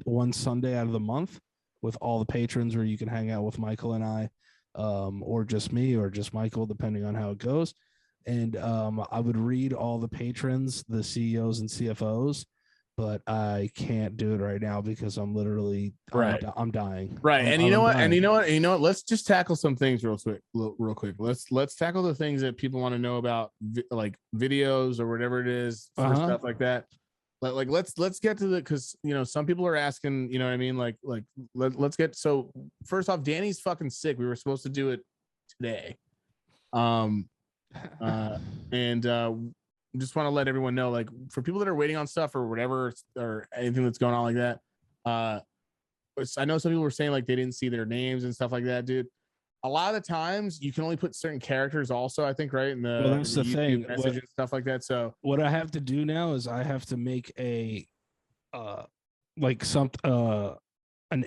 one Sunday out of the month with all the patrons, where you can hang out with Michael and I, or just me, or just Michael, depending on how it goes. And I would read all the patrons, the CEOs and CFOs, but I can't do it right now because I'm literally I'm dying. Right. And you know what? Let's just tackle some things real quick. Let's tackle the things that people want to know about, like videos or whatever it is, for stuff like that. Like let's get to because some people are asking, you know what I mean? Like let's get. So first off, Danny's fucking sick. We were supposed to do it today. Just want to let everyone know, like, for people that are waiting on stuff or whatever, or anything that's going on like that. I know some people were saying like they didn't see their names and stuff like that, dude. A lot of the times you can only put certain characters also, I think, right? In the, that's the thing. Message and stuff like that. So what I have to do now is I have to make an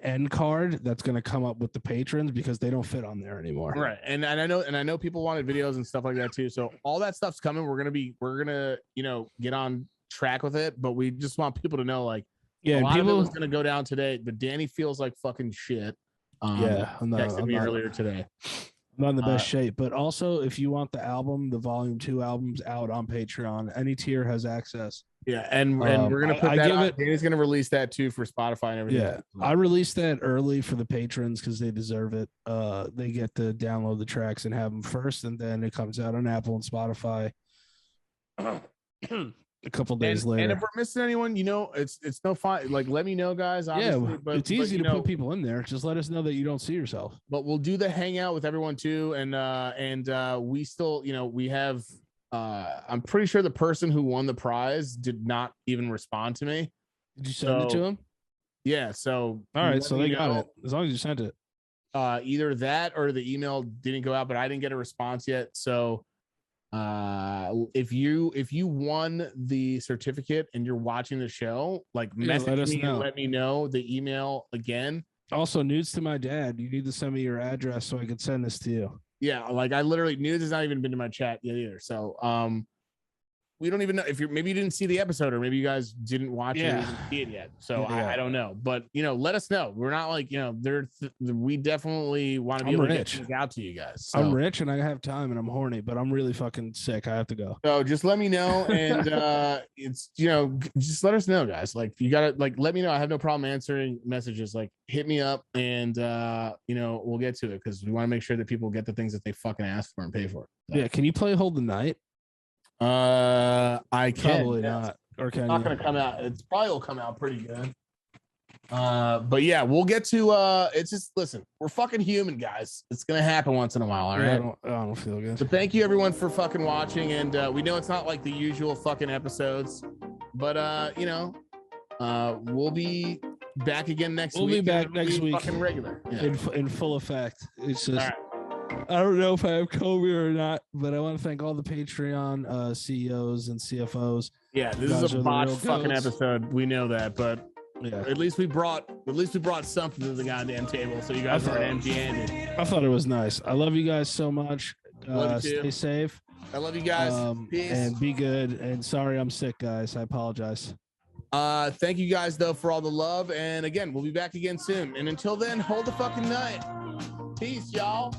end card that's going to come up with the patrons because they don't fit on there anymore. Right. And I know people wanted videos and stuff like that too. So all that stuff's coming. We're gonna get on track with it, but we just want people to know, like, a lot of it was gonna go down today, but Danny feels like fucking shit. Texted me earlier today. I'm not in the best shape, but also if you want the album, the volume 2 album's out on Patreon. Any tier has access. Yeah, and we're gonna put that out. Danny's gonna release that too for Spotify and everything. Yeah, I released that early for the patrons because they deserve it. They get to download the tracks and have them first, and then it comes out on Apple and Spotify a couple days later. And if we're missing anyone, it's no fun. Like, let me know, guys. Yeah, but it's easy to put people in there. Just let us know that you don't see yourself. But we'll do the hangout with everyone too, and we still, we have I'm pretty sure the person who won the prize did not even respond to me. Did you send it to him? Yeah. So all right, so they got it as long as you sent it. Either that or the email didn't go out, but I didn't get a response yet. So if you won the certificate and you're watching the show, like message me and let me know the email again. Also, nudes to my dad. You need to send me your address so I can send this to you. Yeah, like I literally nudes has not even been to my chat yet either. So we don't even know if maybe you didn't see the episode, or maybe you guys didn't watch it or didn't see it yet. So I don't know, but let us know. We're not like we definitely want to be able to get things out to you guys. So. I'm rich and I have time and I'm horny, but I'm really fucking sick. I have to go. So just let me know, and it's just let us know, guys. Like you gotta let me know. I have no problem answering messages. Like hit me up, and we'll get to it because we want to make sure that people get the things that they fucking ask for and pay for. So. Yeah, can you play Hold the Night? I can probably not, or can it's not going to come out. It's probably will come out pretty good. But yeah, we'll get to it's just listen, we're fucking human, guys. It's gonna happen once in a while, all right? I don't feel good. But thank you everyone for fucking watching, and we know it's not like the usual fucking episodes, but we'll be back again next week. We'll be back next week, fucking regular, in full effect. It's just I don't know if I have COVID or not, but I want to thank all the Patreon CEOs and CFOs. Yeah, this is a botched fucking episode. We know that, but yeah, at least we brought something to the goddamn table, so you guys aren't empty-handed. I thought it was nice. I love you guys so much. Stay safe. I love you guys. Peace. And be good. And sorry I'm sick, guys. I apologize. Thank you guys though for all the love, and again, we'll be back again soon. And until then, hold the fucking night. Peace, y'all.